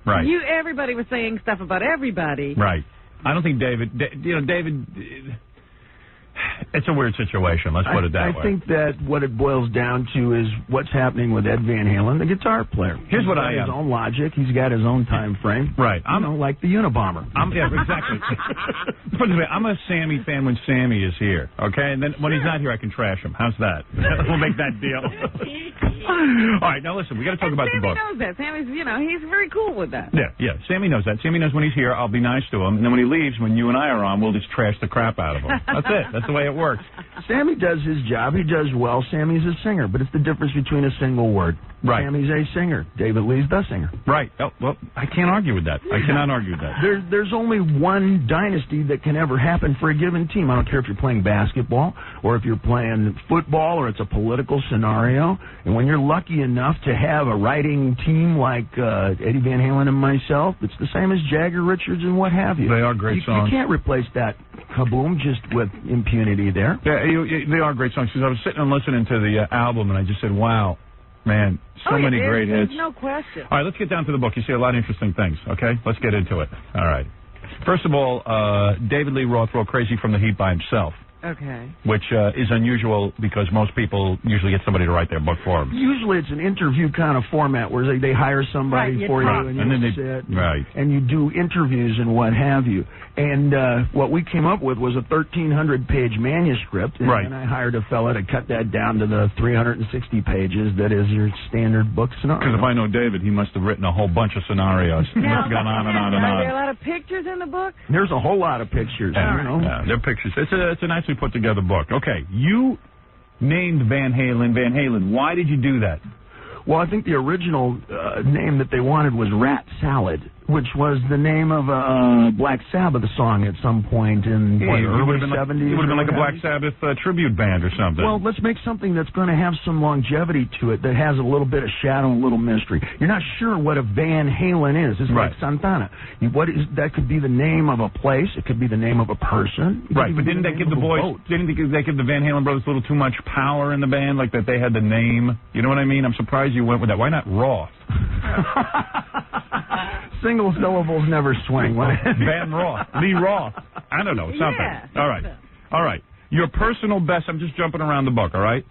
right. Everybody was saying stuff about everybody. Right. I don't think David. David. It's a weird situation. Let's put it that way. I think that what it boils down to is what's happening with Ed Van Halen, the guitar player. Here's what He's got his own logic. He's got his own time frame. Right. Like the Unabomber. Exactly. Put it this way, I'm a Sammy fan when Sammy is here. Okay, and then when he's not here, I can trash him. How's that? We'll make that deal. All right, now listen, we got to talk about the book. Sammy knows that. Sammy's, he's very cool with that. Yeah, Sammy knows that. Sammy knows when he's here, I'll be nice to him, and then when he leaves, when you and I are on, we'll just trash the crap out of him. That's it. That's the way it works. Sammy does his job. He does well. Sammy's a singer, but it's the difference between a single word. Right. Sammy's a singer. David Lee's the singer. Right. Oh, well, I can't argue with that. I cannot argue with that. There's only one dynasty that can ever happen for a given team. I don't care if you're playing basketball or if you're playing football or it's a political scenario. And when you're lucky enough to have a writing team like Eddie Van Halen and myself, it's the same as Jagger, Richards, and what have you. They are great songs. You can't replace that kaboom just with impunity there. Yeah, they are great songs. Because I was sitting and listening to the album, and I just said, wow, man, so many great hits. There's no question. All right, let's get down to the book. You see a lot of interesting things, okay? Let's get into it. All right. First of all, David Lee Roth wrote Crazy from the Heat by himself. Okay. Which is unusual because most people usually get somebody to write their book for them. Usually it's an interview kind of format where they hire somebody for you and you sit and you do interviews and what have you. And what we came up with was a 1,300-page manuscript, and then I hired a fella to cut that down to the 360 pages that is your standard book scenario. Because if I know David, he must have written a whole bunch of scenarios. He must have gone on and on and on. Are there a lot of pictures in the book? There's a whole lot of pictures. Yeah, they're pictures. It's a nicely put together book. Okay, you named Van Halen. Why did you do that? Well, I think the original name that they wanted was Rat Salad, which was the name of a Black Sabbath song at some point in the early 70s. It would have been like a Black Sabbath tribute band or something. Well, let's make something that's going to have some longevity to it, that has a little bit of shadow and a little mystery. You're not sure what a Van Halen is. It's like Santana. That could be the name of a place. It could be the name of a person. Right, but didn't they give the boys, didn't they give the Van Halen brothers a little too much power in the band, like that they had the name? You know what I mean? I'm surprised you went with that. Why not Roth? Single syllables never swing. Van Roth. Lee Roth. I don't know. Something. Yeah. All right. Your personal best, I'm just jumping around the book, all right?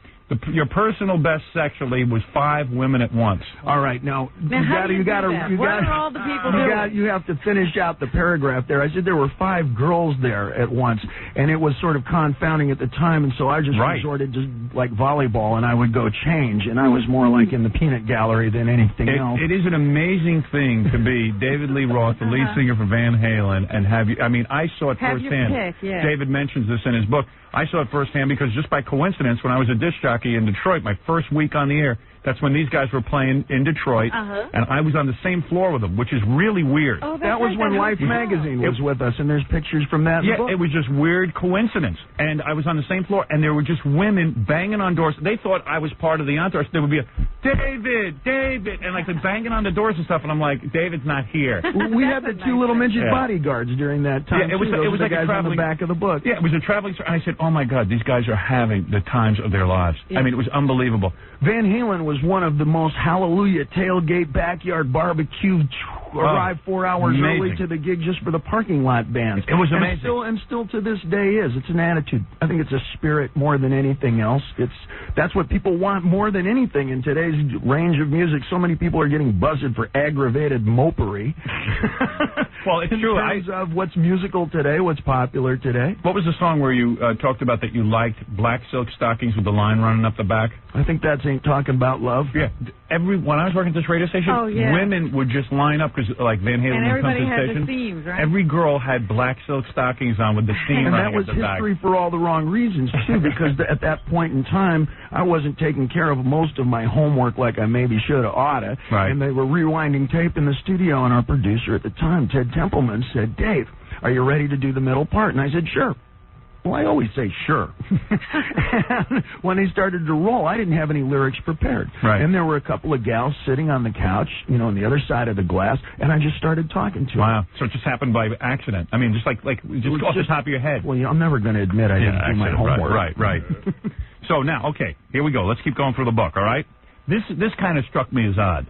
Your personal best sexually was 5 women at once. All right, now what are all the people doing? You have to finish out the paragraph there. I said there were 5 girls there at once, and it was sort of confounding at the time, and so I just resorted to like volleyball, and I would go change, and I was more like in the peanut gallery than anything else. It is an amazing thing to be David Lee Roth, the lead singer for Van Halen, and have you. I mean, I saw it firsthand. David mentions this in his book. I saw it firsthand because just by coincidence, when I was a disc jockey in Detroit, my first week on the air, that's when these guys were playing in Detroit, and I was on the same floor with them, which is really weird. Oh, that was when Life magazine was with us, and there's pictures from that. Yeah, it was just weird coincidence. And I was on the same floor, and there were just women banging on doors. They thought I was part of the entourage. There would be a, David, and like banging on the doors and stuff, and I'm like, David's not here. We had the 2 little midget bodyguards during that time. Yeah, it was like the guys a traveling, on the back of the book. Yeah, it was a traveling story. And I said, oh my God, these guys are having the times of their lives. I mean, it was unbelievable. Van Halen was one of the most hallelujah tailgate backyard barbecue. Arrived 4 hours early to the gig just for the parking lot bands. It was amazing. And still to this day is. It's an attitude. I think it's a spirit more than anything else. That's what people want more than anything in today's range of music. So many people are getting buzzed for aggravated mopery. Well, it's true. In terms of what's musical today, what's popular today. What was the song where you talked about that you liked black silk stockings with the line running up the back? I think that's Ain't Talking About Love. Yeah. When I was working at this radio station, women would just line up because like Van Halen would come to the station. And everybody had the seams, right? Every girl had black silk stockings on with the seam and running that was up the back. history for all the wrong reasons too, because at that point in time I wasn't taking care of most of my homework like I maybe should have oughta. Right. And they were rewinding tape in the studio, and our producer at the time, Ted Templeman, said, Dave, are you ready to do the middle part? And I said, sure. Well, I always say sure. And when they started to roll, I didn't have any lyrics prepared. Right. And there were a couple of gals sitting on the couch, on the other side of the glass, and I just started talking to them. Wow. So it just happened by accident. I mean, just off the top of your head. Well, I'm never going to admit I didn't do my homework. Right. So now, okay, here we go. Let's keep going through the book, all right? This kind of struck me as odd.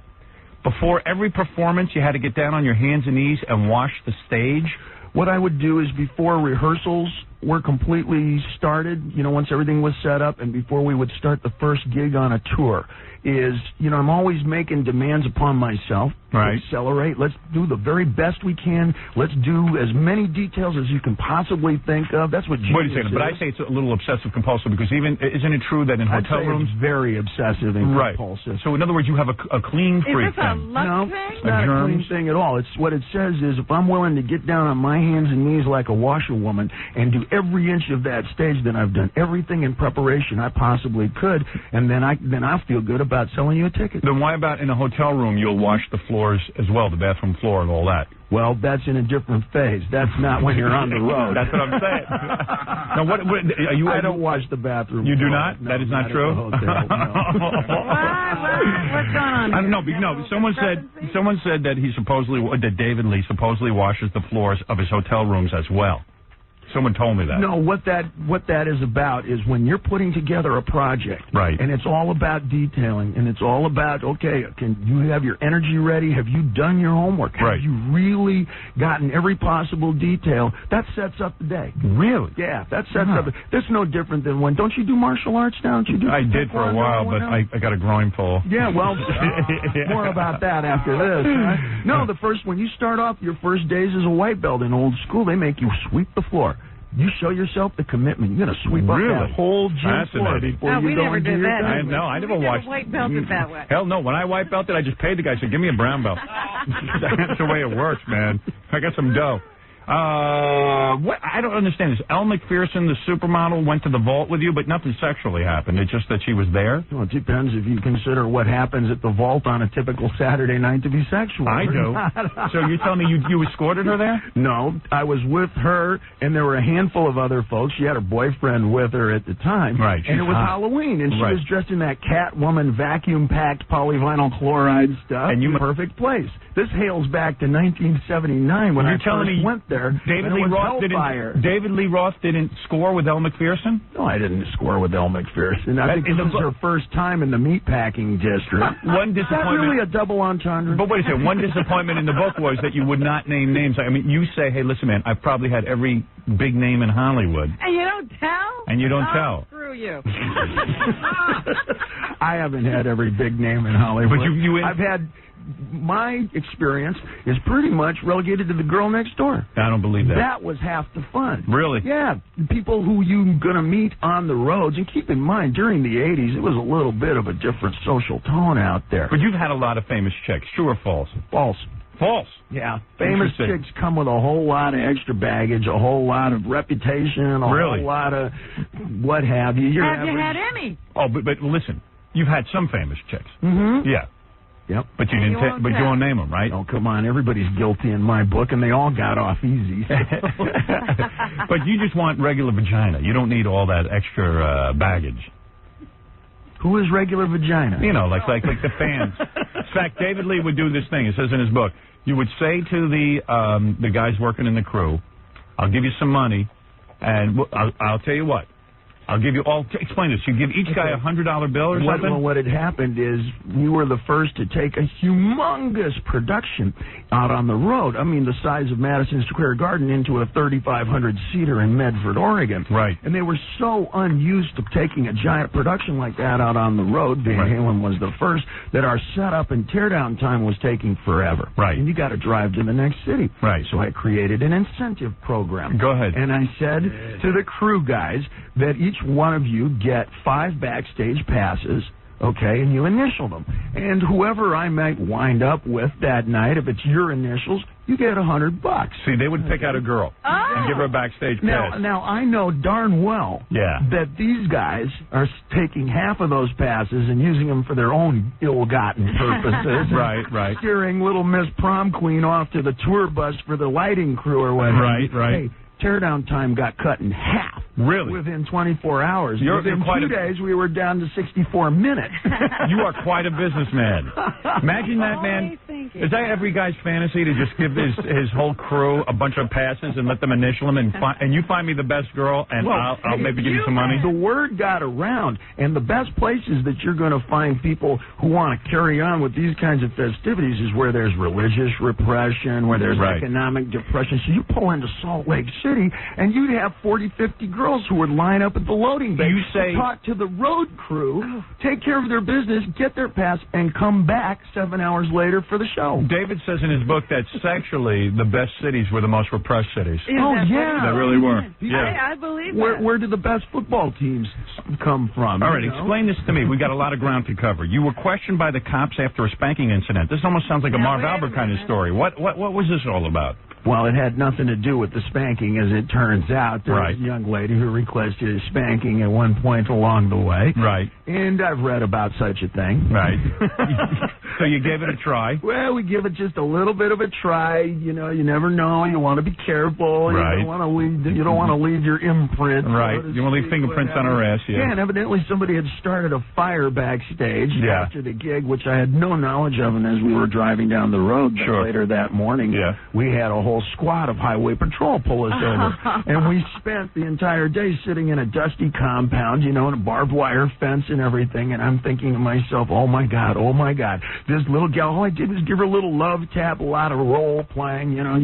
Before every performance, you had to get down on your hands and knees and wash the stage. What I would do is before rehearsals were completely started, once everything was set up and before we would start the first gig on a tour, is, I'm always making demands upon myself. Right. Accelerate. Let's do the very best we can. Let's do as many details as you can possibly think of. That's what genius Wait a second, but I say it's a little obsessive compulsive because isn't it true that in hotel rooms it's very obsessive and compulsive. So in other words, you have a clean freak. Is this a luck thing? It's not a clean thing at all. It's what it says is if I'm willing to get down on my hands and knees like a washerwoman and do every inch of that stage, then I've done everything in preparation I possibly could, and then I'll feel good about selling you a ticket. Then why about in a hotel room you'll wash the floors as well, the bathroom floor and all that? Well, that's in a different phase. That's not when you're on the road. That's what I'm saying. Now, what are you? I don't wash the bathroom. You do floor. not? No, that is not true? What's going on? I don't know. No, someone said that David Lee supposedly washes the floors of his hotel rooms as well. Someone told me that. No, what that is about is when you're putting together a project, right? And it's all about detailing, and it's all about, okay, can you have your energy ready? Have you done your homework? Right. Have you really gotten every possible detail? That sets up the day. Really? Yeah, that sets up. That's no different than when. Don't you do martial arts now? Don't you do? I did for a while, but I got a groin pull. Yeah, well, more about that after this. Right? No, when you start off your first days as a white belt in old school, they make you sweep the floor. You show yourself the commitment. You're going to sweep up that whole gym floor before you go into your thing. I never watched. White belted that way. Hell no. When I white belted, I just paid the guy. I said, give me a brown belt. That's the way it works, man. I got some dough. What? I don't understand this. Elle McPherson, the supermodel, went to the vault with you, but nothing sexually happened. It's just that she was there? Well, it depends if you consider what happens at the vault on a typical Saturday night to be sexual. I do. So you're telling me you escorted her there? No, I was with her, and there were a handful of other folks. She had her boyfriend with her at the time. Right. And it was Halloween, and she was dressed in that Catwoman vacuum-packed polyvinyl chloride stuff. And you perfect place. This hails back to 1979 when I first went there. David Lee Roth didn't score with Elle McPherson? No, I didn't score with Elle McPherson. I think this was her first time in the meatpacking district. One disappointment. Is that really a double entendre? But wait a second. One disappointment in the book was that you would not name names. I mean, you say, hey, listen, man, I've probably had every big name in Hollywood. And you don't tell? And you don't tell. Screw you. I haven't had every big name in Hollywood. But I've had... My experience is pretty much relegated to the girl next door. I don't believe that. That was half the fun. Really? Yeah. People who you're going to meet on the roads. And keep in mind, during the 80s, it was a little bit of a different social tone out there. But you've had a lot of famous chicks. True or false? False. False? Yeah. Famous chicks come with a whole lot of extra baggage, a whole lot of reputation, a whole lot of what have you. Have you had any? Oh, but listen, you've had some famous chicks. Mm-hmm. Yeah. Yep. But you didn't. But you won't name them, right? Oh, come on! Everybody's guilty in my book, and they all got off easy. But you just want regular vagina. You don't need all that extra baggage. Who is regular vagina? You know, like the fans. In fact, David Lee would do this thing. It says in his book, you would say to the guys working in the crew, "I'll give you some money, and I'll tell you what." I'll give you all. Explain this. You give each guy $100 bill or something? Well, what had happened is we were the first to take a humongous production out on the road. I mean, the size of Madison Square Garden into a 3,500-seater in Medford, Oregon. Right. And they were so unused to taking a giant production like that out on the road. Van Halen was the first that our setup and teardown time was taking forever. Right. And you got to drive to the next city. Right. So I created an incentive program. Go ahead. And I said to the crew guys that each one of you get 5 backstage passes, okay, and you initial them. And whoever I might wind up with that night, if it's your initials, you get $100. See, they would pick out a girl and give her a backstage pass. Now, I know darn well that these guys are taking half of those passes and using them for their own ill-gotten purposes. Right. Steering little Miss Prom Queen off to the tour bus for the lighting crew or whatever. Right. Hey, teardown time got cut in half. Really? Within 24 hours. Within 2 days, we were down to 64 minutes. You are quite a businessman. Imagine that, man. Is that every guy's fantasy to just give his whole crew a bunch of passes and let them initial them and you find me the best girl and I'll maybe give you some money? The word got around, and the best places that you're going to find people who want to carry on with these kinds of festivities is where there's religious repression, where there's economic depression. So you pull into Salt Lake City, and you'd have 40, 50 girls girls who would line up at the loading bay. You say talk to the road crew, take care of their business, get their pass, and come back 7 hours later for the show. David says in his book that sexually the best cities were the most repressed cities. Oh, yeah. They really were. Yeah. I believe that. Where did the best football teams come from? All right, explain this to me. We got a lot of ground to cover. You were questioned by the cops after a spanking incident. This almost sounds like a Marv Albert kind of story. What was this all about? Well, it had nothing to do with the spanking, as it turns out. There was a young lady who requested a spanking at one point along the way. Right. And I've read about such a thing. Right. So you gave it a try? Well, we give it just a little bit of a try. You know, you never know. You want to be careful. Right. You don't want to leave your imprint. Right. So you want to leave fingerprints on her ass, Yeah, and evidently somebody had started a fire backstage after the gig, which I had no knowledge of. And as we were driving down the road later that morning, we had a whole squad of highway patrol pull us over. And we spent the entire day sitting in a dusty compound, you know, in a barbed wire fence and everything. And I'm thinking to myself, oh, my God. This little gal, all I did was give her a little love tap, a lot of role playing, you know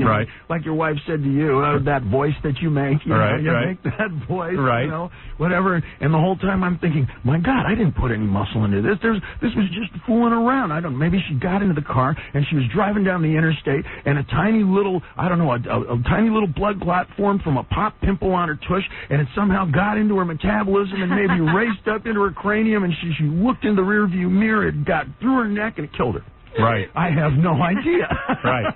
like your wife said to you, that voice that you make, you make that voice, you know, whatever. And the whole time I'm thinking, my God, I didn't put any muscle into this. This was just fooling around. Maybe she got into the car and she was driving down the interstate and a tiny little, a tiny little blood clot formed from a pop pimple on her tush, and it somehow got into her metabolism and maybe raced up into her cranium, and she looked in the rearview mirror, it got through her neck, and it killed her. Right. I have no idea. Right.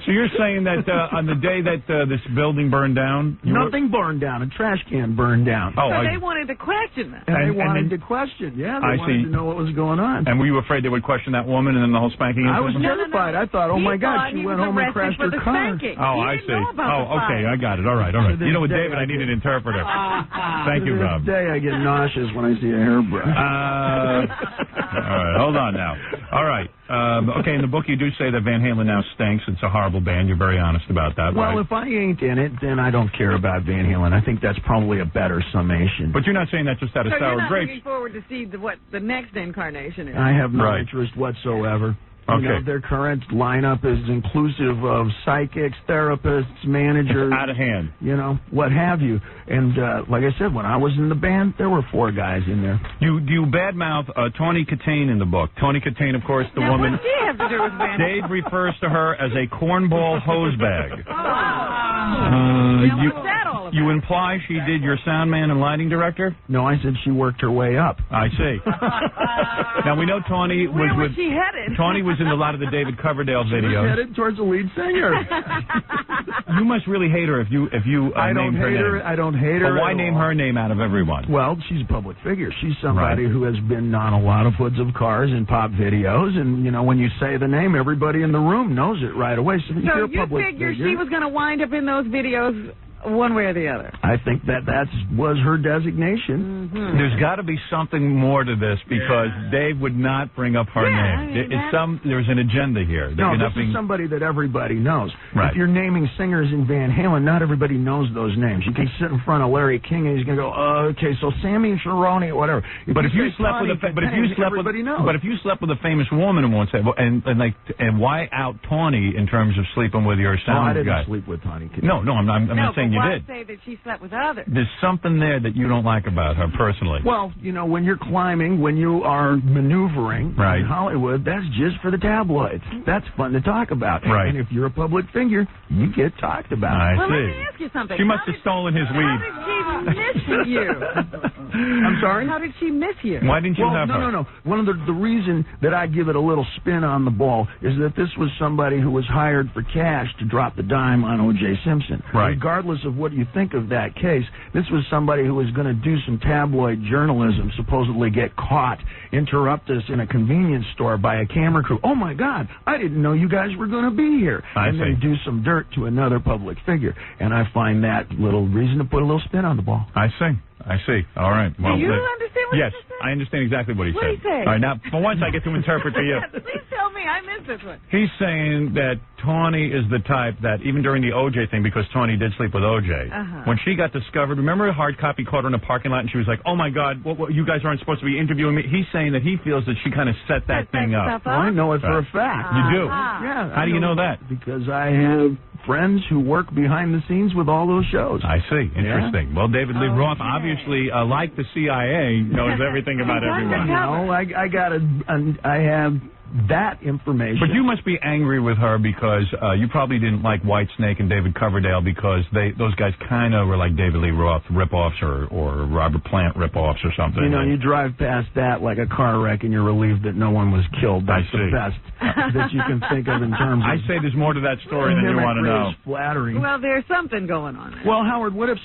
So you're saying that on the day that this building burned down... Nothing burned down. A trash can burned down. Oh, so they wanted to question them. And they wanted to question, they wanted to know what was going on. And were you afraid they would question that woman and then the whole spanking incident? I was terrified. I thought, oh, my God, she went home and crashed her car. Oh, I see. Okay, I got it. All right. You know what, David, I need an interpreter. Thank you, Rob. To this day, I get nauseous when I see a hairbrush. All right, hold on now. All right. Okay, in the book you do say that Van Halen now stinks. It's a horrible band. You're very honest about that. Well, if I ain't in it, then I don't care about Van Halen. I think that's probably a better summation. But you're not saying that just out of sour grapes. So you're not looking forward to see what the next incarnation is. I have no interest whatsoever. You know, their current lineup is inclusive of psychics, therapists, managers. Out of hand. You know, what have you. And like I said, when I was in the band, there were 4 guys in there. You badmouth Tawny Katane in the book. Tawny Katane, of course, the woman. What does she have to do with Van Halen? Dave refers to her as a cornball hose bag. What's that all about? You imply she did your sound man and lighting director? No, I said she worked her way up. I see. Now, we know Tawny was Where was she headed? Tawny was in a lot of the David Coverdale videos. She was headed towards the lead singer. You must really hate her if you I don't name her hate name. her. I don't hate her. But why name her name out of everyone? Well, she's a public figure. She's somebody who has been on a lot of hoods of cars and pop videos, and you know, when you say the name, everybody in the room knows it right away. So you figure she was going to wind up in those videos one way or the other? I think that was her designation. Mm-hmm. There's got to be something more to this because Dave would not bring up her name. There's an agenda here. No, this is somebody that everybody knows. Right. If you're naming singers in Van Halen, not everybody knows those names. You can sit in front of Larry King and he's going to go, okay, so Sammy Sharoni, whatever. But if you slept with a famous woman and won't say, and why out Tawny in terms of sleeping with your sound guy? I didn't sleep with Tawny. No, I'm not saying you did. Say that she slept with others. There's something there that you don't like about her personally. Well, you know, when you're climbing, when you are maneuvering in Hollywood, that's just for the tabloids. That's fun to talk about. Right. And if you're a public figure, you get talked about. I see. Let me ask you something. She must have stolen his weed. How did she miss you? I'm sorry? How did she miss you? Why didn't you have her? No. One of the reason that I give it a little spin on the ball is that this was somebody who was hired for cash to drop the dime on O.J. Simpson. Right. Regardless of what you think of that case, this was somebody who was going to do some tabloid journalism, supposedly get caught, interrupt us in a convenience store by a camera crew. Oh, my God, I didn't know you guys were going to be here. Then do some dirt to another public figure. And I find that little reason to put a little spin on the ball. I see. All right. Well, do you understand what yes, he said? I understand exactly what he said. What did he say? All right, now, for once I get to interpret for you. Please tell me. I missed this one. He's saying that Tawny is the type that, even during the O.J. thing, because Tawny did sleep with O.J., when she got discovered, remember Hard Copy caught her in a parking lot and she was like, oh, my God, you guys aren't supposed to be interviewing me. He's saying that he feels that she kind of set that thing up. Well, I know it for a fact. You do? Yeah. How do you know that? Because I have friends who work behind the scenes with all those shows. I see. Interesting. Well, David Lee Roth, obviously, like the CIA, knows everything about everyone. No, I have that information. But you must be angry with her because you probably didn't like Whitesnake and David Coverdale because those guys kind of were like David Lee Roth rip-offs or Robert Plant rip-offs or something. You know, you drive past that like a car wreck and you're relieved that no one was killed. That's the best that you can think of in terms of... I say there's more to that story than you want to know. Flattering. Well, there's something going on there. Well, Howard, what if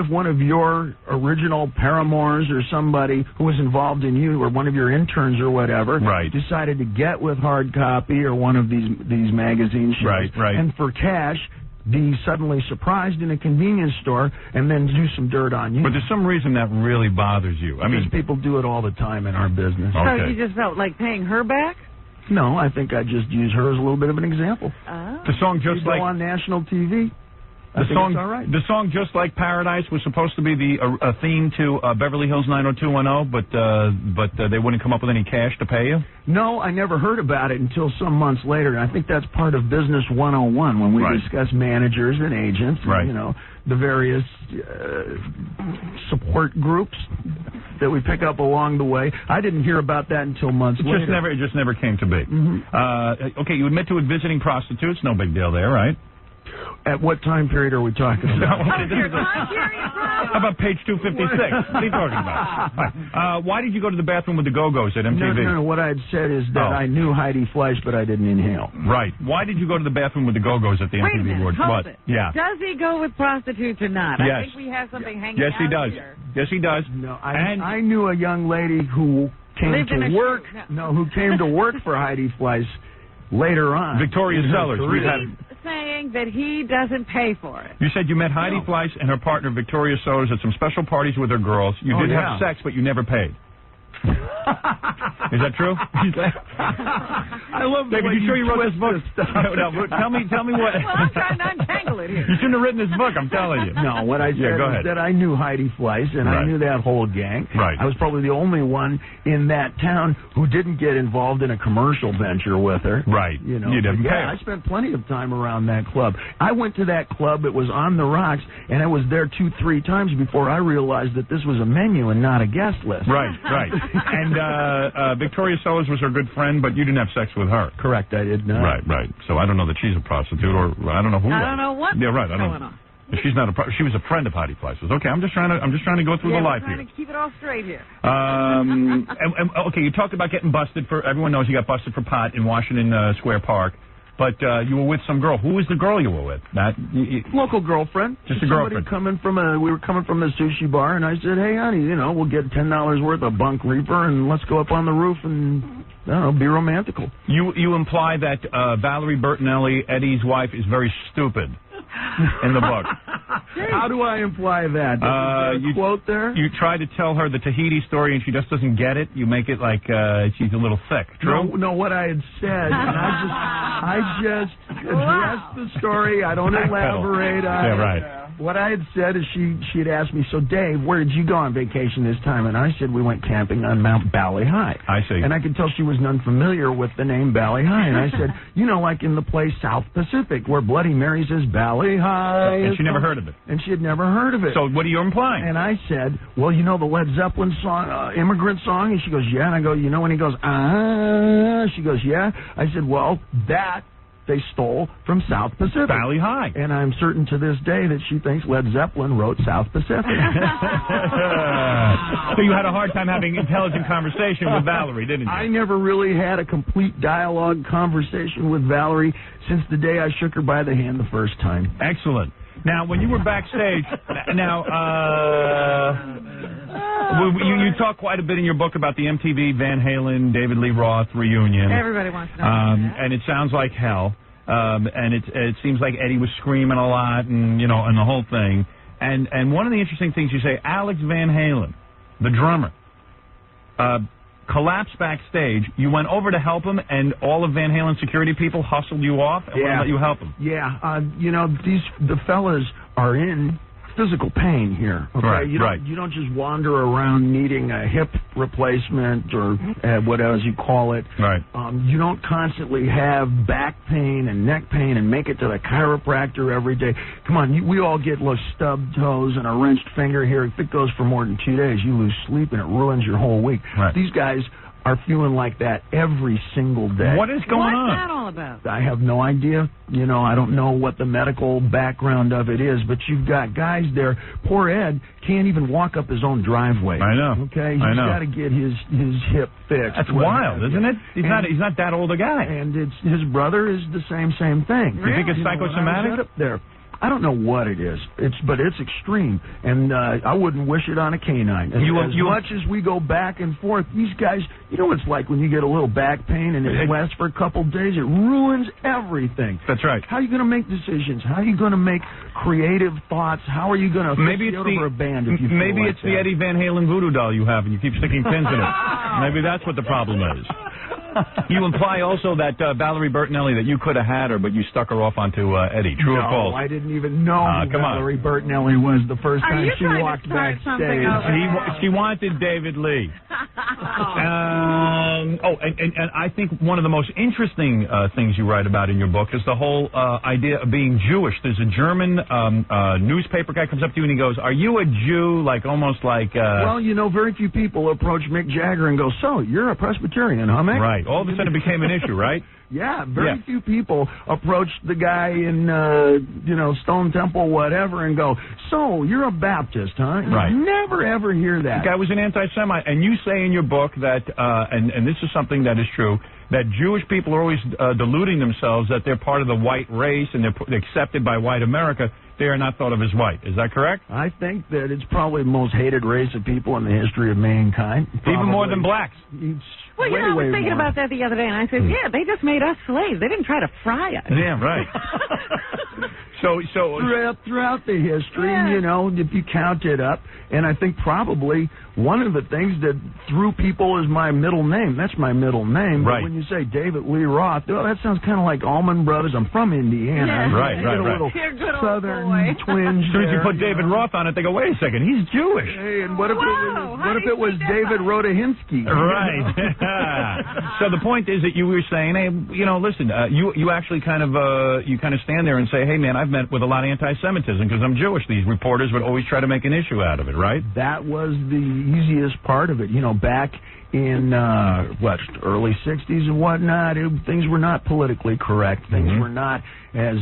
one of your original paramours or somebody who was involved in you or one of your interns or whatever decided to get with Hard Copy or one of these magazine shows and for cash be suddenly surprised in a convenience store and then do some dirt on you. But there's some reason that really bothers you. I mean, people do it all the time in our business. So you just felt like paying her back? No, I think I just use her as a little bit of an example. The song Just Like... go on national TV. The song Just Like Paradise was supposed to be a theme to Beverly Hills 90210, but they wouldn't come up with any cash to pay you? No, I never heard about it until some months later. And I think that's part of Business 101 when we discuss managers and agents and, you know, the various support groups that we pick up along the way. I didn't hear about that until months later. It just never came to be. Okay, you admit to visiting prostitutes. No big deal there, right? At what time period are we talking about? How about page 256? What are you talking about? Why did you go to the bathroom with the Go-Go's at MTV? No. What I had said is that I knew Heidi Fleiss, but I didn't inhale. Right. Why did you go to the bathroom with the Go-Go's at the MTV Awards? Hold it. Yeah. Does he go with prostitutes or not? Yes. I think we have something hanging Yes, he out does. here. Yes, he does. No, I knew a young lady who came to work. Who came to work for Heidi Fleiss later on. Victoria Sellers. Saying that he doesn't pay for it. You said you met Heidi Fleiss and her partner Victoria Sellers at some special parties with her girls. You did have sex, but you never paid. Is that true? I love the David, you sure you wrote this book? No, tell me what. Well, I'm trying to untangle it here. You shouldn't have written this book, I'm telling you. No, what I said is that I knew Heidi Fleiss, and I knew that whole gang. Right. I was probably the only one in that town who didn't get involved in a commercial venture with her. Right. You know, you didn't pay her. I spent plenty of time around that club. I went to that club. It was on the rocks, and I was there 2-3 times before I realized that this was a menu and not a guest list. Right. And Victoria Sellers was her good friend, but you didn't have sex with her. Correct, I did not. Right. So I don't know that she's a prostitute, or I don't know who. I don't know what's going on. She's not she was a friend of Heidi Fleiss. Okay, I'm just trying to go through the life here. Trying to keep it all straight here. Okay, you talked about getting busted for. Everyone knows you got busted for pot in Washington Square Park. But you were with some girl. Who was the girl you were with? Local girlfriend. Just a girlfriend. We were coming from the sushi bar, and I said, "Hey, honey, we'll get $10 worth of bunk reefer, and let's go up on the roof and I don't know, be romantical." You imply that Valerie Bertinelli, Eddie's wife, is very stupid in the book. How do I imply that? You quote there? You try to tell her the Tahiti story, and she just doesn't get it. You make it like she's a little thick. True? No, what I had said, and I just addressed the story. I don't elaborate on it. Yeah, right. What I had said is she had asked me, "So Dave, where did you go on vacation this time?" And I said, "We went camping on Mount Bali High." I see. And I could tell she was unfamiliar with the name Bali High. And I said, like in the play South Pacific, where Bloody Mary says Bali High. And she never heard of it. And she had never heard of it. So what are you implying? And I said, "Well, the Led Zeppelin song, Immigrant Song?" And she goes, "Yeah." And I go, when he goes, "Ah," she goes, "Yeah." I said, "Well, that they stole from South Pacific. Bali High." And I'm certain to this day that she thinks Led Zeppelin wrote South Pacific. So you had a hard time having intelligent conversation with Valerie, didn't you? I never really had a complete dialogue conversation with Valerie since the day I shook her by the hand the first time. Excellent. Now, when you were backstage, you talk quite a bit in your book about the MTV Van Halen, David Lee Roth reunion. Everybody wants to know and it sounds like hell. And it seems like Eddie was screaming a lot, and and the whole thing. And one of the interesting things you say, Alex Van Halen, the drummer, collapsed backstage. You went over to help him, and all of Van Halen's security people hustled you off and wouldn't let you help him. Yeah, the fellas are in physical pain here. Okay, Right, you don't just wander around needing a hip replacement or whatever you call it. Right. You don't constantly have back pain and neck pain and make it to the chiropractor every day. Come on, we all get little stubbed toes and a wrenched finger here. If it goes for more than 2 days, you lose sleep and it ruins your whole week. Right. These guys are feeling like that every single day. What is going on? What's that all about? I have no idea. I don't know what the medical background of it is, but you've got guys there. Poor Ed can't even walk up his own driveway. I know. Okay, he's got to get his hip fixed. That's wild, isn't it? He's not that old a guy. And his brother is the same thing. You think it's psychosomatic? Up there. I don't know what it is. But it's extreme, and I wouldn't wish it on a canine. As much as we go back and forth, these guys, you know what it's like when you get a little back pain and it lasts for a couple days. It ruins everything. That's right. How are you going to make decisions? How are you going to make creative thoughts? How are you going to maybe it's over a band? If you maybe feel it's the Eddie Van Halen voodoo doll you have, and you keep sticking pins in it. Maybe that's what the problem is. You imply also that Valerie Bertinelli, that you could have had her, but you stuck her off onto Eddie. True or false? No, I didn't even know who Valerie Bertinelli was the first time she walked backstage. She wanted David Lee. And I think one of the most interesting things you write about in your book is the whole idea of being Jewish. There's a German newspaper guy comes up to you and he goes, "Are you a Jew?" Like almost like. Well, very few people approach Mick Jagger and go, "So you're a Presbyterian, huh, Mick?" Right. All of a sudden it became an issue, right? Yeah, very few people approach the guy in, Stone Temple, whatever, and go, "So, you're a Baptist, huh?" Right. You never, ever hear that. The guy was an anti-Semite, and you say in your book that, and this is something that is true, that Jewish people are always deluding themselves that they're part of the white race and they're accepted by white America. They are not thought of as white. Is that correct? I think that it's probably the most hated race of people in the history of mankind. Probably. Even more than blacks. Well, I was thinking about that the other day, and I said, yeah, they just made us slaves. They didn't try to fry us. Yeah, right. So throughout the history, if you count it up, and I think probably one of the things that threw people is my middle name. That's my middle name. Right. But when you say David Lee Roth, that sounds kind of like Allman Brothers. I'm from Indiana. Yeah. Right. A little southern twinge. As soon as you put David Roth on it, they go, "Wait a second, he's Jewish." Hey, and what if it was David Rodahinsky? Right. So the point is that you were saying, hey, listen, you actually kind of stand there and say, hey, man, I've met with a lot of anti-Semitism because I'm Jewish. These reporters would always try to make an issue out of it, right? That was the easiest part of it. Back in, early 60s and whatnot, things were not politically correct. Things were not as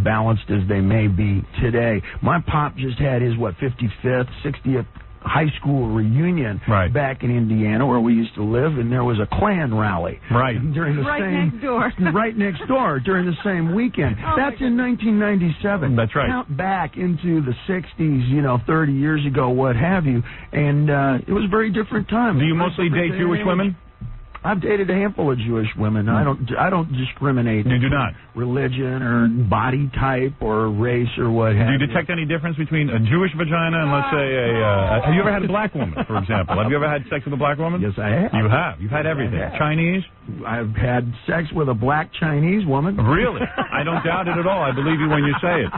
balanced as they may be today. My pop just had his, 55th, 60th high school reunion back in Indiana where we used to live, and there was a Klan rally. Right. Next door. Right next door during the same weekend. That's in 1997. That's right. Count back into the 60s, 30 years ago, what have you, and it was a very different time. Do you mostly date Jewish women? I've dated a handful of Jewish women. I don't discriminate. You do not. Religion or body type or race or what have you. Do you detect any difference between a Jewish vagina and, let's say, have you ever had a black woman, for example? Have you ever had sex with a black woman? Yes, I have. You have. You've had everything. Chinese? I've had sex with a black Chinese woman. Really? I don't doubt it at all. I believe you when you say it.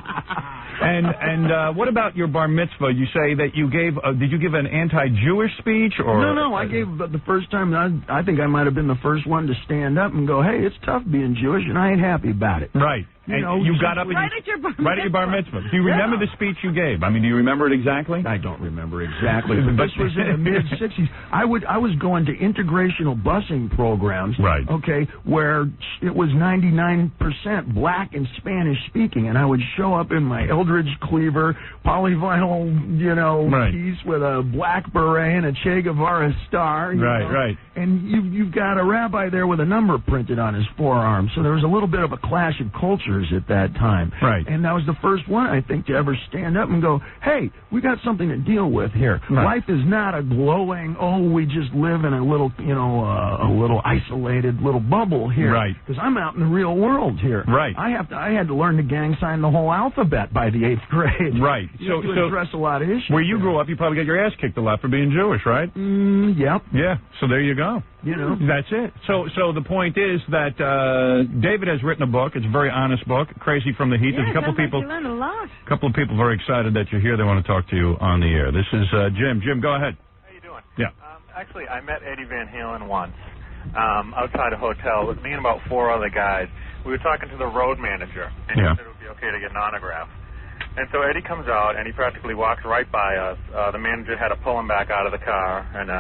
And what about your bar mitzvah? You say that you gave. Did you give an anti-Jewish speech or? No. I gave the first time. I think I might have been the first one to stand up and go, "Hey, it's tough being Jewish, and I ain't happy about it." Right. And you got up and right at your bar mitzvah. Do you remember the speech you gave? I mean, do you remember it exactly? I don't remember exactly. But this was in the mid-'60s. I was going to integrational busing programs. Right. Okay, where it was 99% black and Spanish speaking, and I would show up in my Eldridge Cleaver polyvinyl, piece with a black beret and a Che Guevara star. Right. And you've got a rabbi there with a number printed on his forearm, so there was a little bit of a clash of cultures at that time. Right. And I was the first one, I think, to ever stand up and go, "Hey, we got something to deal with here. Right. Life is not a glowing, we just live in a little, a little isolated little bubble here." Right. Because I'm out in the real world here. Right. I had to learn to gang sign the whole alphabet by the 8th grade. Right. You have to address a lot of issues. Where you grew up, you probably got your ass kicked a lot for being Jewish, right? Yep. Yeah. So there you go. You know. That's it. So the point is that David has written a book. It's a very honest book, Crazy from the Heat. Yeah, There's a couple like people. you learned a lot. A couple of people very excited that you're here. They want to talk to you on the air. This is Jim. Jim, go ahead. How you doing? Yeah. Actually, I met Eddie Van Halen once outside a hotel. It was me and about 4 other guys. We were talking to the road manager, and he said it would be okay to get an autograph. And so Eddie comes out, and he practically walks right by us. The manager had to pull him back out of the car, and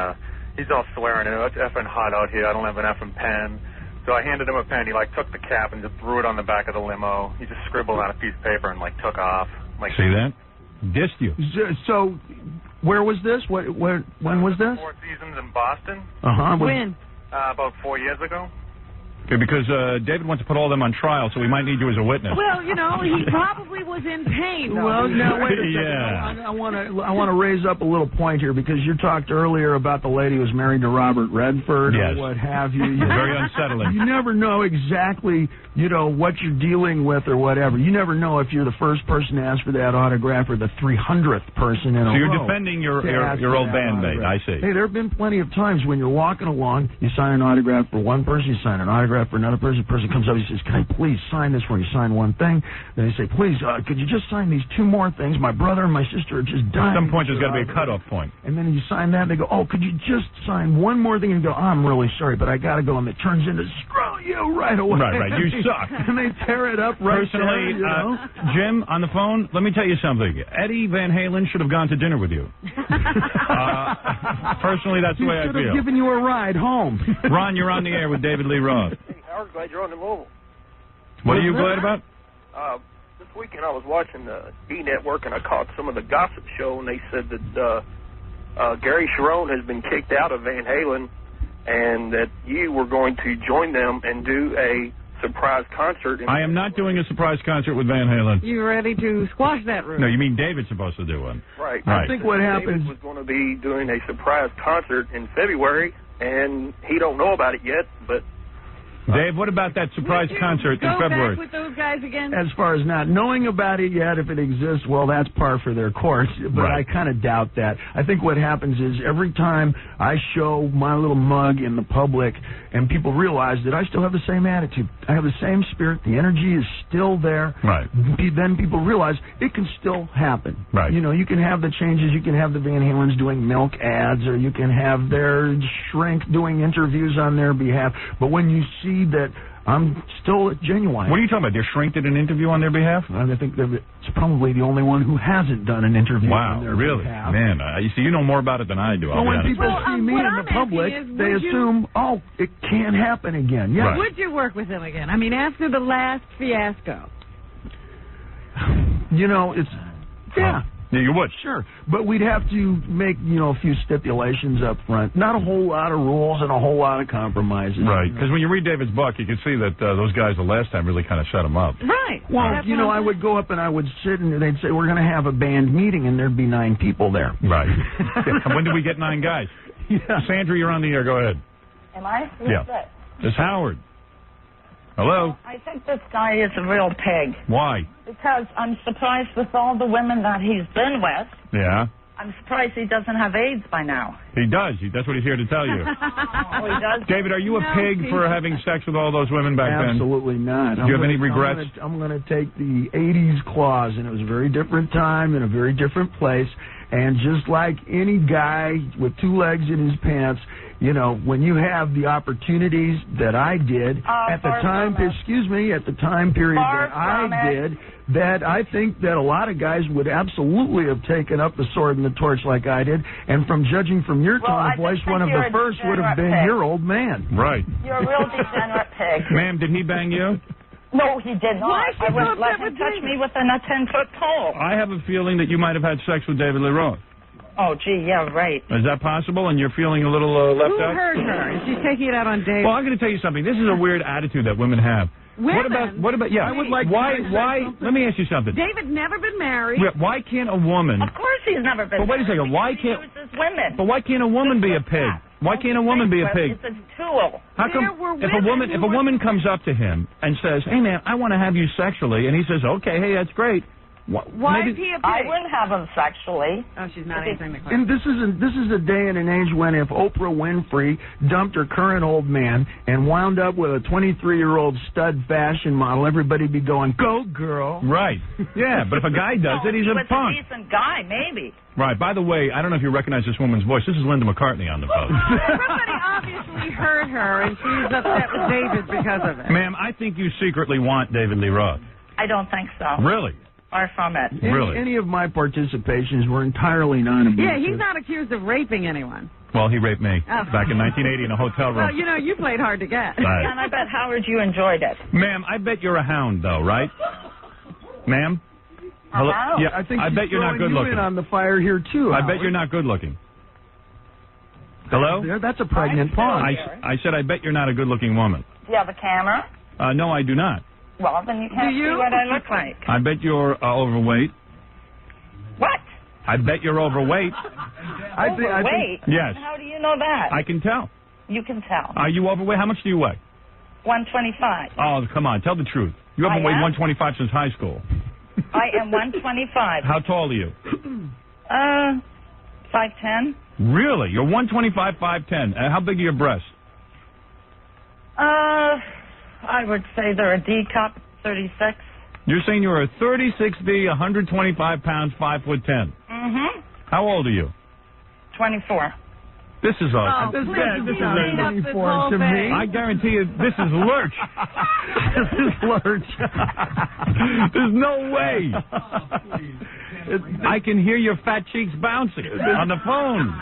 he's all swearing, it's effing hot out here, I don't have an effing pen. So I handed him a pen. He, took the cap and just threw it on the back of the limo. He just scribbled on a piece of paper and, took off. See that? Dissed you. So, where was this? When was this? 4 Seasons in Boston. When? About 4 years ago. Okay, because David wants to put all of them on trial, so we might need you as a witness. Well, he probably was in pain. Well, now wait a second. Yeah. I want to raise up a little point here because you talked earlier about the lady who was married to Robert Redford or what have you. Very unsettling. You never know exactly, what you're dealing with or whatever. You never know if you're the first person to ask for that autograph or the 300th person in a row. So you're defending your old bandmate. I see. Hey, there have been plenty of times when you're walking along, you sign an autograph for one person, you sign an autograph for another person. The person comes up, he says, "Can I please sign this for you?" Sign one thing. Then they say, "Please, could you just sign these 2 more things? My brother and my sister are just dying." At some point, there's got to be a cutoff point. And then you sign that, and they go, "Oh, could you just sign one more thing?" And you go, "I'm really sorry, but I got to go." And it turns into, "Screw you right away." Right. You suck. And they tear it up right Personally, there, Jim, on the phone, let me tell you something. Eddie Van Halen should have gone to dinner with you. Personally, that's the way I feel. He should feel. have given you a ride home. Ron, you're on the air with David Lee Roth. Howard, glad you're on the mobile. What are you glad about? This weekend I was watching the E! Network and I caught some of the gossip show, and they said that Gary Sharon has been kicked out of Van Halen and that you were going to join them and do a surprise concert. I am not doing a surprise concert with Van Halen. You ready to squash that rumor? No, you mean David's supposed to do one. Right. I think what happens David was going to be doing a surprise concert in February, and he don't know about it yet, but... Dave, what about that surprise concert in February? Go back with those guys again? As far as not knowing about it yet, if it exists, well, that's par for their course. But I kind of doubt that. I think what happens is every time I show my little mug in the public and people realize that I still have the same attitude, I have the same spirit, the energy is still there, then people realize it can still happen. Right. You can have the changes, you can have the Van Halens doing milk ads, or you can have their shrink doing interviews on their behalf. But when you see that I'm still genuine. What are you talking about? Their shrink did an interview on their behalf? I think it's probably the only one who hasn't done an interview on their behalf. Man, you see, you know more about it than I do. Well, when people see me in the public, they assume, it can't happen again. Yeah. Would you work with him again? I mean, after the last fiasco. It's... Yeah. Yeah, you would. Sure. But we'd have to make, a few stipulations up front. Not a whole lot of rules and a whole lot of compromises. Right. Because when you read David's book, you can see that those guys the last time really kind of set him up. Right. Well, I would go up and I would sit and they'd say, we're going to have a band meeting, and there'd be 9 people there. Right. And when do we get 9 guys? Yeah. Sandra, you're on the air. Go ahead. Am I? Yeah. It's Howard. Hello? I think this guy is a real pig. Why? Because I'm surprised with all the women that he's been with. Yeah. I'm surprised he doesn't have AIDS by now. He does. That's what he's here to tell you. Oh, he does? David, are you a pig for having sex with all those women back then? Absolutely not. Do you have any regrets? I'm going to take the 80s clause, and it was a very different time in a very different place. And just like any guy with 2 legs in his pants, when you have the opportunities that I did at the time, at the time period that I did, that I think that a lot of guys would absolutely have taken up the sword and the torch like I did. And from judging from your tone of voice, one of the first would have been your old man. Right. You're a real degenerate pig. Ma'am, did he bang you? No, he did not. I wouldn't let him touch me with a 10-foot pole. I have a feeling that you might have had sex with David Lee Roth. Oh, gee, yeah, right. Is that possible? And you're feeling a little left out? Who hurt her? Is she taking it out on David? Well, I'm going to tell you something. This is a weird attitude that women have. Women? What about? Yeah. I would like. Why? Let me ask you something. David never been married. Why can't a woman? Of course, he's never been. But wait a second. Why can't? He uses women. But why can't a woman be a pig? Why can't a woman be a pig? It's a tool. How come if a woman comes up to him and says, "Hey man, I want to have you sexually," and he says, "Okay, hey, that's great," Why is he a pig? I wouldn't have him sexually. Oh, she's not answering the question. And this is a day and an age when if Oprah Winfrey dumped her current old man and wound up with a 23-year-old stud fashion model, everybody'd be going, "Go, girl!" Right? Yeah, but if a guy does it, he's a punk. A decent guy, maybe. Right. By the way, I don't know if you recognize this woman's voice. This is Linda McCartney on the phone. Somebody obviously heard her, and she's upset with David because of it. Ma'am, I think you secretly want David Lee Roth. I don't think so. Really? Far from it. Any of my participations were entirely non-abusive. Yeah, he's not accused of raping anyone. Well, he raped me back in 1980 in a hotel room. Well, you know, you played hard to get. Right. And I bet, Howard, you enjoyed it. Ma'am, I bet you're a hound, though, right? Ma'am? Hello? Yeah, I bet you're not good looking. You in on the fire here too. I bet you're not good looking. Hello? That's a pregnant pause. I said I bet you're not a good looking woman. Do you have a camera? No, I do not. Well, then you can't see what I look like. I bet you're overweight. What? I bet you're overweight. Overweight? Yes. How do you know that? I can tell. You can tell. Are you overweight? How much do you weigh? 125. Oh, come on. Tell the truth. You haven't weighed 125 since high school. I am 125. How tall are you? 5'10". Really? You're 125, 5'10". How big are your breasts? I would say they're a D cup, 36. You're saying you're a 36B, 125 pounds, 5'10". Mm-hmm. How old are you? 24. This is awesome. This is 24 to me. I guarantee you, this is Lurch. This is Lurch. There's no way. I can hear your fat cheeks bouncing on the phone.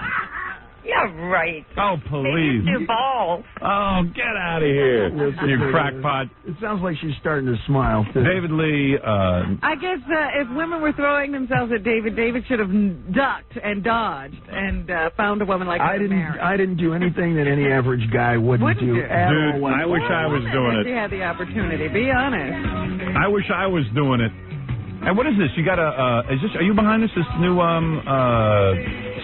Yeah, right. Oh, please. Maybe 2 balls. Oh, get out of here, you crackpot. It sounds like she's starting to smile, too. David Lee. I guess if women were throwing themselves at David should have ducked and dodged and found a woman like her to marry. I didn't do anything that any average guy wouldn't do at all. Dude, I wish I was doing it. You had the opportunity. Be honest. I wish I was doing it. And what is this? You got a? Are you behind this? This new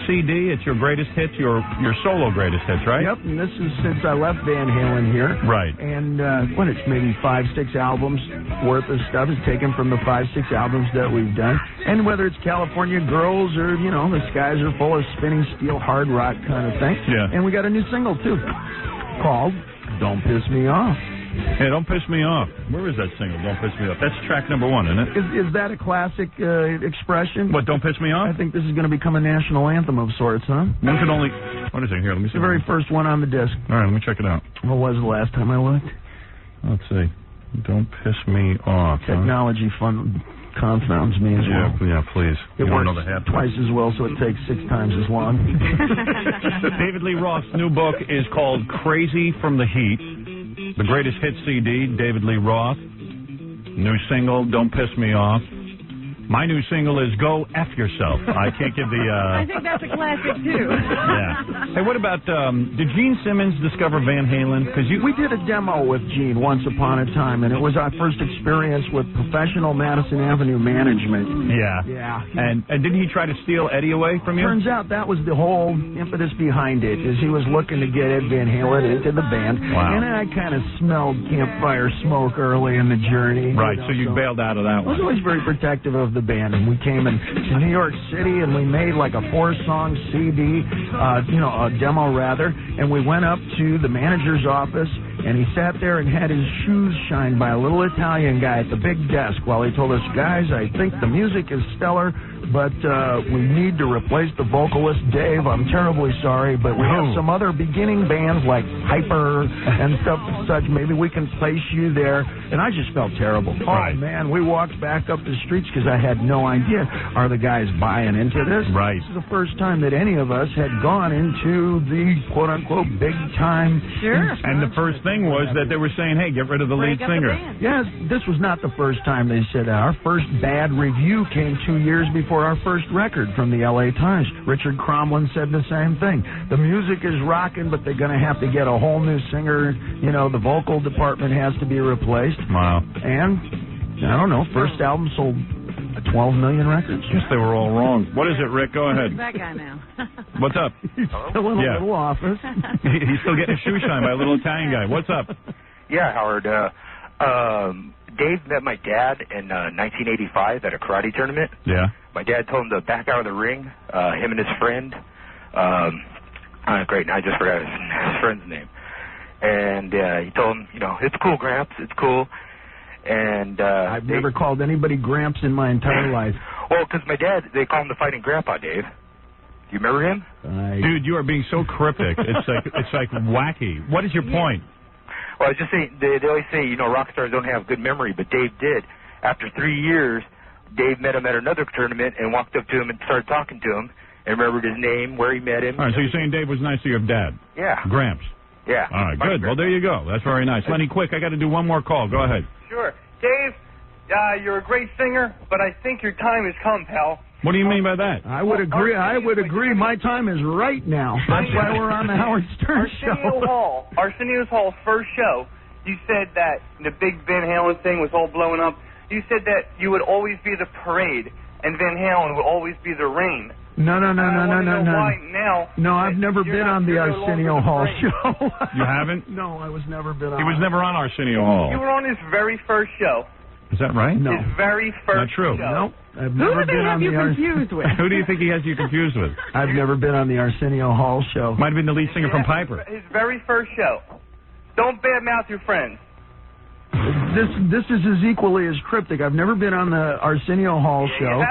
CD? It's your greatest hits, your solo greatest hits, right? Yep. And this is since I left Van Halen here. Right. And it's maybe 5-6 albums worth of stuff is taken from the 5-6 albums that we've done. And whether it's California Girls or the skies are full of spinning steel hard rock kind of thing. Yeah. And we got a new single too, called "Don't Piss Me Off." Hey, Don't Piss Me Off. Where is that single, Don't Piss Me Off? That's track number 1, isn't it? Is that a classic expression? What, Don't Piss Me Off? I think this is going to become a national anthem of sorts, huh? One can only... What is it? Here, let me see. It's the very first one on the disc. All right, let me check it out. What was the last time I looked? Let's see. Don't Piss Me Off. Technology confounds me as well. Yeah, please. It works twice as well, so it takes 6 times as long. David Lee Roth's new book is called Crazy from the Heat. The greatest hit CD, David Lee Roth. New single, Don't Piss Me Off. My new single is Go F Yourself. I can't give the... I think that's a classic, too. Yeah. Hey, what about... did Gene Simmons discover Van Halen? We did a demo with Gene once upon a time, and it was our first experience with professional Madison Avenue management. Yeah. And didn't he try to steal Eddie away from you? Turns out that was the whole impetus behind it, is he was looking to get Ed Van Halen into the band. Wow. And I kind of smelled campfire smoke early in the journey. Right, so you bailed out of that one. I was always very protective of the band, and we came to New York City, and we made like a 4-song CD, a demo rather, and we went up to the manager's office, and he sat there and had his shoes shined by a little Italian guy at the big desk while he told us, guys, I think the music is stellar, but we need to replace the vocalist, Dave. I'm terribly sorry, but we have some other beginning bands like Hyper and stuff and such. Maybe we can place you there. And I just felt terrible. Right. Oh, man, we walked back up the streets because I had no idea. Are the guys buying into this? Right. This is the first time that any of us had gone into the quote-unquote big-time. Sure. And the first thing was that they were saying, hey, get rid of the lead singer. Yes, this was not the first time they said that. Our first bad review came 2 years before our first record from the L.A. Times. Richard Cromlin said the same thing. The music is rocking, but they're going to have to get a whole new singer. The vocal department has to be replaced. Wow. And, I don't know, first album sold 12 million records. Guess they were all wrong. What is it, Rick? Go ahead. Who's that guy now? What's up? He's still in a little office. He's still getting his shoe shined by a little Italian guy. What's up? Yeah, Howard. Dave met my dad in 1985 at a karate tournament. Yeah. My dad told him to back out of the ring, him and his friend. Great, now I just forgot his friend's name. And he told him, it's cool, Gramps, it's cool. And I've never called anybody Gramps in my entire life. Well, because my dad, they call him the Fighting Grandpa, Dave. Do you remember him? Dude, you are being so cryptic. It's like wacky. What is your point? Well, I was just saying, they always say, rock stars don't have good memory, but Dave did. After 3 years, Dave met him at another tournament and walked up to him and started talking to him and remembered his name, where he met him. All right, so you're saying Dave was nice to your dad? Yeah. Gramps. Yeah. All right, good. Well, there you go. That's very nice. Lenny, quick, I got to do one more call. Go ahead. Sure. Dave, you're a great singer, but I think your time has come, pal. What do you mean by that? I would agree. My time is right now. That's why we're on the Howard Stern show. Arsenio's Hall first show, you said that the big Van Halen thing was all blowing up. You said that you would always be the parade, and Van Halen would always be the rain. No. Why now? No, I've never been on the Arsenio Hall show. You haven't? No, I was never been on. He was never on Arsenio Hall. You were on his very first show. Is that right? No. His very first Not true. show. Nope. I've Who never do they been have on you the confused with? Who do you think he has you confused with? I've never been on the Arsenio Hall show. Might have been the lead singer from Piper. His very first show. Don't badmouth your friends. This is as equally as cryptic. I've never been on the Arsenio Hall show.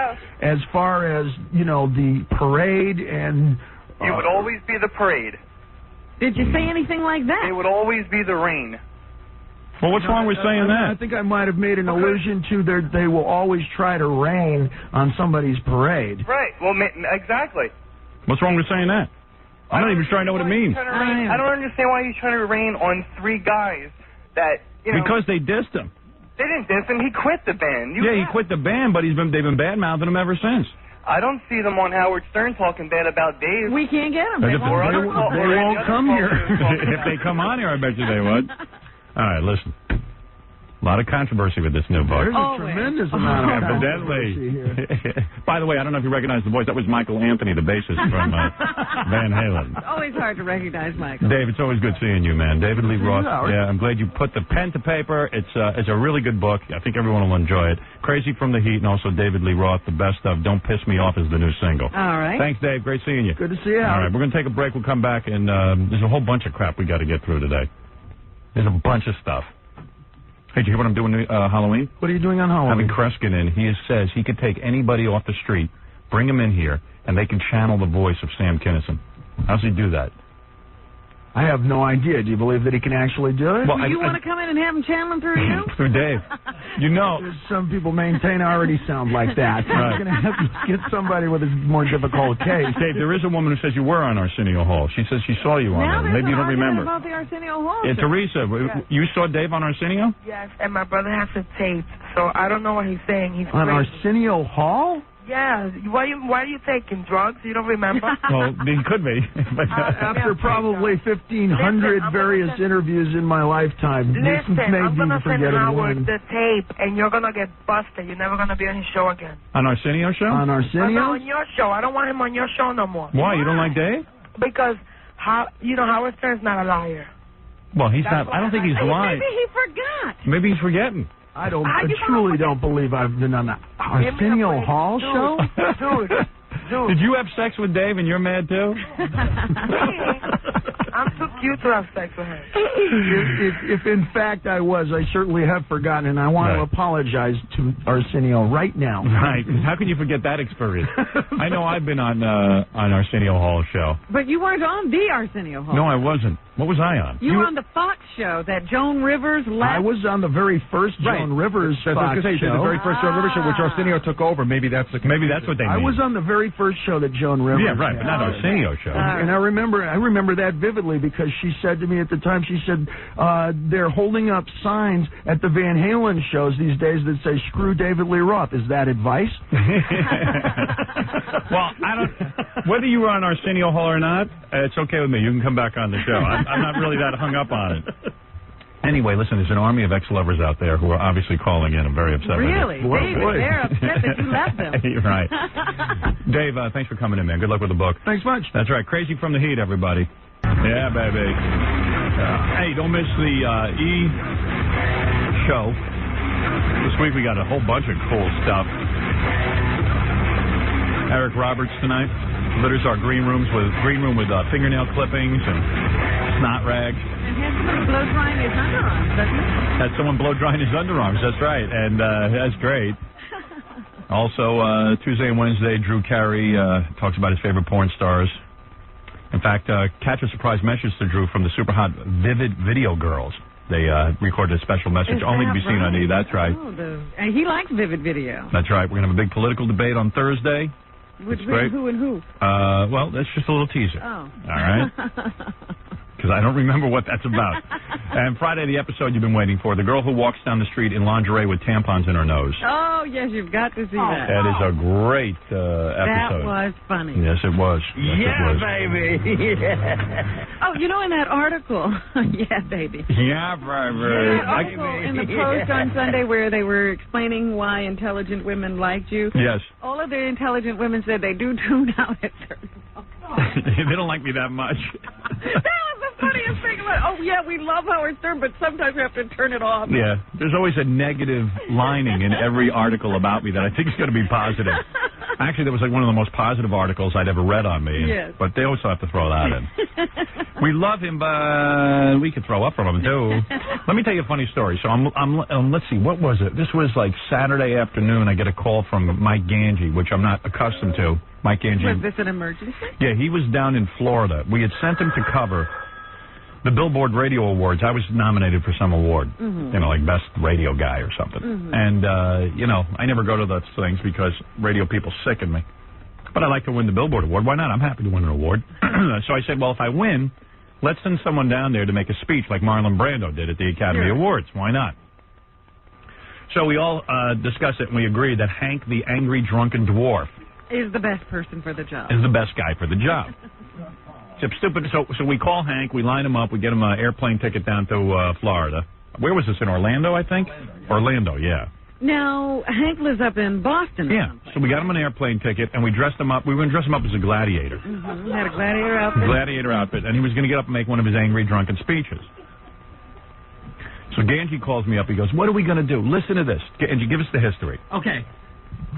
As far as, the parade and... You would always be the parade. Did you say anything like that? It would always be the rain. Well, what's wrong with saying that? I think I might have made an allusion to they will always try to rain on somebody's parade. Right. Well, exactly. What's wrong with saying that? I'm not even sure I know what it means. I don't understand why he's trying to rain on three guys that, Because they dissed him. They didn't diss him. He quit the band. He quit the band, but they've been bad-mouthing him ever since. I don't see them on Howard Stern talking bad about Dave. We can't get them. They won't come here. If they come on here, I bet you they would. All right, listen. A lot of controversy with this new book. There's a tremendous amount of controversy here. By the way, I don't know if you recognize the voice. That was Michael Anthony, the bassist from Van Halen. It's always hard to recognize Michael. Dave, it's always good seeing you, man. David Lee Roth. Yeah, I'm glad you put the pen to paper. It's a really good book. I think everyone will enjoy it. Crazy from the Heat and also David Lee Roth, the best of Don't Piss Me Off is the new single. All right. Thanks, Dave. Great seeing you. Good to see you. All right, we're going to take a break. We'll come back, and there's a whole bunch of crap we got to get through today. There's a bunch of stuff. Hey, did you hear what I'm doing Halloween? What are you doing on Halloween? Having Kreskin in. He says he could take anybody off the street, bring him in here, and they can channel the voice of Sam Kinison. How's he do that? I have no idea. Do you believe that he can actually do it? Well, you want to come in and have him channeling through you? Through Dave. Some people maintain I already sound like that. Right. I'm going to have to get somebody with a more difficult case. Dave, there is a woman who says you were on Arsenio Hall. She says she saw you on there. Maybe you don't remember. About the Arsenio Hall. Yeah, Teresa, you saw Dave on Arsenio? Yes, and my brother has the tape, so I don't know what he's saying. He's on crazy. Arsenio Hall? Yeah. Why are you taking drugs? You don't remember? Well, he could be. After probably 1,500 various interviews in my lifetime, Listen, I'm going to send Howard one. the tape, and you're going to get busted. You're never going to be on his show again. On Arsenio show? On Arsenio? No, on your show. I don't want him on your show no more. Why? You don't like Dave? Because, Howard Stern's not a liar. Well, he's not. I don't think he's lying. Maybe he forgot. Maybe he's forgetting. I truly don't believe I've been on the Arsenio Hall show. Dude. Did you have sex with Dave and you're mad too? I'm too cute to have sex with him. If in fact I was, I certainly have forgotten, and I want to apologize to Arsenio right now. Right. How can you forget that experience? I know I've been on Arsenio Hall show. But you weren't on the Arsenio Hall. No, I wasn't. What was I on? You were on the Fox show that Joan Rivers left. I was on the very first Joan Rivers Fox show. The very first Joan Rivers show, which Arsenio took over. Maybe that's what they mean. I was on the very first show that Joan Rivers. Yeah, right, but not Arsenio show. And I remember that vividly because she said to me at the time, she said, they're holding up signs at the Van Halen shows these days that say, "Screw David Lee Roth." Is that advice? Well, whether you were on Arsenio Hall or not, it's okay with me. You can come back on the show. I'm not really that hung up on it. Anyway, listen, there's an army of ex-lovers out there who are obviously calling in. I'm very upset really? with it. David, they're upset that you left them. You're right. Dave, thanks for coming in, man. Good luck with the book. Thanks much. That's right. Crazy from the Heat, everybody. Yeah, baby. Hey, don't miss the E! show This week we got a whole bunch of cool stuff. Eric Roberts tonight litters our green room with fingernail clippings and snot rags. And has somebody blow drying his underarms, doesn't he? Had someone blow drying his underarms. That's right, and that's great. Also, Tuesday and Wednesday, Drew Carey talks about his favorite porn stars. In fact, catch a surprise message to Drew from the super hot Vivid Video Girls. They recorded a special message only to be seen on E. That's right. Oh, and he likes Vivid Video. That's right. We're going to have a big political debate on Thursday. With who and who? Well, that's just a little teaser. Oh. All right. Because I don't remember what that's about. And Friday, the episode you've been waiting for, the girl who walks down the street in lingerie with tampons in her nose. Oh, yes, you've got to see that. That is a great episode. That was funny. Yes, it was. Yes, yeah, it was. baby. Yeah. Oh, you know, in that article, yeah, baby. Yeah, baby. That article in the Post on Sunday where they were explaining why intelligent women liked you. Yes. All of the intelligent women said they do tune out at certain points. They don't like me that much. That was the funniest thing about it. Oh, yeah, we love Howard Stern, but sometimes we have to turn it off. Yeah, there's always a negative lining in every article about me that I think is going to be positive. Actually, that was like one of the most positive articles I'd ever read on me. Yes. But they also have to throw that in. We love him, but we could throw up from him, too. Let me tell you a funny story. So let's see, what was it? This was like Saturday afternoon. I get a call from Mike Ganji, which I'm not accustomed to. Mike Ganji. Was this an emergency? Yeah, he was down in Florida. We had sent him to cover the Billboard Radio Awards. I was nominated for some award, you know, like best radio guy or something. And, you know, I never go to those things because radio people sicken me. But I like to win the Billboard Award. Why not? I'm happy to win an award. So I said, well, if I win, let's send someone down there to make a speech like Marlon Brando did at the Academy Awards. Why not? So we all discussed it, and we agreed that Hank the Angry Drunken Dwarf is the best person for the job. Is the best guy for the job. Except stupid. So we call Hank, we line him up, we get him an airplane ticket down to Florida. Where was this, in Orlando, I think? Orlando, yeah. Now, Hank lives up in Boston. Yeah, so we got him an airplane ticket, and we dressed him up. We were going to dress him up as a gladiator. Had a gladiator outfit. Gladiator outfit, and he was going to get up and make one of his angry, drunken speeches. So Ganji calls me up. He goes, what are we going to do? Listen to this. Ganji, give us the history. Okay.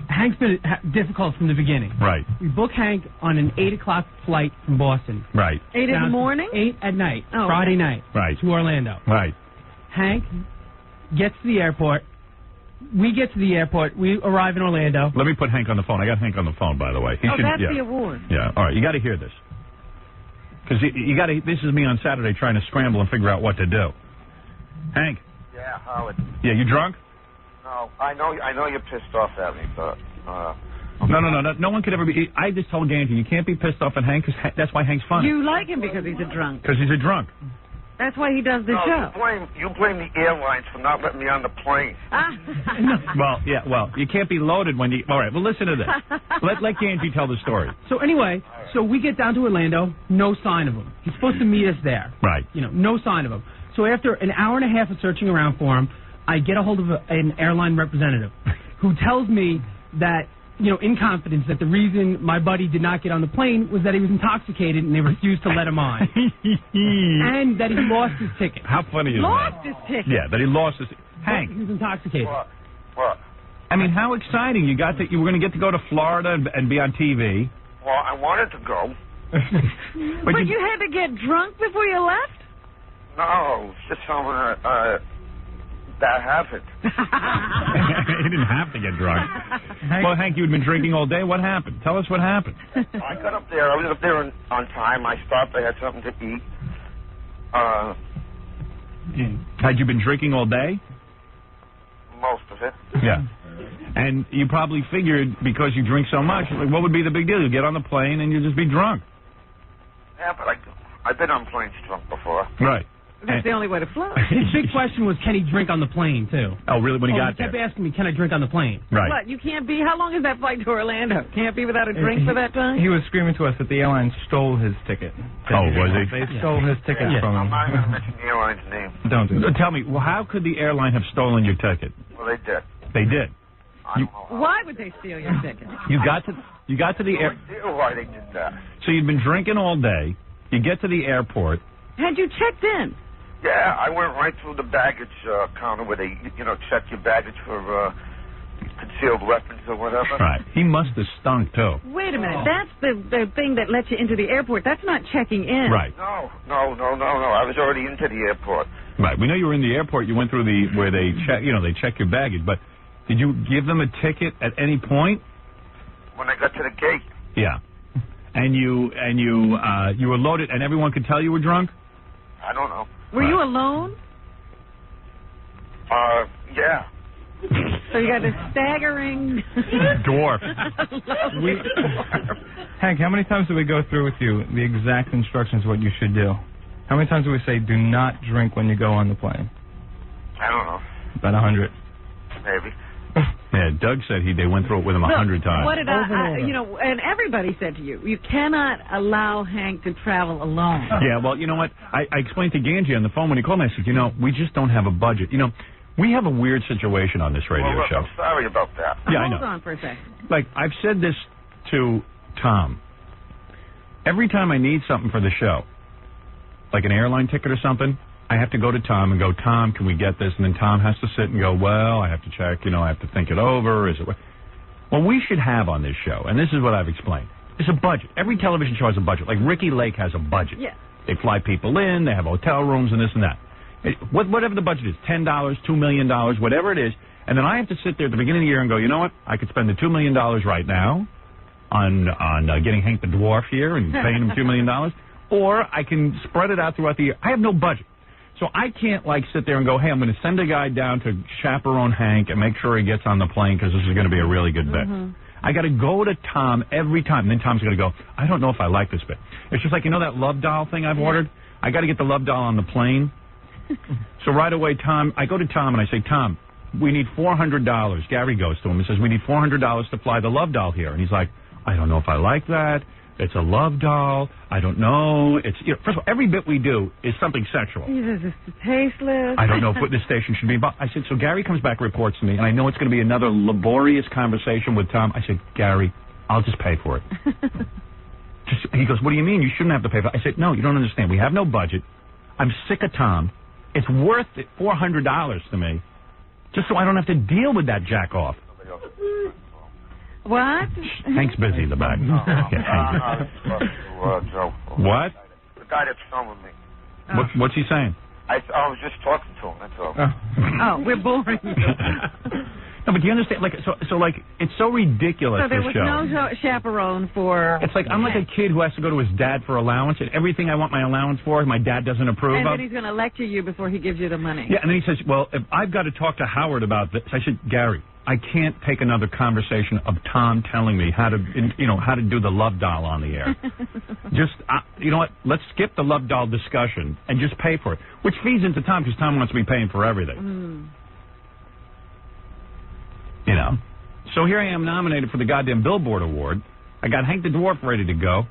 Hank's been difficult from the beginning. Right. We book Hank on an 8 o'clock flight from Boston. Right. 8 in the morning? 8 at night. Oh, Friday night. Right. To Orlando. Right. Hank gets to the airport. We get to the airport. We arrive in Orlando. Let me put Hank on the phone. I got Hank on the phone, by the way. That's the award. Yeah. All right. You got to hear this. Because you got to. This is me on Saturday trying to scramble and figure out what to do. Hank. Yeah, Howard. Yeah, you drunk? No, I know you're pissed off at me, but No one could ever be. I just told Ganji you can't be pissed off at Hank because that's why Hank's funny. You like him because he's a drunk. Because he's a drunk. That's why he does the show. You blame the airlines for not letting me on the plane. Well, you can't be loaded when you. All right, well, listen to this. Let Ganji tell the story. So anyway, so we get down to Orlando, no sign of him. He's supposed to meet us there. Right. You know, no sign of him. So after an hour and a half of searching around for him, I get a hold of an airline representative who tells me that, you know, in confidence, that the reason my buddy did not get on the plane was that he was intoxicated and they refused to let him on. And that he lost his ticket. How funny is that? Lost his ticket? Yeah, that he lost his... Hank. He was intoxicated. What? I mean, how exciting. You were going to get to go to Florida and be on TV. Well, I wanted to go. but you had to get drunk before you left? No, it's just something that happened. He didn't have to get drunk. Well, Hank, you'd been drinking all day. What happened? Tell us what happened. I got up there. I was up there on time. I stopped. I had something to eat. Had you been drinking all day? Most of it. Yeah. And you probably figured because you drink so much, like, what would be the big deal? You get on the plane and you just be drunk. Yeah, but I've been on planes drunk before. Right. That's the only way to float. His big question was, can he drink on the plane, too? Oh, really? When he got there? He kept asking me, can I drink on the plane? Right. What? You can't be... How long is that flight to Orlando? Can't be without a drink for that time? He was screaming to us that the airline stole his ticket. Oh, was he? They stole his ticket from him. I'm not going to mention the airline's name. Don't do that. Tell me, well, how could the airline have stolen your ticket? Well, they did. They did. Why would they steal your ticket? You got to the air. No idea why they did that. So you'd been drinking all day. You get to the airport. Had you checked in? Yeah, I went right through the baggage counter where they, check your baggage for concealed weapons or whatever. Right. He must have stunk, too. Wait a minute. That's the thing that lets you into the airport. That's not checking in. Right. No. I was already into the airport. Right. We know you were in the airport. You went through where they check, they check your baggage. But did you give them a ticket at any point? When I got to the gate. Yeah. And you were loaded, and everyone could tell you were drunk? I don't know. Were you alone? Yeah. So you got this staggering dwarf. Hank, how many times do we go through with you the exact instructions what you should do? How many times do we say do not drink when you go on the plane? I don't know. About 100. Maybe. Yeah, Doug said they went through it with him 100 times. What did and everybody said to you, you cannot allow Hank to travel alone. Yeah, well, you know what? I explained to Ganji on the phone when he called me. I said, we just don't have a budget. We have a weird situation on this radio show. I'm sorry about that. Yeah, I know. Hold on for a second. Like, I've said this to Tom. Every time I need something for the show, like an airline ticket or something, I have to go to Tom and go, Tom, can we get this? And then Tom has to sit and go, well, I have to check, I have to think it over. Well, we should have on this show, and this is what I've explained, it's a budget. Every television show has a budget. Like Ricky Lake has a budget. Yeah. They fly people in, they have hotel rooms and this and that. Whatever the budget is, $10, $2 million, whatever it is, and then I have to sit there at the beginning of the year and go, you know what? I could spend the $2 million right now on getting Hank the Dwarf here and paying him $2 million, or I can spread it out throughout the year. I have no budget. So I can't, sit there and go, hey, I'm going to send a guy down to chaperone Hank and make sure he gets on the plane because this is going to be a really good bit. Mm-hmm. I got to go to Tom every time. And then Tom's going to go, I don't know if I like this bit. It's just like, that love doll thing I've ordered? I got to get the love doll on the plane. So right away, I go to Tom and I say, Tom, we need $400. Gary goes to him and says, we need $400 to fly the love doll here. And he's like, I don't know if I like that. It's a love doll. I don't know. It's first of all, every bit we do is something sexual. This is tasteless. I don't know if this station should be involved. I said, so Gary comes back, reports to me, and I know it's going to be another laborious conversation with Tom. I said, Gary, I'll just pay for it. He goes, what do you mean? You shouldn't have to pay for it. I said, no, you don't understand. We have no budget. I'm sick of Tom. It's worth $400 to me, just so I don't have to deal with that jack off. What? Hank's busy in the back. What? The guy that's filming me. What's he saying? I was just talking to him, that's all. Oh, we're boring. No, but do you understand? It's so ridiculous. So there was no chaperone for. It's like I'm like a kid who has to go to his dad for allowance, and everything I want my allowance for, my dad doesn't approve of. And then he's going to lecture you before he gives you the money. Yeah, and then he says, "Well, if I've got to talk to Howard about this," I said, "Gary, I can't take another conversation of Tom telling me how to do the love doll on the air. Just, you know what? Let's skip the love doll discussion and just pay for it, which feeds into Tom because Tom wants me paying for everything. So here I am nominated for the goddamn Billboard Award. I got Hank the Dwarf ready to go.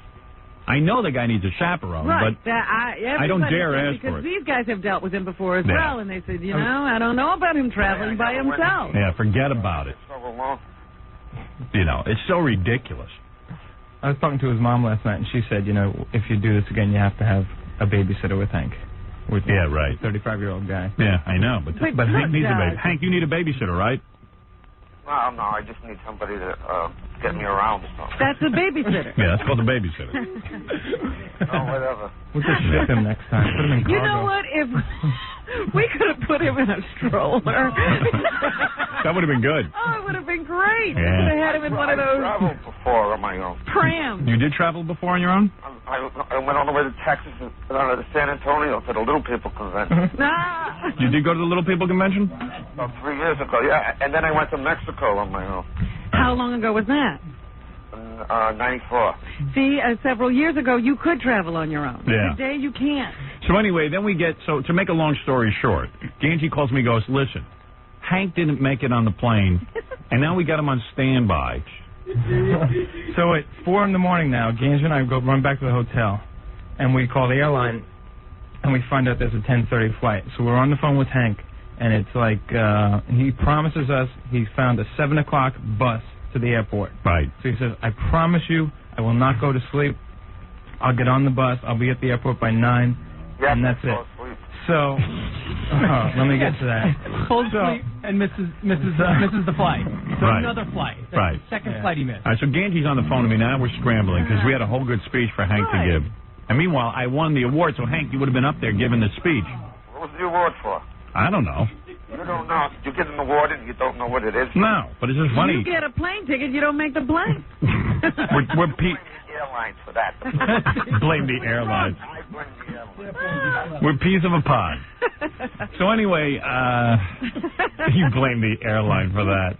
I know the guy needs a chaperone, right. but I don't dare ask for it. Because these guys have dealt with him before as well, and they said, I don't know about him traveling by himself. Yeah, forget about it. It's so ridiculous. I was talking to his mom last night, and she said, if you do this again, you have to have a babysitter with Hank. Yeah, right. 35-year-old guy. Yeah, I know, but Hank needs a baby. Hank, you need a babysitter, right? No, I just need somebody to get me around. So. That's a babysitter. Yeah, that's called a babysitter. Whatever. We'll just ship him next time. Put him in cargo. You know what? If we could have put him in a stroller. That would have been good. Oh, it would have been great. Yeah. We could have had him in one of those. I traveled before on my own. Prams. You did travel before on your own? I went all the way to Texas and to San Antonio to the Little People Convention. You did go to the Little People Convention? About 3 years ago, yeah. And then I went to Mexico on my own. How long ago was that? 94. See, several years ago, you could travel on your own. Yeah. Today, you can't. So anyway, then we get, to make a long story short, Ganji calls me and goes, listen, Hank didn't make it on the plane, and now we got him on standby. So at 4 in the morning now, Ganji and I run back to the hotel, and we call the airline, and we find out there's a 10:30 flight. So we're on the phone with Hank, and it's like, he promises us he found a 7 o'clock bus to the airport. Right. So he says, I promise you, I will not go to sleep. I'll get on the bus. I'll be at the airport by 9, and that's it. So, let me get to that. Full sleep and misses the flight. So Right. another flight. That's Right. the second flight he missed. All right, so Ganji's on the phone to me now. We're scrambling because we had a whole good speech for Hank to give. And meanwhile, I won the award, so Hank, you would have been up there giving the speech. What was the award for? I don't know. You don't know. You get an award and you don't know what it is. No, but it's just funny. You get a plane ticket, you don't make the plane. We're Airlines for that. blame the airlines. I blame the airlines. We're peas of a pod. So anyway, you blame the airline for that.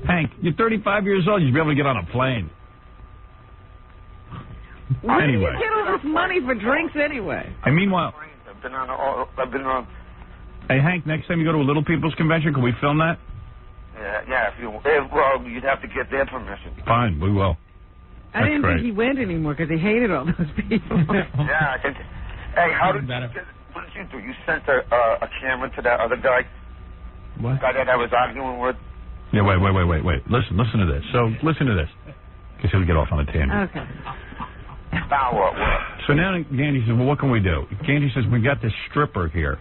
Hank, you're 35 years old. You should be able to get on a plane. Where Anyway. do you get all this money for drinks anyway? And meanwhile, I've been on. hey Hank, next time you go to a Little People's Convention, can we film that? Yeah. Well, you'd have to get their permission. Fine, we will. I didn't great. think he went anymore because he hated all those people. Yeah. Hey, how did what did you do? You sent a camera to that other guy? What? Guy that I was arguing with? Yeah, wait. Listen to this. So listen to this, because he'll get off on a tangent. Okay. Now what? So now Ganji says, well, what can we do? Ganji says, we got this stripper here.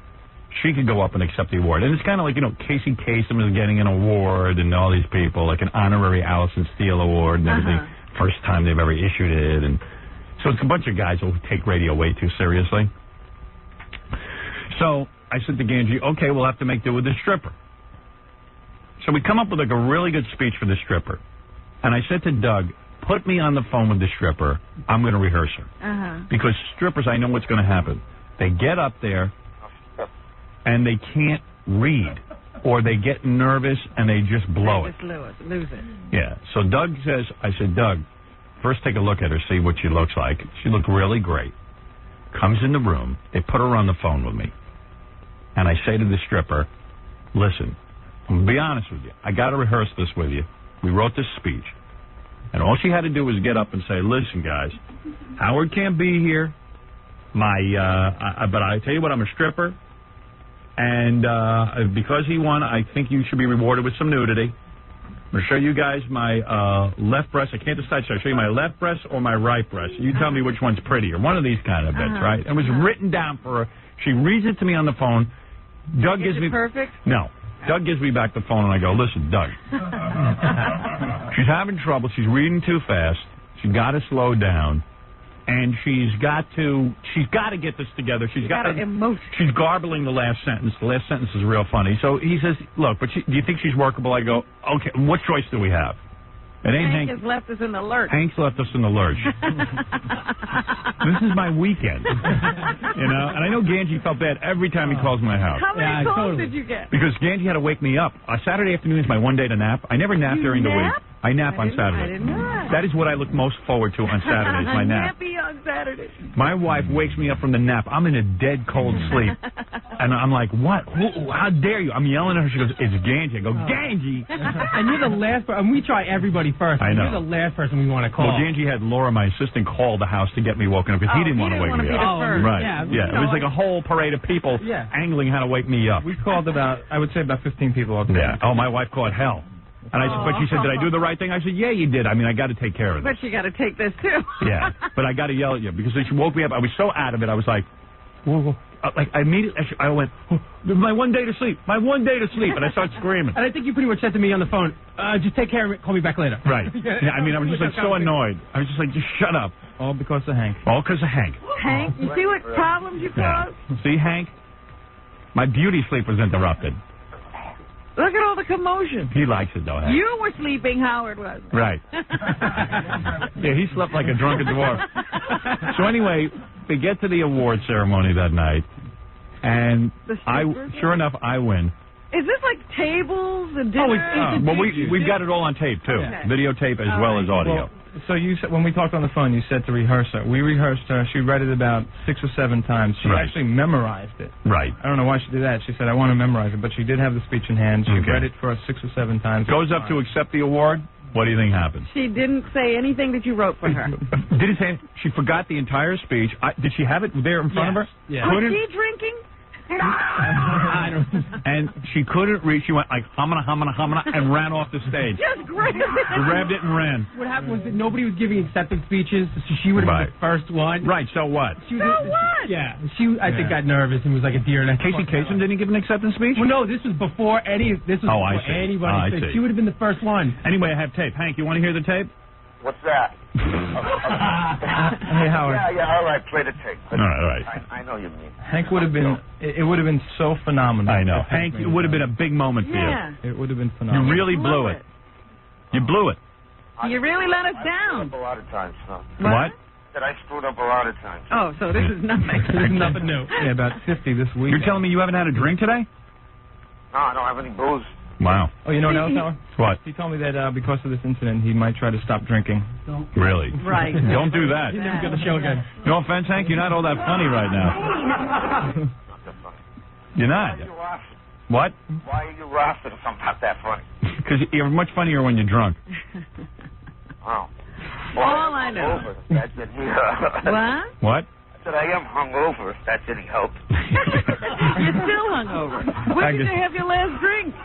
She could go up and accept the award. And it's kind of like, Casey Kasem is getting an award and all these people, like an honorary Allison Steele award and everything. First time they've ever issued it. And so it's a bunch of guys who take radio way too seriously. So I said to Ganji, okay, we'll have to make do with the stripper. So we come up with like a really good speech for the stripper. And I said to Doug, put me on the phone with the stripper. I'm going to rehearse her. Because strippers, I know what's going to happen. They get up there and they can't read. Or they get nervous and they just blow it. Just lose it. Yeah. So Doug says, I said, Doug, first take a look at her, see what she looks like. She looked really great. Comes in the room. They put her on the phone with me. And I say to the stripper, listen, I'm going to be honest with you. I got to rehearse this with you. We wrote this speech. And all she had to do was get up and say, listen, guys, Howard can't be here. But I tell you what, I'm a stripper. And because he won, I think you should be rewarded with some nudity. I'm going to show you guys my left breast. I can't decide. Should I show you my left breast or my right breast? You tell me which one's prettier. One of these kind of bits, right? It was written down for her. She reads it to me on the phone. Doug gives me perfect? No. Doug gives me back the phone, and I go, listen, Doug. She's having trouble. She's reading too fast. She's got to slow down. And she's got to get this together. She's garbling the last sentence. The last sentence is real funny. So he says, look, but do you think she's workable? I go, okay, what choice do we have? It ain't Hank has left us in the lurch. Hank's left us in the lurch. This is my weekend. And I know Ganji felt bad every time he calls my house. How many calls did you get? Because Ganji had to wake me up. Saturday afternoon is my one day to nap. I never nap during the week. I nap on Saturday. I didn't know that. That is what I look most forward to on Saturdays, my nap. Nappy on Saturday. My wife wakes me up from the nap. I'm in a dead cold sleep. And I'm like, what? How dare you? I'm yelling at her. She goes, it's Ganji. I go, Ganji. And you're the last person. And we try everybody first. I know. You're the last person we want to call. Well, Ganji had Laura, my assistant, call the house to get me woken up because he didn't want to wake me up. Right. Yeah. It was like a whole parade of people angling how to wake me up. We called about 15 people all day. Yeah. Oh, my wife called hell. And I said, but she said, did I do the right thing? I said, yeah, you did. I mean, I got to take care of this. But you got to take this, too. Yeah. But I got to yell at you because she woke me up. I was so out of it. I was like, whoa. Like, I immediately, I went, my one day to sleep. My one day to sleep. And I started screaming. And I think you pretty much said to me on the phone, just take care of it. Call me back later. Right. Yeah, I mean, I was just like so annoyed. I was just like, just shut up. All because of Hank. All because of Hank. Hank, you see what problems you caused? See, Hank? My beauty sleep was interrupted. Look at all the commotion. He likes it, though, Hank. You were sleeping, Howard was. Right. Yeah, he slept like a drunken dwarf. So anyway, we get to the award ceremony that night, and sure enough, I win. Is this like tables and dinner? Well, we've got it all on tape, too. Okay. Videotape as well as audio. Well, so you said, when we talked on the phone, you said to rehearse her. We rehearsed her. She read it about 6 or 7 times. She actually memorized it. Right. I don't know why she did that. She said, I want to memorize it. But she did have the speech in hand. She read it for us 6 or 7 times. Goes up to accept the award. What do you think happened? She didn't say anything that you wrote for her. Didn't say. She forgot the entire speech. Did she have it there in front of her? Yeah. Was she drinking? And she couldn't reach. She went like humana, and ran off the stage. Just grabbed it. Grabbed it and ran. What happened was that nobody was giving acceptance speeches, so she would have been the first one. Right. So what? Yeah. I think got nervous and was like a deer. And Casey Kasem didn't give an acceptance speech? Well, no. This was before any. This was before I see. anybody. I said. see. She would have been the first one. Anyway, I have tape. Hank, you want to hear the tape? What's that? Hey, Howard. Yeah, all right, play the tape. All right. I know you mean. Hank would have been, it would have been so phenomenal. I know. Hank, it would have been a big moment for you. It would have been phenomenal. You really blew it. You blew it. You really let us down. A lot of times, so. What? That I screwed up a lot of times. Oh, so this is nothing. This is nothing new. Yeah, about 50 this week. You're telling me you haven't had a drink today? No, I don't have any booze. Wow. Oh, you know what else, Howard? What? He told me that because of this incident, he might try to stop drinking. Really? Right. Don't do that. He's never going to show again. No offense, Hank, you're not all that funny right now. You're not. What? Why are you roasted if I'm not that funny? Because you're much funnier when you're drunk. Oh. All I know. That didn't What? What? I said I am hungover, if that's any help. You're still hungover. When did you have your last drink?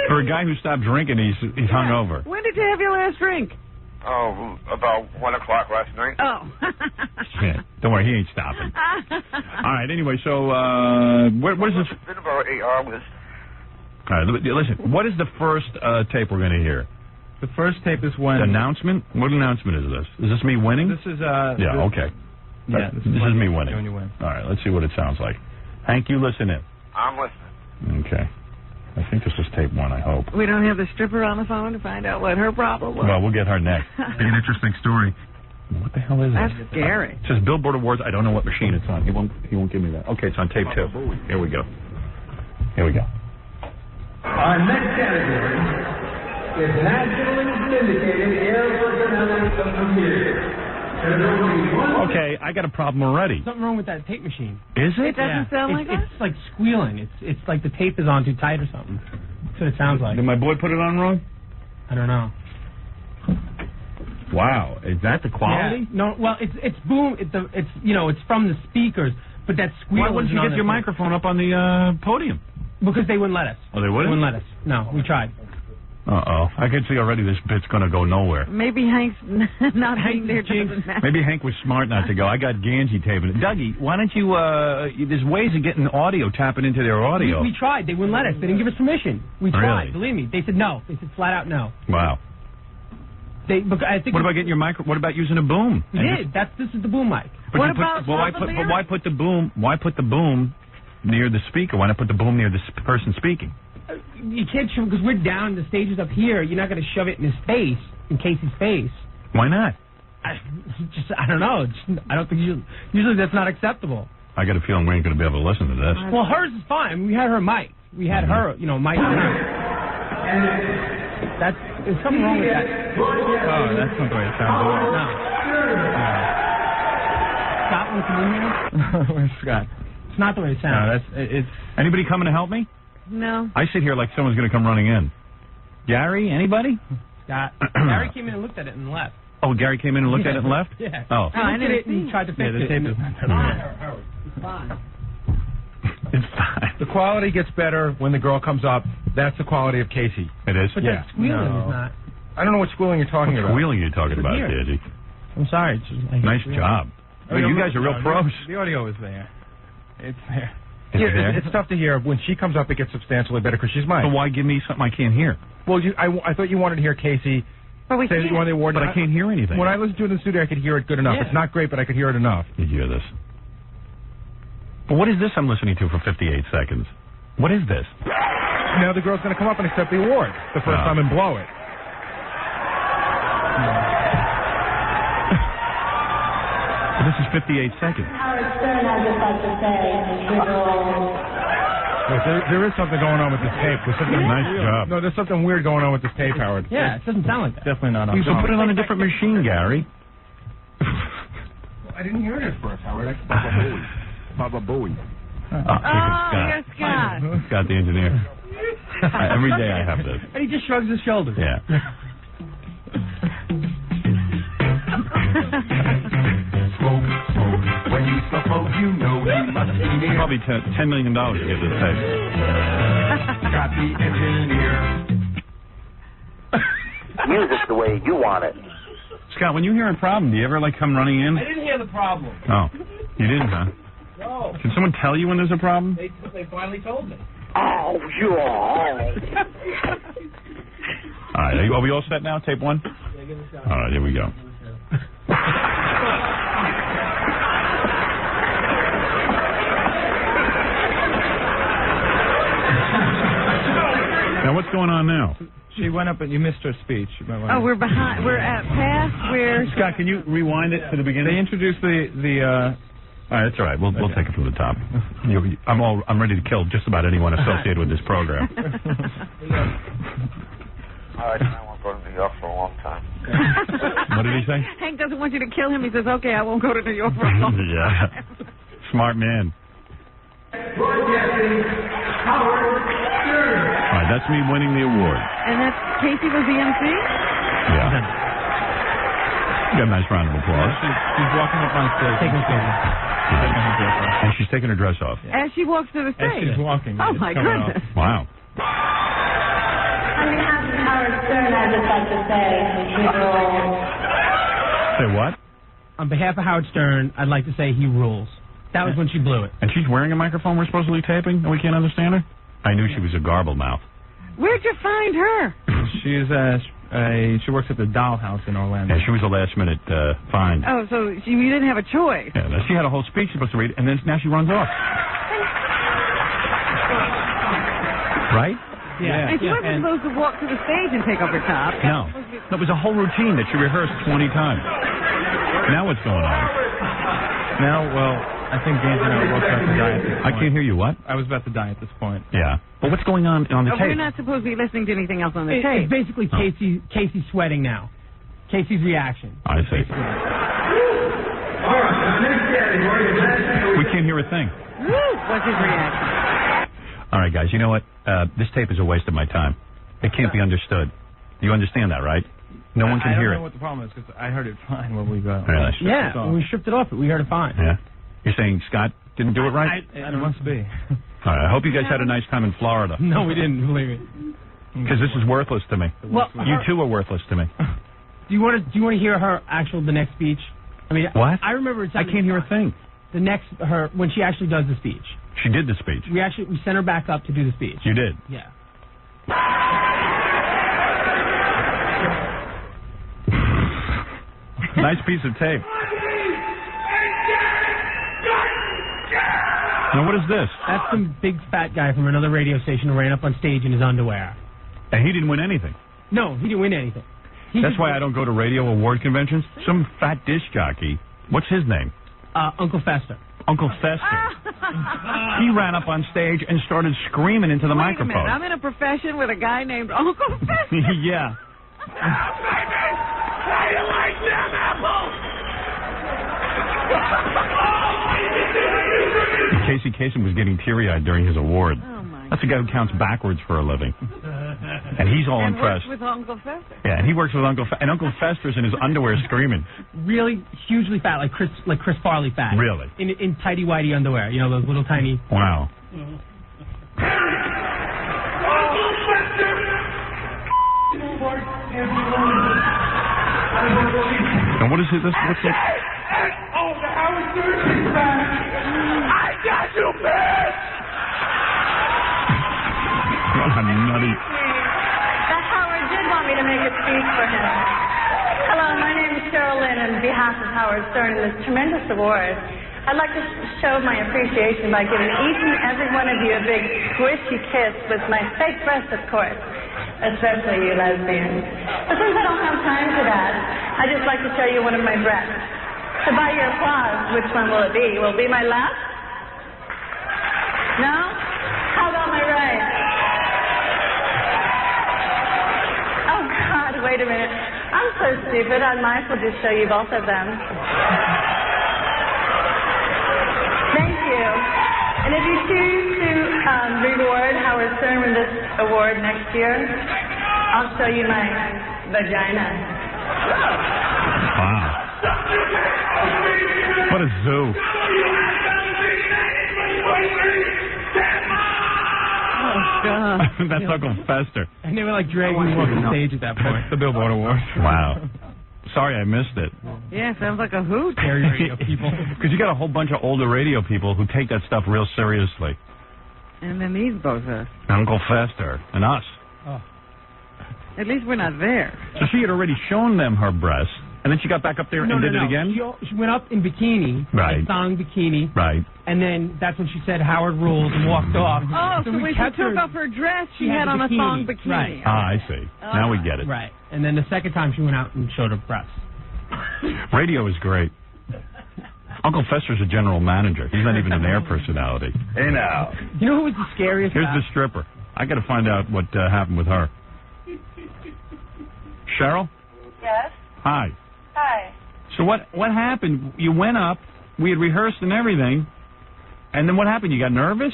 For a guy who stopped drinking, he's hungover. When did you have your last drink? Oh, about 1 o'clock last night. Oh. Shit. Don't worry, he ain't stopping. All right, anyway, so what is this? It's been about 8 hours. All right, listen, what is the first tape we're going to hear? The first tape is when... The announcement? What announcement is this? Is this me winning? This is... Yeah, okay. Yeah, this is me winning. When you win. All right, let's see what it sounds like. Hank, you listen in. I'm listening. Okay. I think this is tape 1, I hope. We don't have the stripper on the phone to find out what her problem was. Well, we'll get her next. Be an interesting story. What the hell is That's it? scary. It says Billboard Awards. I don't know what machine it's on. He won't give me that. Okay, it's on tape 2. Here we go. Our next category is nationally syndicated air personality of the year. Okay, I got a problem already. Something wrong with that tape machine. Is it? It doesn't sound like that? It's like squealing. It's like the tape is on too tight or something. That's what it sounds like. Did my boy put it on wrong? I don't know. Wow, is that the quality? Yeah. No, well, it's boom. It's it's from the speakers, but that squeal. Why wouldn't you get your microphone up on the podium? Because they wouldn't let us. Oh, they wouldn't? They wouldn't let us. No, we tried. Uh-oh. I can see already this bit's going to go nowhere. Maybe Hank's not being there doesn't matter. Maybe Hank was smart not to go. I got Ganji taping it. Dougie, why don't you, there's ways of getting audio, tapping into their audio. We tried. They wouldn't let us. They didn't give us permission. We tried. Really? Believe me. They said no. They said flat out no. Wow. I think what about getting your what about using a boom? We did. This is the boom mic. What about why put the boom near the speaker? Why not put the boom near the person speaking? You can't shove because we're down. The stage is up here. You're not going to shove it in his face, in Casey's face. Why not? I don't know. I don't think usually that's not acceptable. I got a feeling we ain't going to be able to listen to this. Well, hers is fine. We had her mic. We had her, mic. There's something wrong with that. Oh, that's not the way it sounds. No. Scott wants to in here? Where's Scott? It's not the way it sounds. No, it's... Anybody coming to help me? No. I sit here like someone's going to come running in. Gary, anybody? Scott. Gary came in and looked at it and left. Oh, Gary came in and looked at it and left? Yeah. Oh. He looked at it and tried to fix it. The tape is fine. It's fine. The quality gets better when the girl comes up. That's the quality of Casey. It is? But that squealing is not. I don't know what squealing you're talking about. What squealing are you talking about, Daddy? I'm sorry. Nice job. I mean, you guys are real pros. The audio is there. It's there. There? It's tough to hear. When she comes up, it gets substantially better because she's mine. So why give me something I can't hear? Well, I thought you wanted to hear Casey but we say that you won the award. But I can't hear anything. When I listened to it in the studio, I could hear it good enough. Yeah. It's not great, but I could hear it enough. You hear this? But what is this I'm listening to for 58 seconds? What is this? Now the girl's going to come up and accept the award the first time and blow it. This is 58 seconds. Howard Stern, I'd just like to say, Wait, there is something going on with this tape. There's something Nice job. No, there's something weird going on with this tape, Howard. Yeah, it doesn't sound like that. Definitely not on. You should put it on a different machine, Gary. I didn't hear it at first, Howard. Baba Booey. You're Scott. Scott, the engineer. Every day I have this. And he just shrugs his shoulders. Yeah. Smoke, when you microphone, you know you must be near. Probably $10 million to get this tape. Got the engineer. Use it the way you want it. Scott, when you hear a problem, do you ever, like, come running in? I didn't hear the problem. Oh, you didn't, huh? No. Can someone tell you when there's a problem? They finally told me. Oh, you all. All right, are we all set now? Tape one? All right, here we go. Now, what's going on now? She went up and you missed her speech. Oh, we're behind. We're at past where. Scott, can you rewind it to the beginning? They introduced the all right, that's all right. We'll take it from the top. I'm ready to kill just about anyone associated with this program. I won't go to New York for a long time. What did he say? Hank doesn't want you to kill him. He says, "Okay, I won't go to New York for a long time." Yeah, smart man. Broadcasting, Howard Stern. All right, that's me winning the award. And that's Casey was the MC? Yeah. Got a nice round of applause. She's walking up on stage. Taking a picture. And she's taking her dress off. As she walks to the stage. As she's walking. Oh, my goodness. Wow. On behalf of Howard Stern, I'd just like to say he rules. Say what? On behalf of Howard Stern, I'd like to say he rules. That was when she blew it. And she's wearing a microphone we're supposedly taping, and we can't understand her? I knew she was a garbled mouth. Where'd you find her? She's she works at the Dollhouse in Orlando. Yeah, she was a last-minute find. Oh, so you didn't have a choice. Yeah, she had a whole speech she was supposed to read, and then now she runs off. Right? Yeah. And she wasn't supposed to walk to the stage and take off her top. No. It was a whole routine that she rehearsed 20 times. Now what's going on? Now, well, I think James and I were both about to die at this point. I can't hear you. What? I was about to die at this point. Yeah. But what's going on the tape? We're not supposed to be listening to anything else on the It's tape. basically Casey sweating now. Casey's reaction. I see. All right, the next category is national. We can't hear a thing. What's his reaction? All right, guys, you know what? This tape is a waste of my time. It can't be understood. You understand that, right? No one can hear I don't know it. what the problem is, because I heard it fine when we got Really? When we stripped it off, we heard it fine. Yeah. You're saying Scott didn't do it right? It must be. All right, I hope you guys had a nice time in Florida. No, we didn't, believe it. Because this is worthless to me. Well, you two are worthless to me. Do you want to hear the next speech? I mean, what? I remember. I can't hear a thing. When she actually does the speech. She did the speech. We sent her back up to do the speech. You did? Yeah. Nice piece of tape. Now, what is this? That's some big fat guy from another radio station who ran up on stage in his underwear. And he didn't win anything. No, he didn't win anything. That's why I don't go to radio award conventions. Some fat disc jockey. What's his name? Uncle Fester. Uncle Fester. He ran up on stage and started screaming into the microphone. Wait a minute. I'm in a profession with a guy named Uncle Fester. Yeah. How you like them apples? Casey Kasem was getting teary-eyed during his award. Oh, my That's a guy who counts backwards for a living. And he's all impressed. Works with Uncle Fester. Yeah, and he works with Uncle Fester. And Uncle Fester's in his underwear screaming. Really hugely fat, like Chris Farley fat. Really? In tighty-whitey underwear. You know, those little tiny... Wow. And what is it? What's it? Oh, the Howard Stern is back. I got you, bitch. What a nutty. That Howard did want me to make a speech for him. Hello, my name is Cheryl Lynn, and on behalf of Howard Stern and this tremendous award, I'd like to show my appreciation by giving each and every one of you a big squishy kiss with my fake breasts, of course, especially you lesbians. But since I don't have time for that, I'd just like to show you one of my breasts. So by your applause, which one will it be? Will it be my left? No? How about my right? Oh, God, wait a minute. I'm so stupid, I might as well just show you both of them. Thank you. And if you choose to reward Howard Stern with this award next year, I'll show you my vagina. Wow. What a zoo. Oh, God. That's Uncle Fester. And they were like dragging him off the stage at that point. The Billboard Awards. Wow. Sorry, I missed it. Yeah, sounds like a hoot. Radio people. Because you got a whole bunch of older radio people who take that stuff real seriously. And then these both us. Uncle Fester and us. Oh. At least we're not there. So she had already shown them her breasts, and then she got back up there and did it again? She went up in bikini, Right. a thong bikini. Right. And then that's when she said Howard rules and walked off. Oh, so when she kept took her- off her dress, she had had on the a thong bikini. bikini. Right. Ah, I see. Now we get it. Right. And then the second time she went out and showed her breasts. Radio is great. Uncle Fester's a general manager. He's not even an air personality. Hey, now. You know who was the scariest? Here's guy? the stripper. I got to find out what happened with her. Cheryl? Yes. Hi. Hi. So what happened? You went up. We had rehearsed and everything. And then what happened? You got nervous?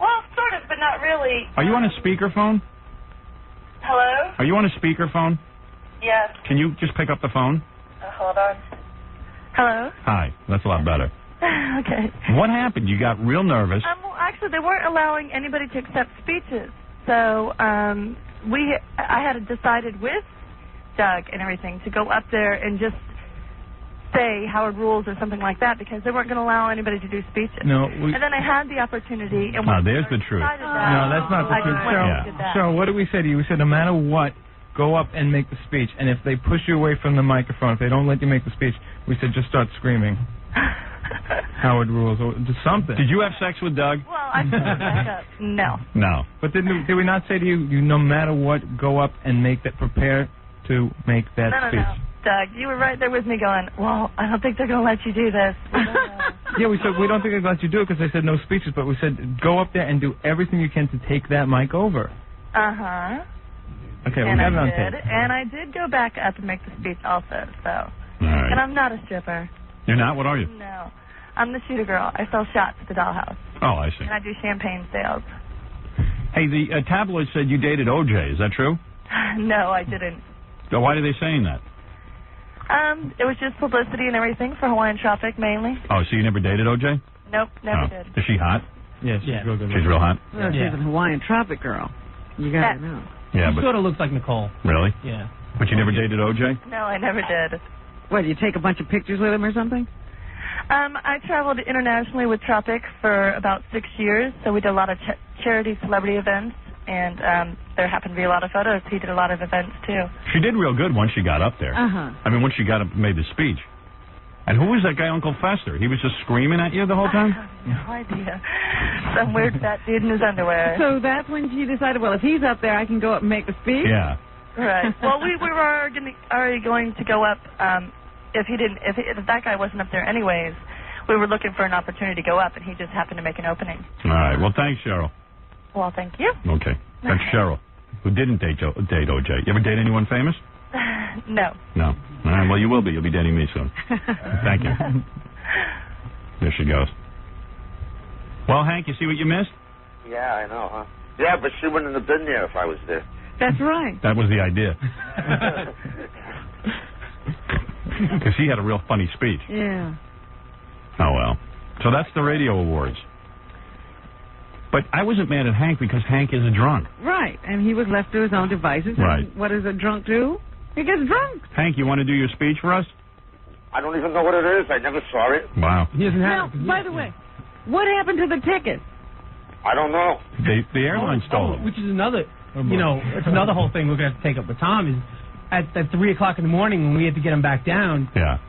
Well, sort of, but not really. Are you on a speakerphone? Hello? Are you on a speakerphone? Yes. Can you just pick up the phone? Hold on. Hello? Hi. That's a lot better. Okay. What happened? You got real nervous. Well, actually, they weren't allowing anybody to accept speeches. So I had decided with Doug and everything to go up there and just say Howard rules or something like that because they weren't going to allow anybody to do speeches. No, and then I had the opportunity. And Oh, there's the truth. No, that's not the I truth. just went and did that. So what did we say to you? We said no matter what, go up and make the speech. And if they push you away from the microphone, if they don't let you make the speech, we said just start screaming. Howard rules, or just something. Did you have sex with Doug? Well, I put it back up. No. No. But did we not say to you, no matter what, go up and prepare to make that speech? No. Doug, you were right there with me going, well, I don't think they're going to let you do this. Yeah, we said we don't think they'd let you do it because they said no speeches, but we said go up there and do everything you can to take that mic over. Uh-huh. Okay, we And have it on I tape. did, and I did go back up and make the speech also, so. All right. And I'm not a stripper. You're not? What are you? No. I'm the shooter girl. I sell shots at the dollhouse. Oh, I see. And I do champagne sales. Hey, the tabloid said you dated OJ. Is that true? No, I didn't. So why are they saying that? It was just publicity and everything for Hawaiian Tropic mainly. Oh, so you never dated OJ? Nope, never did. Is she hot? Yeah, she's real good. She's real hot? Well, she's a Hawaiian Tropic girl. You gotta know. Yeah, She but... sort of looks like Nicole. Really? Yeah. But you never dated OJ? No, I never did. What, you take a bunch of pictures with him or something? I traveled internationally with Tropic for about 6 years, so we did a lot of charity celebrity events, and there happened to be a lot of photos. He did a lot of events, too. She did real good once she got up there. Uh-huh. I mean, once she got up and made the speech. And who was that guy, Uncle Fester? He was just screaming at you the whole time? No idea. Some weird fat dude in his underwear. So that's when she decided, well, if he's up there, I can go up and make the speech? Yeah. Right. Well, we were already going to go up. If that guy wasn't up there anyways, we were looking for an opportunity to go up, and he just happened to make an opening. All right. Well, thanks, Cheryl. Well, thank you. Okay. That's Cheryl, who didn't date OJ. You ever date anyone famous? No. No. All right. Well, you will be. You'll be dating me soon. Thank you. There she goes. Well, Hank, you see what you missed? Yeah, I know, huh? Yeah, but she wouldn't have been there if I was there. That's right. That was the idea. Because he had a real funny speech. Yeah. Oh, well. So that's the radio awards. But I wasn't mad at Hank because Hank is a drunk. Right. And he was left to his own devices. Right. And what does a drunk do? He gets drunk. Hank, you want to do your speech for us? I don't even know what it is. I never saw it. Wow. Now, by the way, what happened to the ticket? I don't know. The airline stole it. Which is another, it's another whole thing we're going to have to take up with Tom is at 3 o'clock in the morning when we had to get him back down,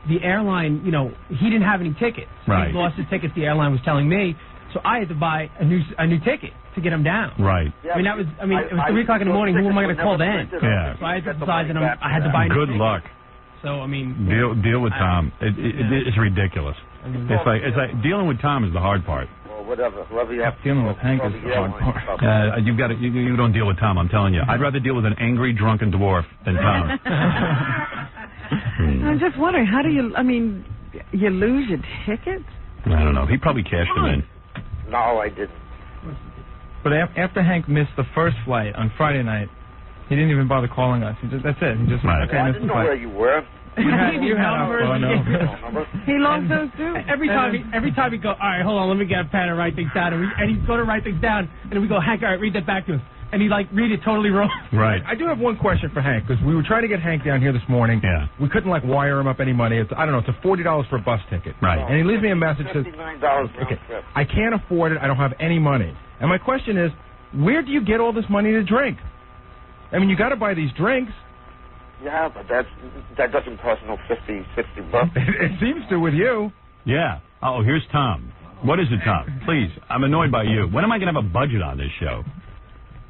the airline, he didn't have any tickets. Right. He lost his tickets, the airline was telling me. So I had to buy a new ticket to get him down. Right. I mean, it was 3 o'clock in the morning. Who am I going to call then? Yeah. So I had to decide that I had to buy a new Good ticket. luck. So, I mean... Deal with Tom. It's ridiculous. It's like dealing with Tom is the hard part. Well, whatever. Whoever you have dealing with Hank is the hard part. You've got to. You don't deal with Tom. I'm telling you. I'd rather deal with an angry, drunken dwarf than Tom. I'm just wondering, how do you? I mean, you lose your ticket? I don't know. He probably cashed them in. No, I didn't. But after Hank missed the first flight on Friday night, He didn't even bother calling us. That's it. He just right. Well, I didn't know where you were. You had our phone number. He lost those too. Every time he go, all right, hold on, let me get a pen and write things down. And he'd go to write things down, and then we go, Hank, all right, read that back to us. And he read it totally wrong. Right. I do have one question for Hank, because we were trying to get Hank down here this morning. Yeah. We couldn't wire him up any money. It's a $40 for a bus ticket. Right. And he leaves me a message that says, $59 trip. I can't afford it. I don't have any money. And my question is, where do you get all this money to drink? I mean, you got to buy these drinks. Yeah, but that doesn't cost no $50, $60. It seems to with you. Yeah. Oh, here's Tom. What is it, Tom? Please, I'm annoyed by you. When am I going to have a budget on this show?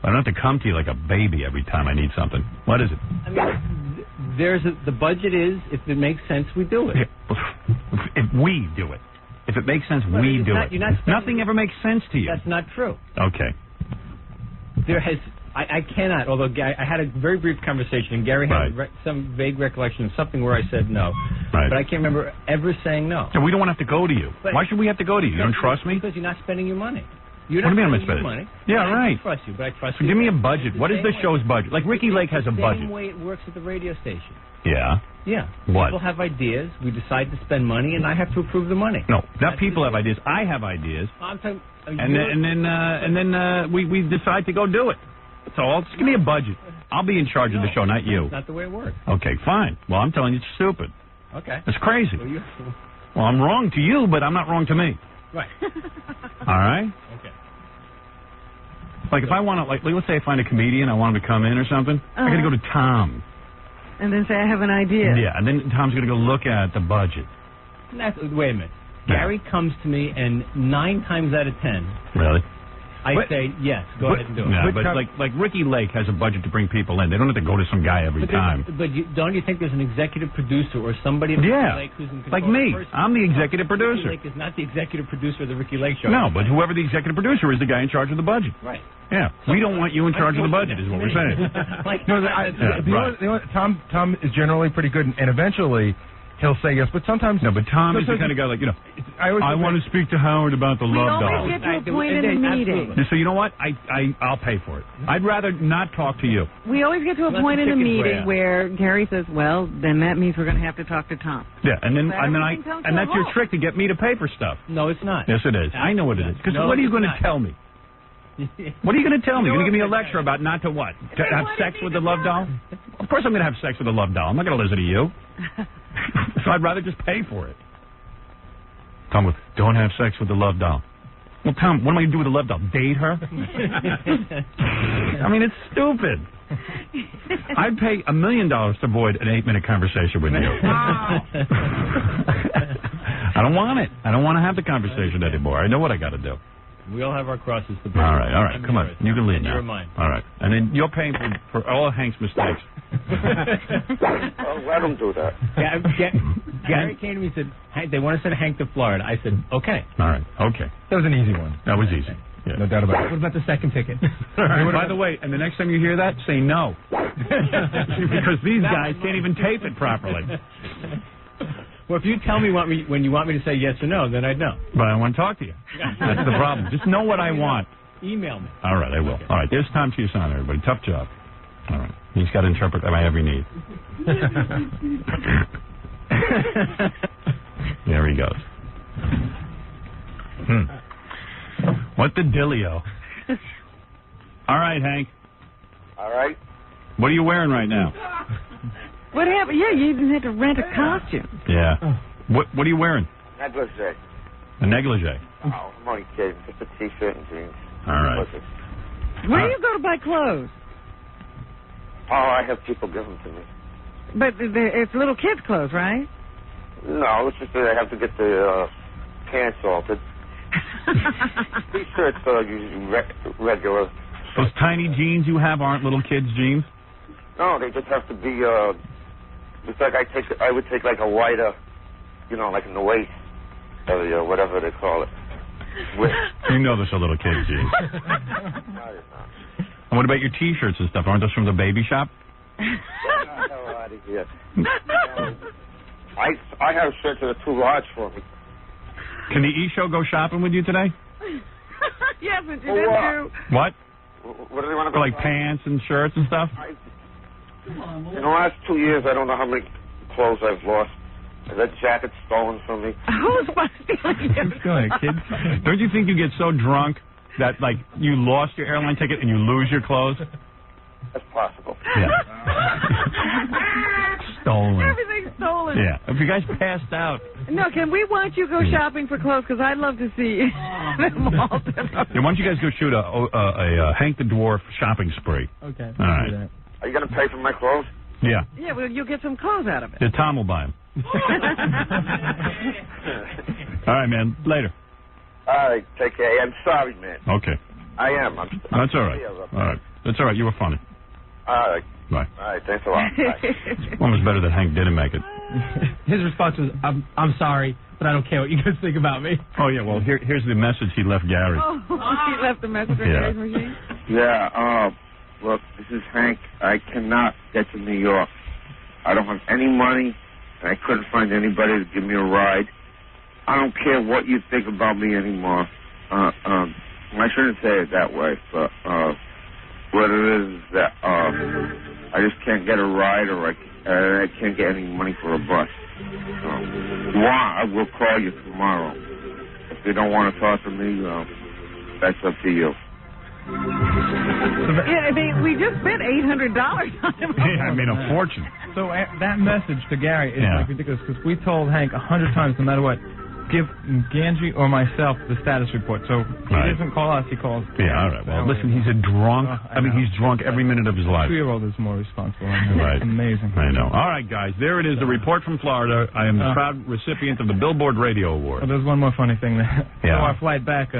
I don't have to come to you like a baby every time I need something. What is it? I mean, the budget is, if it makes sense, we do it. If we do it. If it makes sense, we do it. Nothing ever makes sense to you. That's not true. Okay. I cannot, although I had a very brief conversation, and Gary had some vague recollection of something where I said no. Right. But I can't remember ever saying no. So we don't want to have to go to you. Why should we have to go to you? You don't trust me? Because you're not spending your money. What do you mean I'm not spending money? Yeah, right. I trust you, but I trust So you. give me a budget. What is the show's budget? Like Ricky Lake has a budget. The same way it works at the radio station. Yeah. Yeah. What? People have ideas. We decide to spend money, and I have to approve the money. No, not people have ideas. I have ideas. I'm talking, and then we decide to go do it. So just give me a budget. I'll be in charge of the show, not you. That's not the way it works. Okay, fine. Well, I'm telling you, it's stupid. Okay. It's crazy. Well, I'm wrong to you, but I'm not wrong to me. Right. All right? Okay. Like, if I want to, let's say I find a comedian, I want him to come in or something, I got to go to Tom. And then say, I have an idea. Yeah, and then Tom's going to go look at the budget. Wait a minute. Gary comes to me, and 9 times out of 10... Really? I say, yes, go ahead and do it. Yeah, but like Ricky Lake has a budget to bring people in. They don't have to go to some guy every time. But don't you think there's an executive producer or somebody at Ricky Lake who's in control? Like me. I'm the executive producer. Ricky Lake is not the executive producer of the Ricky Lake show. No, but whoever the executive producer is the guy in charge of the budget. Right. Yeah. We don't want you in charge of the budget is what we're saying. Tom is generally pretty good, and eventually he'll say yes, but sometimes... No, but Tom is the kind of guy like, I want to speak to Howard about the love doll. We always get to a point in the meeting. So you know what? I'll pay for it. I'd rather not talk to you. We always get to a point in the meeting where Gary says, well, then that means we're going to have to talk to Tom. Yeah, and that's your trick to get me to pay for stuff. No, it's not. Yes, it is. I know what it is. Because what are you going to tell me? What are you going to tell me? You're going to give me a lecture about not to what? To have sex with the love doll? Of course I'm going to have sex with the love doll. I'm not going to listen to you. So I'd rather just pay for it. Tom goes, don't have sex with the love doll. Well, Tom, what am I going to do with the love doll? Date her? I mean, it's stupid. I'd pay $1 million to avoid an 8-minute conversation with you. I don't want it. I don't want to have the conversation anymore. I know what I got to do. We all have our crosses to bear. All right. Come on. You can leave now. You're mine. All right. And then you're paying for all of Hank's mistakes. Let him do that. Gary came to me and said, Hank, they want to send Hank to Florida. I said, okay. All right. Okay. That was an easy one. That was easy. Yeah. No doubt about it. What about the second ticket? By the way, and the next time you hear that, say no. Because these guys can't even tape it properly. Well, if you tell me when you want me to say yes or no, then I'd know. But I want to talk to you. That's the problem. Just know what I want. Email me. All right, I will. All right, there's Tom Tucson, everybody. Tough job. All right. He's got to interpret my every need. There he goes. What the dillio? All right, Hank. All right. What are you wearing right now? What happened? Yeah, you even had to rent a costume. Yeah. What are you wearing? Negligee. A negligee? Oh, I'm only kidding. Just a T-shirt and jeans. All right. Where do you go to buy clothes? Oh, I have people give them to me. But it's little kids' clothes, right? No, it's just that I have to get the pants altered. T-shirts are usually regular. Those tiny jeans you have aren't little kids' jeans? No, they just have to be, it's like I would take like a wider, like in the waist area, whatever they call it. You know those are little kids' jeans. And what about your T-shirts and stuff? Aren't those from the baby shop? Out of here. I have shirts that are too large for me. Can the E-Show go shopping with you today? Yes, but you didn't do... What? What do they want to For like pants and shirts and stuff? In the last 2 years, I don't know how many clothes I've lost. That jacket's stolen from me. Who's stealing Kid? Don't you think you get so drunk that, like, you lost your airline ticket and you lose your clothes? That's possible. Yeah. Stolen. Everything's stolen. Yeah. If you guys passed out. No, can we watch you go shopping for clothes? Because I'd love to see them all. Yeah, why don't you guys go shoot a Hank the Dwarf shopping spree? Okay. All right. Are you going to pay for my clothes? Yeah. Yeah, well, you'll get some clothes out of it. Yeah, Tom will buy them. All right, man. Later. All right, take care. I'm sorry, man. Okay. I am. That's all right. All right. That's all right. You were funny. All right. Bye. All right, thanks a lot. Bye. Almost better that Hank didn't make it. His response was, I'm sorry, but I don't care what you guys think about me. Oh, yeah, well, here's the message he left Gary. Oh, he left the message in Gary's machine? Yeah, look, this is Hank. I cannot get to New York. I don't have any money, and I couldn't find anybody to give me a ride. I don't care what you think about me anymore. I shouldn't say it that way, but what it is that I just can't get a ride, or I can't get any money for a bus. I will call you tomorrow. If you don't want to talk to me, that's up to you. Yeah, we just spent $800 on him. Yeah, I mean, a fortune. So that message to Gary is like ridiculous because we told Hank 100 times, no matter what, give Ganji or myself the status report. So he doesn't call us, he calls. Yeah, all right. Well, listen, he's a drunk. I mean, he's drunk every minute of his life. 2-year-old is more responsible. Right. Amazing. I know. All right, guys, there it is, the report from Florida. I am the proud recipient of the Billboard Radio Award. Oh, there's one more funny thing. Yeah. So our flight back,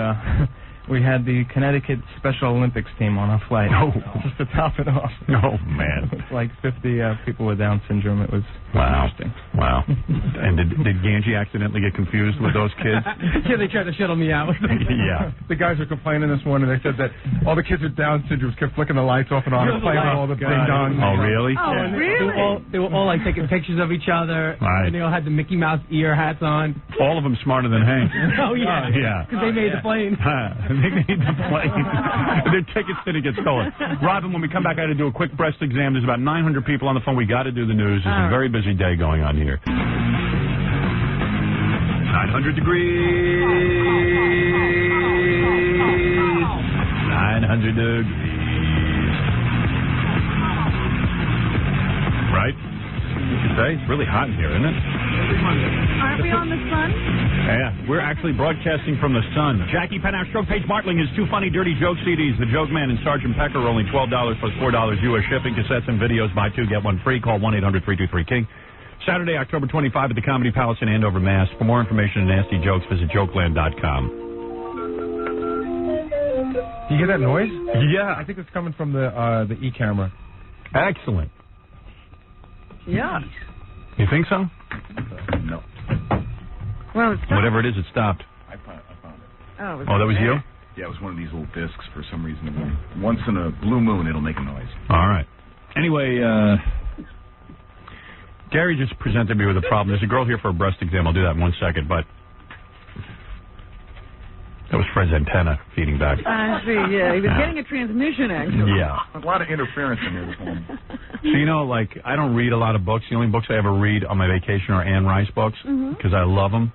we had the Connecticut Special Olympics team on our flight. Oh. Just to top it off. Oh, man. It was like 50 people with Down syndrome. It was interesting. Wow. And did Ganji accidentally get confused with those kids? Yeah, they tried to shuttle me out. Yeah. The guys were complaining this morning. They said that all the kids with Down syndrome kept flicking the lights off and on and playing with all the ding-dongs. Oh, really? Oh, Yeah. really? They were all like taking pictures of each other. Right. And they all had the Mickey Mouse ear hats on. All of them smarter than Hank. Oh, yeah. Yeah. Because they made the plane. They made the plane. Their tickets didn't get stolen. Robin, when we come back, I got to do a quick breast exam. There's about 900 people on the phone. We got to do the news. There's a very busy day going on here. 900 degrees. 900 degrees. Right? You should say. It's really hot in here, isn't it? Aren't we on the sun? Yeah, we're actually broadcasting from the sun. Jackie Penhouse, Stroke Page Martling, his 2 funny dirty joke CDs, The Joke Man and Sergeant Pecker, are only $12 plus $4 U.S. shipping. Cassettes and videos, buy 2, get 1 free. Call 1-800-323-KING. Saturday, October 25 at the Comedy Palace in Andover, Mass. For more information and nasty jokes, visit jokeland.com. Do you hear that noise? Yeah. I think it's coming from the E-camera. Excellent. Yeah. You think so? No. Well, it's Whatever it is, it stopped. I found it. Oh, that was you? Yeah, it was one of these little discs for some reason. Once in a blue moon, it'll make a noise. All right. Anyway, Gary just presented me with a problem. There's a girl here for a breast exam. I'll do that in 1 second, but that was Fred's antenna feeding back. I see, yeah. He was getting a transmission, actually. Yeah. A lot of interference in here this morning. So, you know, like, I don't read a lot of books. The only books I ever read on my vacation are Anne Rice books because I love them.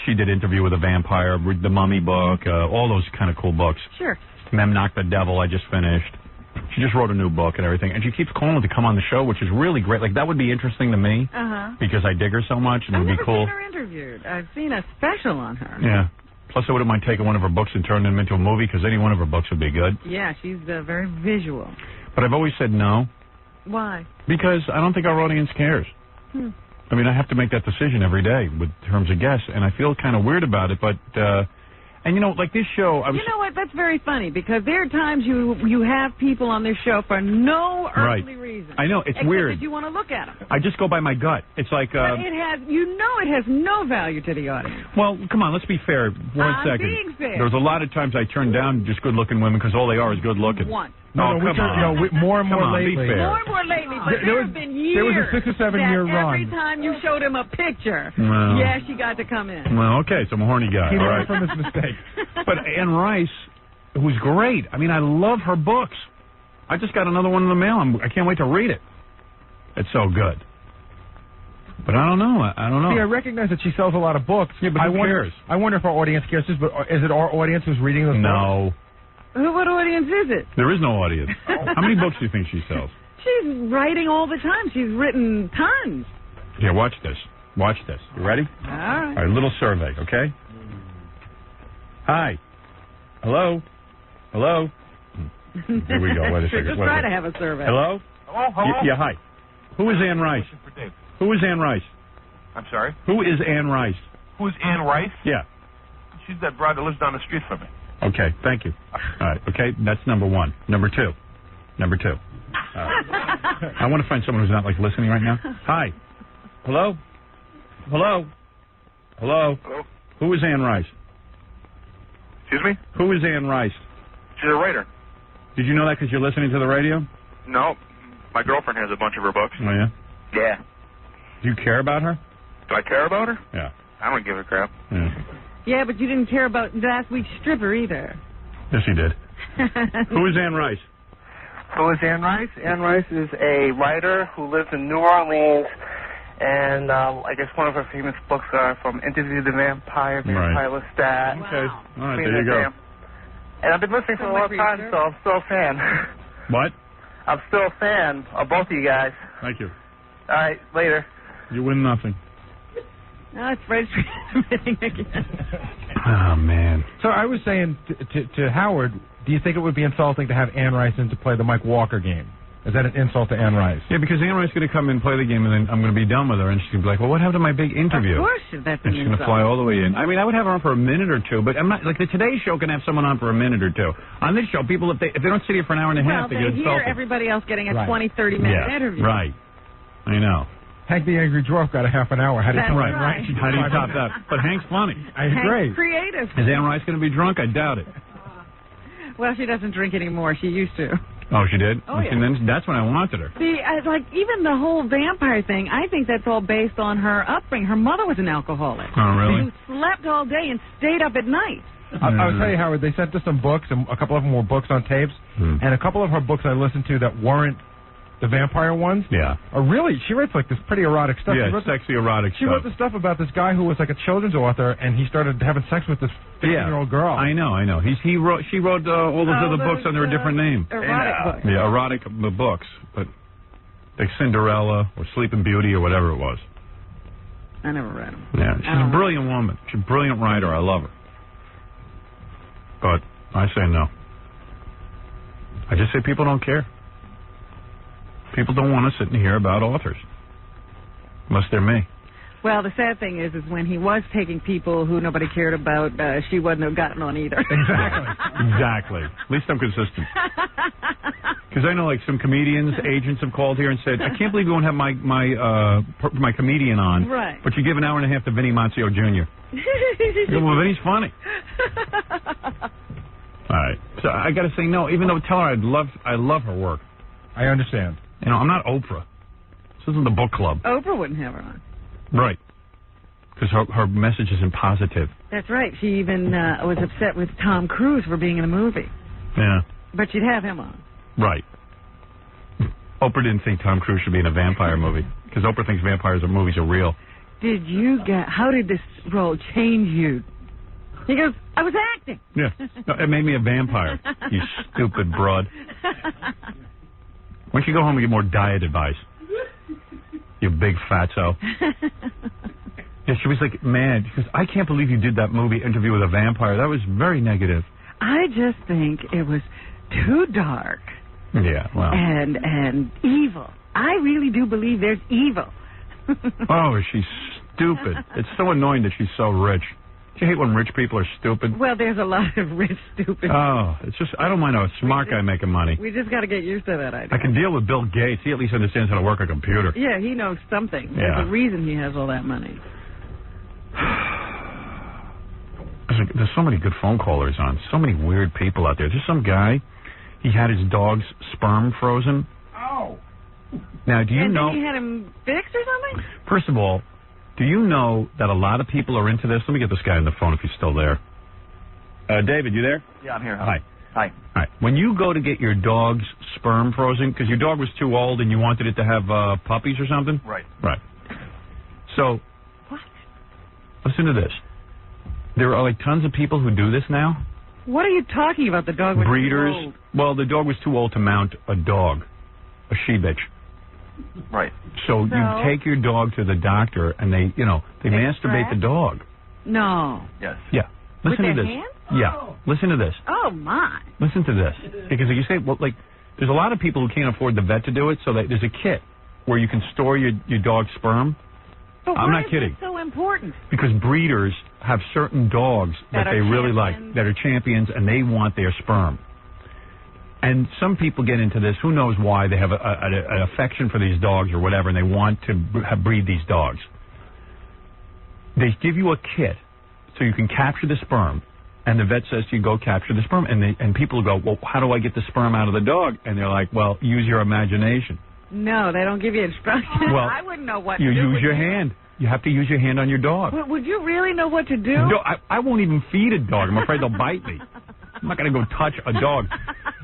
She did Interview with a Vampire, the Mummy book, all those kind of cool books. Sure. Mem Knock the Devil, I just finished. She just wrote a new book and everything. And she keeps calling to come on the show, which is really great. Like, that would be interesting to me because I dig her so much and it would be cool. I've never seen her interviewed. I've seen a special on her. Yeah. Plus, I wouldn't mind taking one of her books and turning them into a movie because any one of her books would be good. Yeah, she's very visual. But I've always said no. Why? Because I don't think our audience cares. I mean, I have to make that decision every day with terms of guests, and I feel kind of weird about it. But, and you know, like this show, you know what? That's very funny because there are times you have people on this show for no earthly reason. I know, it's except weird. that you want to look at them. I just go by my gut. It's like, but it has no value to the audience. Well, come on, let's be fair. One second. Being fair. There's a lot of times I turn down just good-looking women because all they are is good-looking. Once. No, come on. More and more lately. Be fair. More and more lately, but there have been years. There was a 6 or 7 year run. Every time you showed him a picture, she got to come in. Well, okay, so I'm a horny guy. He all learned right. from his mistake. But Anne Rice, who's great. I mean, I love her books. I just got another one in the mail. I can't wait to read it. It's so good. But I don't know. I don't know. See, I recognize that she sells a lot of books. Yeah, but who cares? I wonder if our audience cares. But is it our audience who's reading those books? No. What audience is it? There is no audience. How many books do you think she sells? She's writing all the time. She's written tons. Here, watch this. Watch this. You ready? All right. All right, little survey, okay? Hi. Hello? Hello? Here we go. Wait a second. Just try to have a survey. Hello? Hello? Yeah, hi. Who is Ann Rice? Who is Ann Rice? I'm sorry? Who is Ann Rice? Who's Ann Rice? Yeah. She's that broad that lives down the street from me. Okay, thank you. All right, okay, that's number one. Number two. I want to find someone who's not, like, listening right now. Hi. Hello? Hello? Hello? Hello? Who is Ann Rice? Excuse me? Who is Ann Rice? She's a writer. Did you know that because you're listening to the radio? No. My girlfriend has a bunch of her books. Oh, yeah? Yeah. Do you care about her? Do I care about her? Yeah. I don't give a crap. Yeah. Yeah, but you didn't care about last week's stripper either. Yes, you did. Who is Ann Rice? Who is Ann Rice? Ann Rice is a writer who lives in New Orleans, and I guess one of her famous books are From Interview the Vampire, Vampire Lestat. Okay. All right, Queen there of you go. Dam. And I've been listening for a long time, so I'm still a fan. What? I'm still a fan of both of you guys. Thank you. All right, later. You win nothing. No, it's Fred's transmitting again. Oh, man. So I was saying to Howard, do you think it would be insulting to have Ann Rice in to play the Mike Walker game? Is that an insult to Ann Rice? Yeah, because Ann Rice is going to come in and play the game, and then I'm going to be done with her, and she's going to be like, well, what happened to my big interview? Of course that's And an she's going to insult. fly all the way in. I mean, I would have her on for a minute or two, but I'm not, like, the Today Show can have someone on for a minute or two. On this show, people, if they don't sit here for an hour and a half, they get hear insulted. everybody else getting a Right. 20, 30-minute interview. Right. I know. Hank the Angry Dwarf got a half an hour. How do you That's top right. that? How do you top that? But Hank's funny. I agree. Hank's creative. Is Ann Rice going to be drunk? I doubt it. Well, she doesn't drink anymore. She used to. Oh, she did? Oh, yeah. And then that's when I wanted her. See, like, even the whole vampire thing, I think that's all based on her upbringing. Her mother was an alcoholic. Oh, really? Who slept all day and stayed up at night. I'll tell you, Howard, they sent us some books, and a couple of them were books on tapes, and a couple of her books I listened to that weren't the vampire ones. Yeah. Are really, she writes like this pretty erotic stuff. Yeah, She wrote sexy erotic She stuff. wrote the stuff about this guy who was like a children's author, and he started having sex with this 15-year-old girl. I know. She wrote all those other books under a different name. Erotic books. Yeah, erotic books, but like Cinderella or Sleeping Beauty or whatever it was. I never read them. Yeah, she's a brilliant woman. She's a brilliant writer. I love her. But I say no. I just say people don't care. People don't want to sit and hear about authors. Unless they're me. Well, the sad thing is when he was taking people who nobody cared about, she wouldn't have gotten on either. Exactly. At least I'm consistent. Because I know, like, some comedians, agents have called here and said, I can't believe you won't have my comedian on. Right. But you give an hour and a half to Vinny Mazzio Jr. I go, well, Vinny's funny. All right. So I got to say no, even though tell her I love her work. I understand. You know, I'm not Oprah. This isn't the book club. Oprah wouldn't have her on. Right. Because her message isn't positive. That's right. She even was upset with Tom Cruise for being in the movie. Yeah. But she'd have him on. Right. Oprah didn't think Tom Cruise should be in a vampire movie. Because Oprah thinks vampires and movies are real. How did this role change you? He goes, I was acting. Yeah. No, it made me a vampire. You stupid broad. Why don't you go home and get more diet advice? You big fatso. Yeah, she was like mad because I can't believe you did that movie Interview with a Vampire. That was very negative. I just think it was too dark. Yeah, well. And evil. I really do believe there's evil. Oh, she's stupid. It's so annoying that she's so rich. Do you hate when rich people are stupid? Well, there's a lot of rich stupid. Oh, it's just, I don't mind a smart guy making money. We just got to get used to that idea. I can deal with Bill Gates. He at least understands how to work a computer. Yeah, he knows something. Yeah. There's a reason he has all that money. There's so many good phone callers on. So many weird people out there. There's some guy, he had his dog's sperm frozen. Oh. Now, do you and know... then he had him fixed or something? First of all, do you know that a lot of people are into this? Let me get this guy on the phone if he's still there. David, you there? Yeah, I'm here. Hi. Hi. All right. When you go to get your dog's sperm frozen, because your dog was too old and you wanted it to have puppies or something? Right. Right. So, listen to this. There are like tons of people who do this now. What are you talking about? The dog was Breeders. too old. Well, the dog was too old to mount a dog, a she-bitch. Right. So you take your dog to the doctor and they masturbate the dog. No. Yes. Yeah. Listen With to their this. hands? Yeah. Listen to this. Oh, my. Listen to this. Because you say, well, like, there's a lot of people who can't afford the vet to do it, so that there's a kit where you can store your dog's sperm. But I'm why not kidding. is this so important? Because breeders have certain dogs that That they are really like, champions. that are champions, and they want their sperm. And some people get into this. Who knows why? They have an affection for these dogs or whatever, and they want to breed these dogs. They give you a kit so you can capture the sperm, and the vet says to you, go capture the sperm. And people go, well, how do I get the sperm out of the dog? And they're like, well, use your imagination. No, they don't give you instructions. Well, I wouldn't know what You to do. use with your you. hand. You have to use your hand on your dog. Would you really know what to do? No, I won't even feed a dog. I'm afraid they'll bite me. I'm not going to go touch a dog.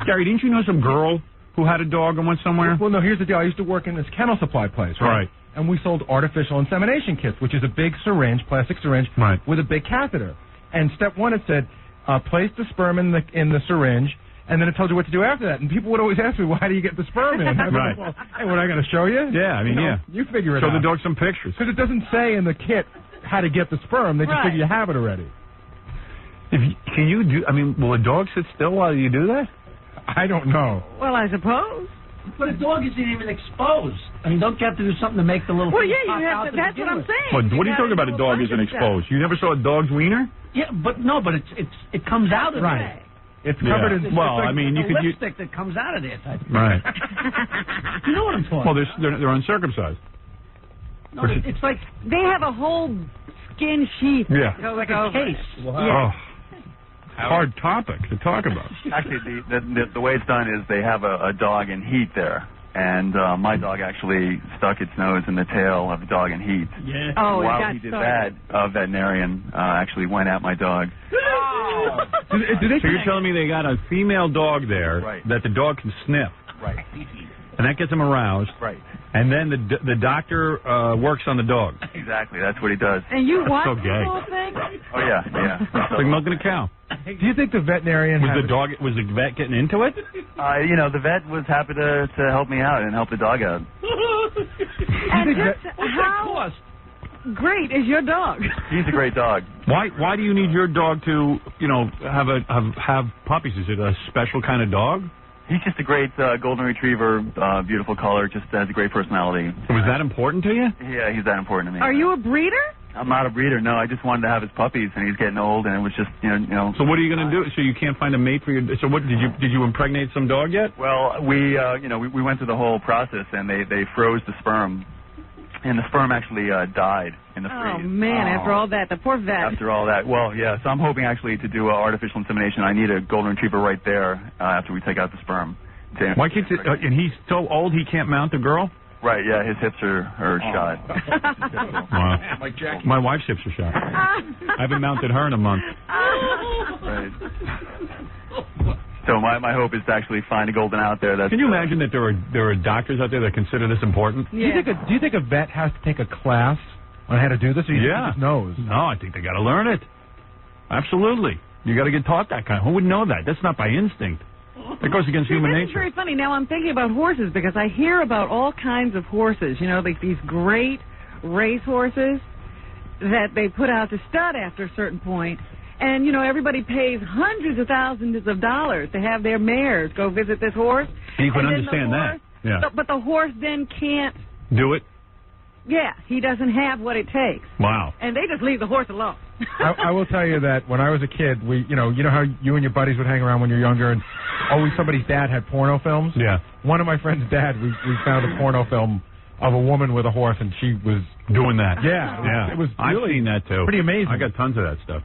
Gary, didn't you know some girl who had a dog and went somewhere? Well, no, here's the deal. I used to work in this kennel supply place, right? And we sold artificial insemination kits, which is a big syringe, plastic syringe, with a big catheter. And step one, it said, place the sperm in the syringe, and then it told you what to do after that. And people would always ask me, why do you get the sperm in? I'd be like, well, hey, what, I got to show you? Yeah, I mean, yeah. You figure it out. Show the dog some pictures. Because it doesn't say in the kit how to get the sperm. They just figure you have it already. Will a dog sit still while you do that? I don't know. Well, I suppose. But a dog isn't even exposed. I mean, don't you have to do something to make the little Well, thing yeah, pop you out have to. to That's begin what I'm with? saying. What are you talking about? A dog isn't exposed. You never saw a dog's wiener? Yeah, but it comes out of Right. It's Yeah. covered in... Well, like I mean, you a could... lipstick that comes out of there type of thing. Right. You know what I'm talking Well, about. they're uncircumcised. No, it's like... They have a whole skin sheath. Yeah. That goes like a over. case. Oh, hard topic to talk about. Actually, the way it's done is they have a dog in heat there. And my dog actually stuck its nose in the tail of the dog in heat. Yeah. Oh, While he did that, a veterinarian actually went at my dog. Oh. So you're telling me they got a female dog there that the dog can sniff. Right. And that gets him aroused. Right. And then the doctor works on the dog. Exactly. That's what he does. And you That's watch so the gay. whole thing? Oh, yeah. It's like milking a cow. Do you think the veterinarian Was the vet getting into it? The vet was happy to help me out and help the dog out. And just how great is your dog? He's a great dog. Why do you need your dog to have puppies? Is it a special kind of dog? He's just a great golden retriever, beautiful color, just has a great personality. Was that important to you? Yeah, he's that important to me. Are you a breeder? I'm not a breeder. No, I just wanted to have his puppies, and he's getting old, and it was just, So what are you going to do? So you can't find a mate for your? So what did you impregnate some dog yet? Well, we went through the whole process, and they froze the sperm, and the sperm actually died in the freeze. Oh man! After all that, the poor vet. After all that, well, yeah. So I'm hoping actually to do artificial insemination. I need a golden retriever right there after we take out the sperm. Why can't you, and he's so old he can't mount a girl? Right, yeah, his hips are shot. Wow. My wife's hips are shot. I haven't mounted her in a month. Right. So my hope is to actually find a golden out there. That's Can you imagine that there are doctors out there that consider this important? Yeah. Do you think a vet has to take a class on how to do this? Or you just knows? No, I think they got to learn it. Absolutely. You got to get taught that kind. Who would know that? That's not by instinct. That goes against human This nature. is very funny. Now I'm thinking about horses because I hear about all kinds of horses. Like these great race horses that they put out to stud after a certain point. And, everybody pays hundreds of thousands of dollars to have their mares go visit this horse. You can And then understand the that. horse, Yeah. But the horse then can't. Do it? Yeah, he doesn't have what it takes. Wow. And they just leave the horse alone. I will tell you that when I was a kid, you know how you and your buddies would hang around when you're younger, and always somebody's dad had porno films? Yeah. One of my friend's dad, we found a porno film of a woman with a horse, and she was doing that. Yeah. Yeah. It was I've really seen that, too. pretty amazing. I got tons of that stuff.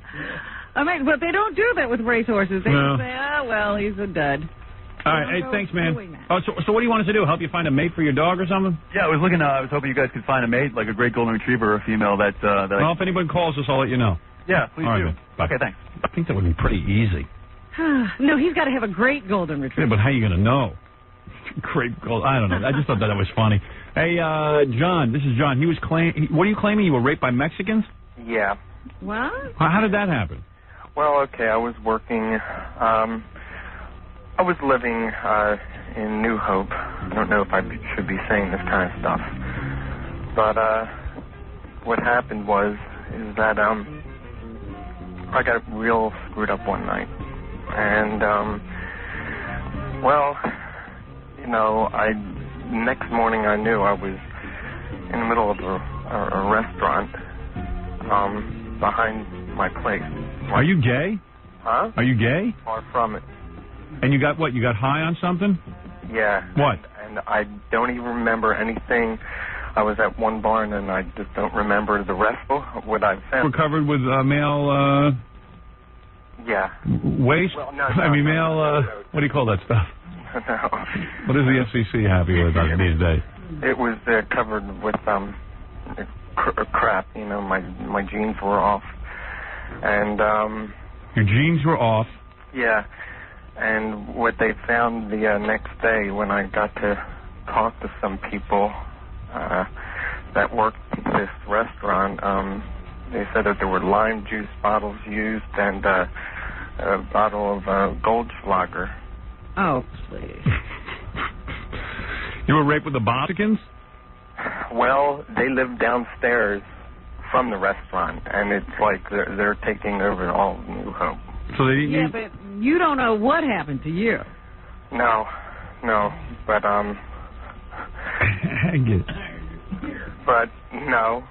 I mean, but they don't do that with racehorses. They No. just say, oh, well, he's a dud. All right. Hey, thanks, man. Oh, so what do you want us to do? Help you find a mate for your dog or something? Yeah, I was hoping you guys could find a mate, like a great golden retriever or a female that. Well, if anyone calls us, I'll let you know. Yeah, please All right, do. man. Bye. Okay, thanks. I think that would be pretty easy. No, he's got to have a great golden Yeah, retriever. but how are you going to know? Great gold. I don't know. I just thought that was funny. Hey, John, this is John. What are you claiming? You were raped by Mexicans? Yeah. What? How did that happen? Well, okay, I was working, I was living in New Hope. I don't know if I should be saying this kind of stuff. But what happened is that I got real screwed up one night. And, well, you know, next morning I knew I was in the middle of a restaurant behind my place. Are you gay? Huh? Are you gay? Far from it. And you got what? You got high on something? Yeah. What? And I don't even remember anything. I was at one bar and I just don't remember the rest of what I found. We're covered with male Yeah. waste? Well, no, I mean, male, what do you call that stuff? No. What is the FCC happy with these days? It was covered with crap. You know, my jeans were off. And your jeans were off. Yeah. And what they found the next day when I got to talk to some people that worked at this restaurant, they said that there were lime juice bottles used and a bottle of Goldschlager. Oh, please. You were raped with the Mexicans? Well, they live downstairs from the restaurant, and it's like they're taking over all of New Hope. So they Yeah, but you don't know what happened to you. No, but but no.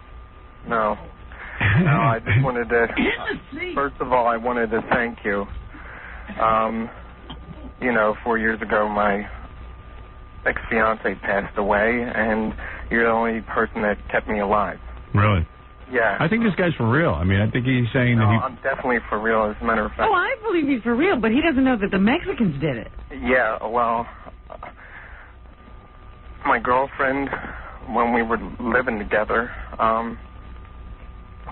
I just wanted to. First of all, I wanted to thank you. You know, 4 years ago, my ex-fiance passed away, and you're the only person that kept me alive. Really? Yeah. I think this guy's for real. I mean, I think he's saying that I'm definitely for real, as a matter of fact. Oh, I believe he's for real, but he doesn't know that the Mexicans did it. Yeah, well, my girlfriend, when we were living together, I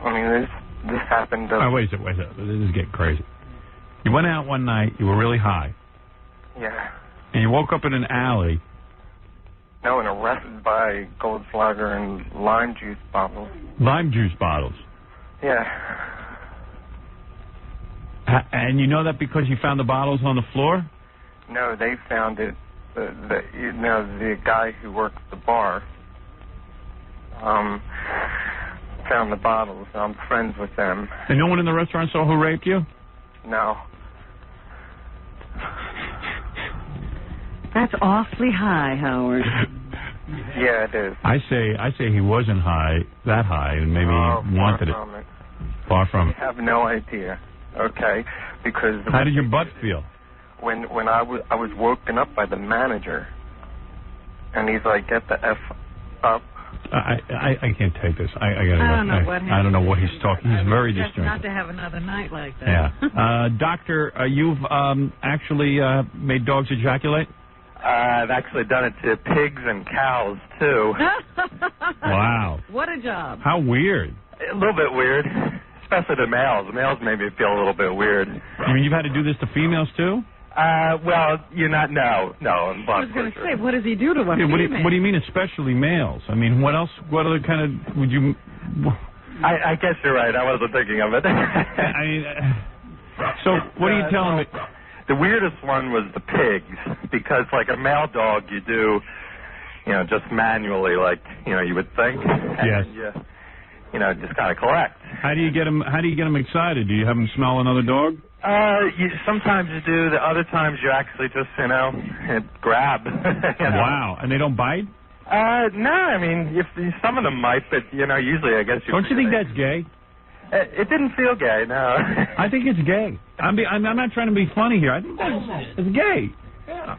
mean, this happened. Oh, wait a second. This is getting crazy. You went out one night. You were really high. Yeah. And you woke up in an alley. No, and arrested by Goldschlager and lime juice bottles. Lime juice bottles. Yeah. And you know that because you found the bottles on the floor? No, they found it. The guy who works the bar found the bottles. I'm friends with them. And no one in the restaurant saw who raped you? No. That's awfully high, Howard. Yeah, it is. I say he wasn't that high, and maybe he wanted it. Far from it. I have no idea. Okay, because how did your butt feel? When I was woken up by the manager, and he's like, "Get the F up." I can't take this. I gotta go. I don't know what happened. I don't know what he's talking. He's very Just distracted. not to have another night like that. Yeah. Doctor, you've actually made dogs ejaculate? I've actually done it to pigs and cows, too. Wow. What a job. How weird. A little bit weird, especially the males. The males made me feel a little bit weird. I mean, you've had to do this to females, too? Well, you're not, no. I was going to say, what does he do to one Yeah, what female? do you mean, especially males? I mean, what else, what other kind of, would you... I guess you're right. I wasn't thinking of it. So, what are you telling me? The weirdest one was the pigs, because like a male dog, you do, just manually, like, you would think. Yes. And just kind of collect. How do you get them excited? Do you have them smell another dog? Sometimes you do. The other times you actually just, grab. Wow. And they don't bite? No. I mean, some of them might, but usually I guess you. Don't you think that's gay? It didn't feel gay, no. I think it's gay. I'm not trying to be funny here. I think it's gay. Yeah.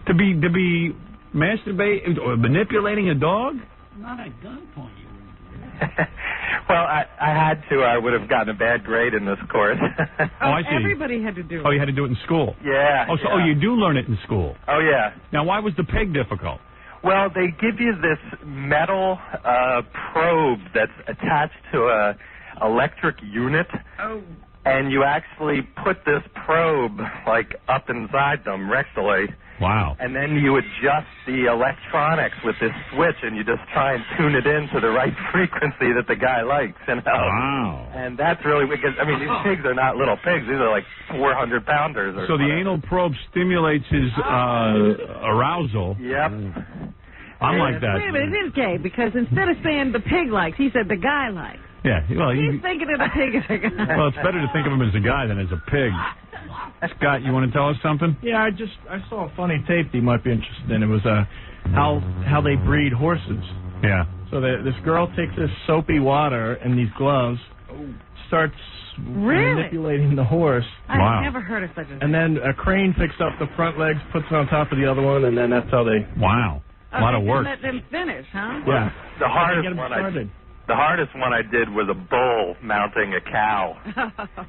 To be masturbating or manipulating a dog? Not at gunpoint. Well, I had to. I would have gotten a bad grade in this course. Oh, I see. Everybody had to do it. Oh, you had to do it in school? Yeah. Oh, you do learn it in school? Oh, yeah. Now, why was the pig difficult? Well, they give you this metal probe that's attached to a electric unit. Oh. and you actually put this probe like up inside them rectally. Wow. And then you adjust the electronics with this switch, and you just try and tune it in to the right frequency that the guy likes. You know? Wow. And that's really because I mean these pigs are not little pigs; these are like 400 pounders. Or So the whatever. anal probe stimulates his arousal. Yep. I'm like that. Wait a minute, it is gay because instead of saying the pig likes, he said the guy likes. Yeah. Well, He's thinking of the pig as a guy. well, it's better to think of him as a guy than as a pig. Scott, you want to tell us something? Yeah, I saw a funny tape that you might be interested in. It was how they breed horses. Yeah. So this girl takes this soapy water and these gloves, starts manipulating the horse. I've never heard of such a thing. And then a crane picks up the front legs, puts it on top of the other one, and then that's how they. Wow. A lot of work. Let them finish, huh? Yeah. The hardest Get 'em one started. the hardest one I did was a bull mounting a cow,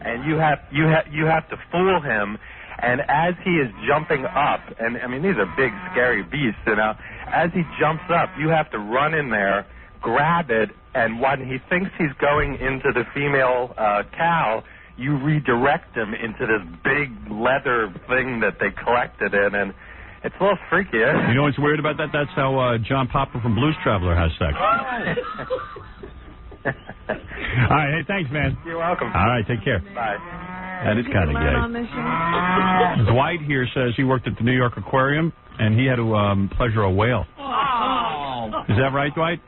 and you have to fool him, and as he is jumping up, and I mean these are big scary beasts, you know. As he jumps up, you have to run in there, grab it, and when he thinks he's going into the female cow, you redirect him into this big leather thing that they collected in, and it's a little freaky. Eh? You know what's weird about that? That's how John Popper from Blues Traveler has sex. All right, hey, thanks, man. You're welcome. All right, take care. Bye. That is kind of Learn on this show? Dwight here says he worked at the New York Aquarium, and he had to pleasure a whale. Oh. Is that right, Dwight?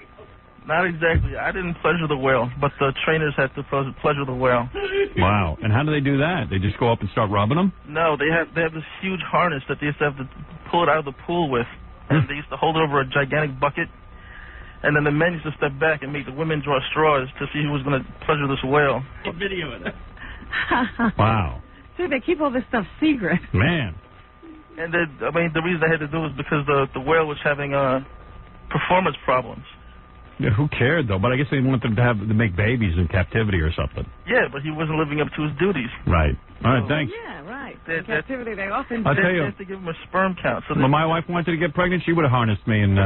Not exactly. I didn't pleasure the whale, but the trainers had to pleasure the whale. Wow. And how do they do that? They just go up and start rubbing them? No, they have this huge harness that they used to have to pull it out of the pool with, and they used to hold it over a gigantic bucket, and then the men used to step back and make the women draw straws to see who was going to pleasure this whale. A video of that. Wow. See, they keep all this stuff secret. Man. And the reason they had to do it was because the whale was having performance problems. Yeah, who cared, though? But I guess they want them to make babies in captivity or something. Yeah, but he wasn't living up to his duties. Right. All right, thanks. Yeah, right. In captivity, they often I'll tell you. They have to give him a sperm count. So When my wife wanted to get pregnant, she would have harnessed me and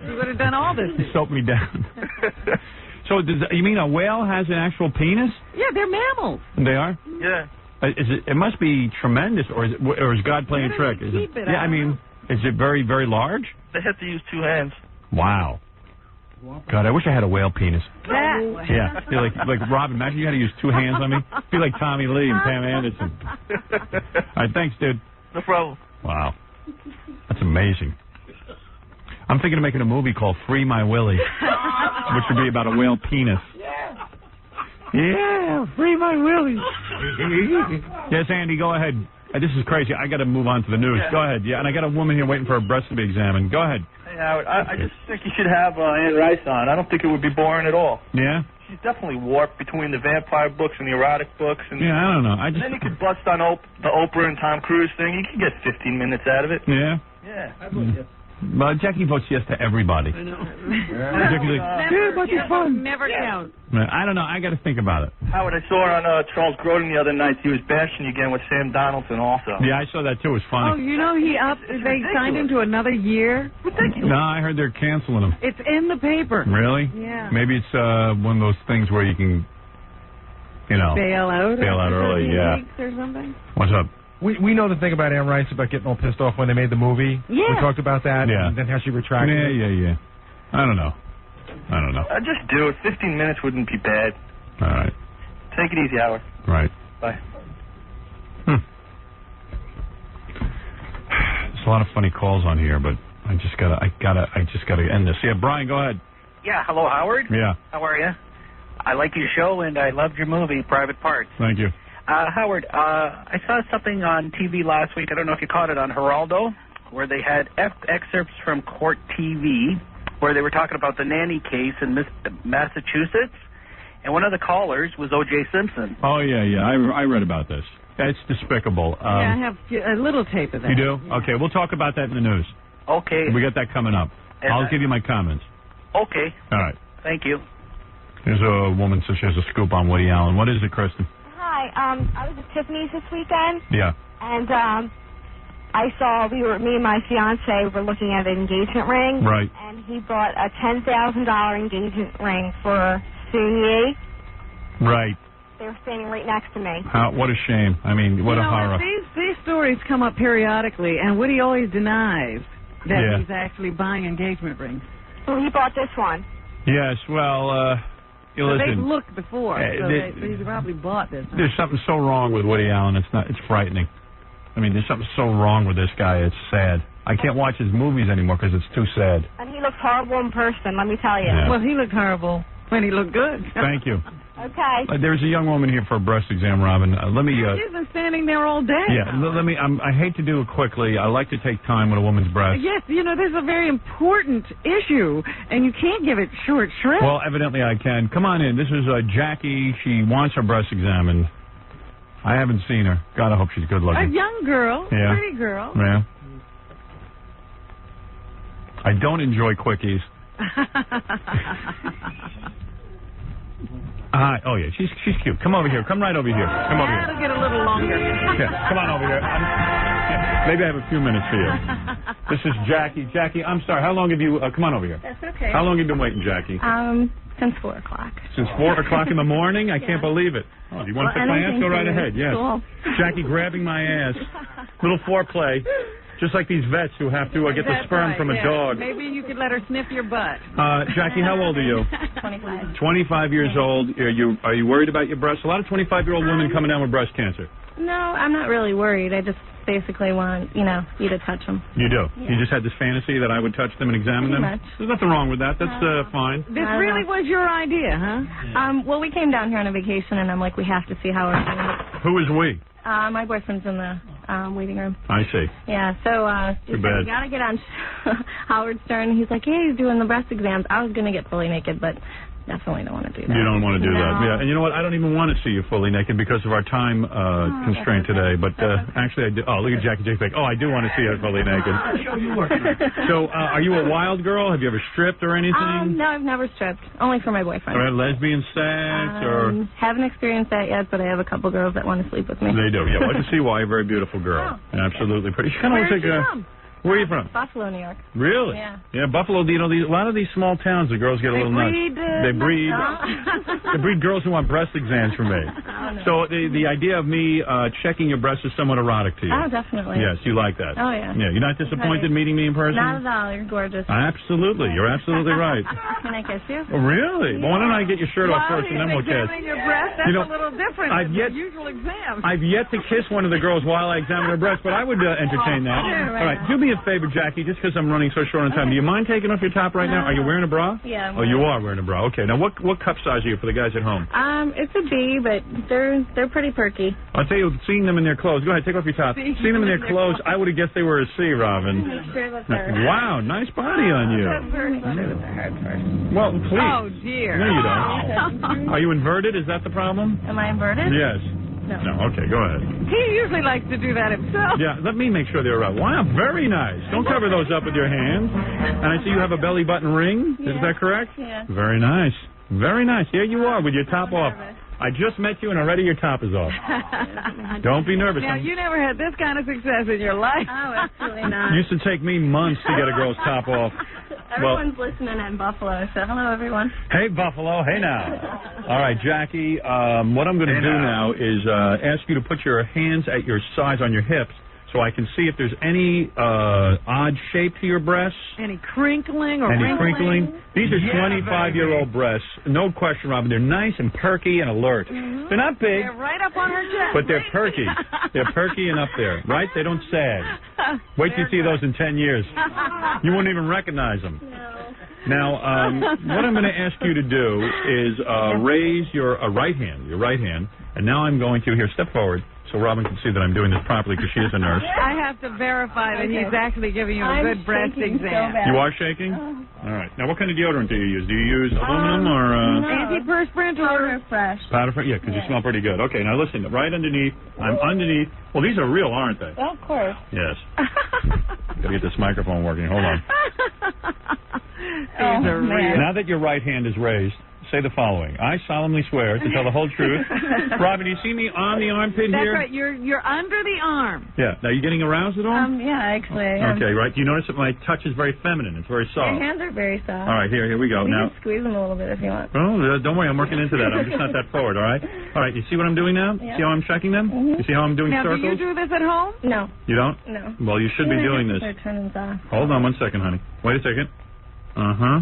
He would have done all this. soaked me down. So you mean a whale has an actual penis? Yeah, they're mammals. They are? Yeah. It must be tremendous, or is God playing a trick? Yeah, I mean, is it very, very large? They have to use two hands. Wow. God, I wish I had a whale penis. That. Yeah, be like Robin. Imagine you had to use two hands on me. Be like Tommy Lee and Pam Anderson. All right, thanks, dude. No problem. Wow, that's amazing. I'm thinking of making a movie called Free My Willie, which would be about a whale penis. Yeah, free my Willie. Yes, Andy, go ahead. This is crazy. I got to move on to the news. Yeah. Go ahead. Yeah, and I got a woman here waiting for her breast to be examined. Go ahead. Hey, Howard, I just think you should have Anne Rice on. I don't think it would be boring at all. Yeah? She's definitely warped between the vampire books and the erotic books. And Yeah, I don't know. and then you could bust on the Oprah and Tom Cruise thing. You could get 15 minutes out of it. Yeah? Yeah. Well, Jackie votes yes to everybody. I know. Jackie's like, yeah, but it's fun. Never count. I don't know. I got to think about it. Howard, I saw her on Charles Grodin the other night. He was bashing you again with Sam Donaldson also. Yeah, I saw that too. It was Oh, funny. you know they signed him to another year. No, I heard they're canceling him. It's in the paper. Really? Yeah. Maybe it's one of those things where you can, Bail out. Bail out early, yeah. Weeks or something. What's up? We know the thing about Anne Rice about getting all pissed off when they made the movie. Yeah. We talked about that. Yeah. And then how she retracted it. Yeah. I don't know. Just do it. 15 minutes wouldn't be bad. All right. Take it easy, Howard. Right. Bye. There's a lot of funny calls on here, but I just gotta end this. Yeah, Brian, go ahead. Yeah, hello, Howard. Yeah. How are you? I like your show, and I loved your movie, Private Parts. Thank you. Howard, I saw something on TV last week. I don't know if you caught it on Geraldo, where they had excerpts from Court TV, where they were talking about the nanny case in Massachusetts, and one of the callers was O.J. Simpson. Oh, yeah. I read about this. It's despicable. Yeah, I have a little tape of that. You do? Okay, we'll talk about that in the news. Okay. We got that coming up. And I'll give you my comments. Okay. All right. Thank you. Here's a woman says she has a scoop on Woody Allen. What is it, Kristen? Hi, I was at Tiffany's this weekend, Yeah. and I saw me and my fiance were looking at an engagement ring. Right. And he bought a $10,000 engagement ring for Soon-Yi. Right. They were standing right next to me. What a shame. I mean, what a horror. These stories come up periodically, and Woody always denies that he's actually buying engagement rings. Well, he bought this one. Yes, well, listen. They've looked before, so they probably bought this. There's something so wrong with Woody Allen. It's frightening. I mean, there's something so wrong with this guy. It's sad. I can't watch his movies anymore because it's too sad. And he looks horrible in person, let me tell you. Yeah. Well, he looked horrible when he looked good. Thank you. Okay. There's a young woman here for a breast exam, Robin. Let me. She's been standing there all day. Yeah, let me. I hate to do it quickly. I like to take time with a woman's breast. Yes, this is a very important issue, and you can't give it short shrift. Well, evidently I can. Come on in. This is Jackie. She wants her breast examined. I haven't seen her. God, I hope she's good looking. A young girl, pretty girl. Yeah. I don't enjoy quickies. Oh, yeah, she's cute. Come over here. Come right over here. Come over here. That'll get a little longer. Yeah, come on over here. Maybe I have a few minutes for you. This is Jackie. Jackie, I'm sorry. How long have you... come on over here. That's okay. How long have you been waiting, Jackie? Since 4 o'clock. Since 4 o'clock in the morning? I can't believe it. Oh, do you want to take my ass? Go right ahead. Yes. Cool. Jackie grabbing my ass. Little foreplay. Just like these vets who have to get the sperm from a dog. Maybe you could let her sniff your butt. Jackie, how old are you? 25. 25 years old. Are you worried about your breasts? A lot of 25-year-old women coming down with breast cancer. No, I'm not really worried. I just basically want, you to touch them. You do? Yeah. You just had this fantasy that I would touch them and examine them? Pretty much. There's nothing wrong with that. That's fine. This really was your idea, huh? Well, we came down here on a vacation, and I'm like, we have to see how we're doing. Who is we? My boyfriend's in the waiting room. I see. Yeah, so Too bad. You got to get on Howard Stern. He's like, hey, he's doing the breast exams. I was going to get fully naked, but definitely don't want to do that. You don't want to do that. No. Yeah, and you know what? I don't even want to see you fully naked because of our time constraint today. But actually, I do. Oh, look at Jackie J. I do want to see her fully naked. So, are you a wild girl? Have you ever stripped or anything? No, I've never stripped. Only for my boyfriend. Or lesbian sex or... Haven't experienced that yet, but I have a couple girls that want to sleep with me. They do. Yeah, well, I can see why. You're a very beautiful girl. Absolutely pretty. She kind of looks like a... Where are you from? Buffalo, New York. Really? Yeah. Yeah, Buffalo. A lot of these small towns, the girls get a little nuts. They breed. They breed girls who want breast exams from me. Oh, no. So the idea of me checking your breasts is somewhat erotic to you. Oh, definitely. Yes, you like that. Oh, yeah. Yeah, you're not disappointed meeting me in person? Not at all. You're gorgeous. Absolutely. You're absolutely right. Can I kiss you? Oh, really? Well, why don't I get your shirt off first and then we'll kiss? Your breast, that's a little different than the usual exam. I've yet to kiss one of the girls while I examine her breast, but I would entertain that. All right, do me a favor, Jackie, just because I'm running so short on time. Do you mind taking off your top right now? Are you wearing a bra? Yeah. Oh, you are wearing a bra. Okay. Now, what cup size are you for the guys at home? It's a B, but they're pretty perky. I'll tell you, seeing them in their clothes. Go ahead, take off your top. Seeing them in their clothes, I would have guessed they were a C, Robin. Wow, nice body on you. Well, please. Oh, dear. No, you don't. Are you inverted? Is that the problem? Am I inverted? Yes. No. Okay, go ahead. He usually likes to do that himself. Yeah, let me make sure they're right. Wow, very nice. Don't cover those up with your hands. And I see you have a belly button ring. Is that correct? Yeah. Very nice. Very nice. Here you are with your top off. I just met you and already your top is off. Don't be nervous. Now, you never had this kind of success in your life. Oh, absolutely not. It used to take me months to get a girl's top off. Everyone's listening in Buffalo, so hello, everyone. Hey, Buffalo. Hey, now. All right, Jackie, what I'm going to do now is ask you to put your hands at your sides on your hips so I can see if there's any odd shape to your breasts. Any crinkling or Any wrinkling? crinkling? These are 25-year-old breasts. No question, Robin. They're nice and perky and alert. Mm-hmm. They're not big. They're right up on her chest. But they're perky. They're perky and up there, right? They don't sag. Wait till you see those in 10 years. You won't even recognize them. No. Now, what I'm going to ask you to do is raise your right hand, and now I'm going to, here, step forward, so Robin can see that I'm doing this properly because she is a nurse. I have to verify that he's actually giving you a good breast exam. You are shaking? All right. Now, what kind of deodorant do you use? Do you use aluminum or... Antiperspirant or fresh? Powder fresh? Yeah, because you smell pretty good. Okay, now listen, right underneath, I'm underneath. Well, these are real, aren't they? Well, of course. Yes. Got to get this microphone working. Hold on. These are real. Now that your right hand is raised, say the following. I solemnly swear to tell the whole truth. Robin, do you see me on the armpit That's here? right. You're under the arm. Yeah. Now, are you getting aroused at all? Yeah, actually, I am. Okay, right. Do you notice that my touch is very feminine? It's very soft. Your hands are very soft. All right, here we go. You Now, can squeeze them a little bit if you want. oh, don't worry, I'm working into that. I'm just not that forward, all right? All right, you see what I'm doing now? Yeah. See how I'm checking them? You see how I'm doing Now, circles? do you do this at home? No. You don't? No. Well, you should be doing this. They're turning off. Hold on 1 second, honey. Wait a second. Uh-huh.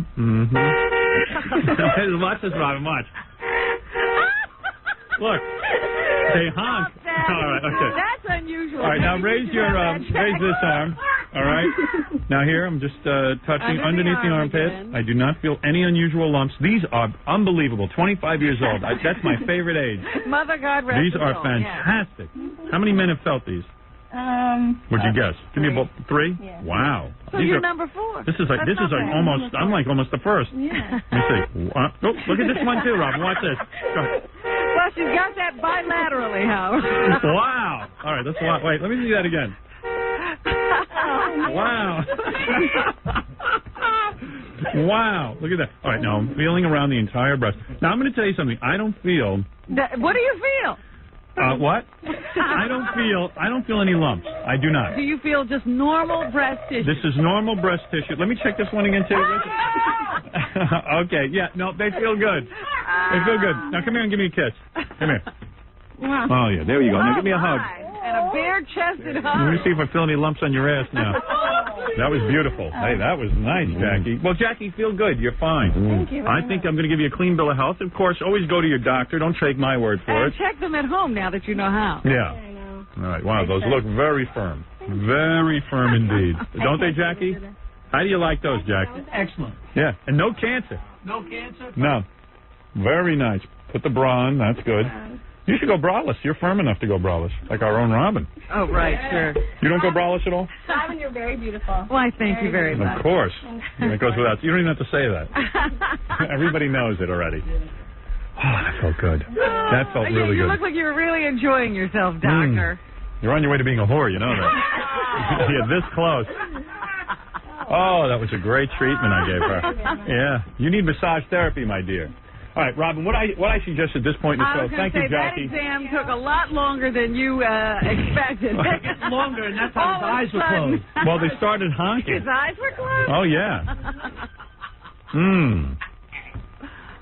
Watch this, Robin. Watch. Look. They honk. All right, okay. That's unusual. All right, now raise this arm. All right. Now here, I'm just touching underneath the armpit. Again. I do not feel any unusual lumps. These are unbelievable. 25 years old. That's my favorite age. Mother God rest These his are soul. fantastic. How many men have felt these? Would you guess? Give me about 3. Yeah. Wow. So These you're are, number 4. This is like almost. I'm like almost the first. Yeah. Let me see. Oh, look at this one too, Robin. Watch this. Go ahead. Well, she's got that bilaterally, Howard. Wow. All right. That's a lot. Wait. Let me see that again. Wow. Wow. Look at that. All right. Now I'm feeling around the entire breast. Now I'm going to tell you something. I don't feel. What do you feel? What? I don't feel any lumps. I do not. Do you feel just normal breast tissue? This is normal breast tissue. Let me check this one again too. Okay. Yeah. No, they feel good. They feel good. Now come here and give me a kiss. Come here. Wow. Oh yeah. There you go. Now give me a hug. And a bare-chested hug. Let me see if I feel any lumps on your ass now. That was beautiful. Hey, that was nice, Jackie. Well, Jackie, feel good. You're fine. Thank you. I think I'm going to give you a clean bill of health. Of course, always go to your doctor. Don't take my word for And it. check them at home now that you know how. Yeah. All right. Wow, those look very firm. Very firm indeed. Don't they, Jackie? How do you like those, Jackie? Excellent. Yeah. And no cancer. No cancer? No. Very nice. Put the bra on. That's good. You should go braless. You're firm enough to go braless, like our own Robin. Oh, right, sure. You don't go braless at all? Robin, you're very beautiful. Why, thank you very much. Of course. It goes without. You don't even have to say that. Everybody knows it already. Oh, that felt good. That felt really you good. look like you're really enjoying yourself, Doctor. You're on your way to being a whore, you know that. You're this close. Oh, that was a great treatment I gave her. Yeah. You need massage therapy, my dear. All right, Robin, what I suggest at this point in the show, thank you, Jackie. That exam took a lot longer than you expected. Longer, and that's how his eyes were closed. Well, they started honking. His eyes were closed? Oh, yeah.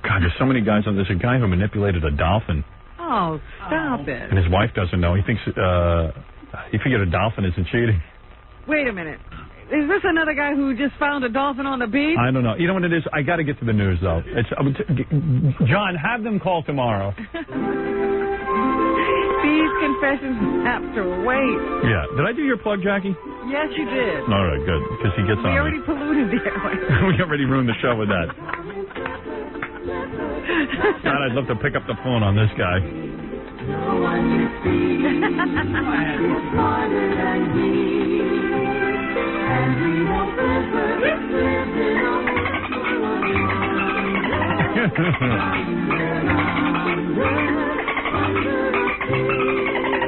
God, there's so many guys on. There's a guy who manipulated a dolphin. Oh, stop it. And his wife doesn't know. He thinks, he figured a dolphin isn't cheating. Wait a minute. Is this another guy who just found a dolphin on the beach? I don't know. You know what it is? I got to get to the news, though. John, have them call tomorrow. These confessions have to wait. Yeah. Did I do your plug, Jackie? Yes, you did. All right, good. Because he gets on We me. already polluted the airways. We already ruined the show with that. God, I'd love to pick up the phone on this guy. No one you see is smarter than me. And we won't ever live in a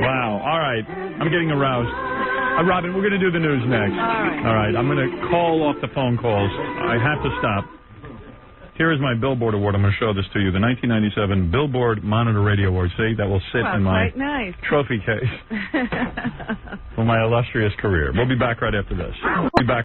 Wow. All right. I'm getting aroused. Robin, we're going to do the news next. All right. I'm going to call off the phone calls. I have to stop. Here is my Billboard Award. I'm going to show this to you. The 1997 Billboard Monitor Radio Award. See, that will sit in my trophy case for my illustrious career. We'll be back right after this. We'll be back.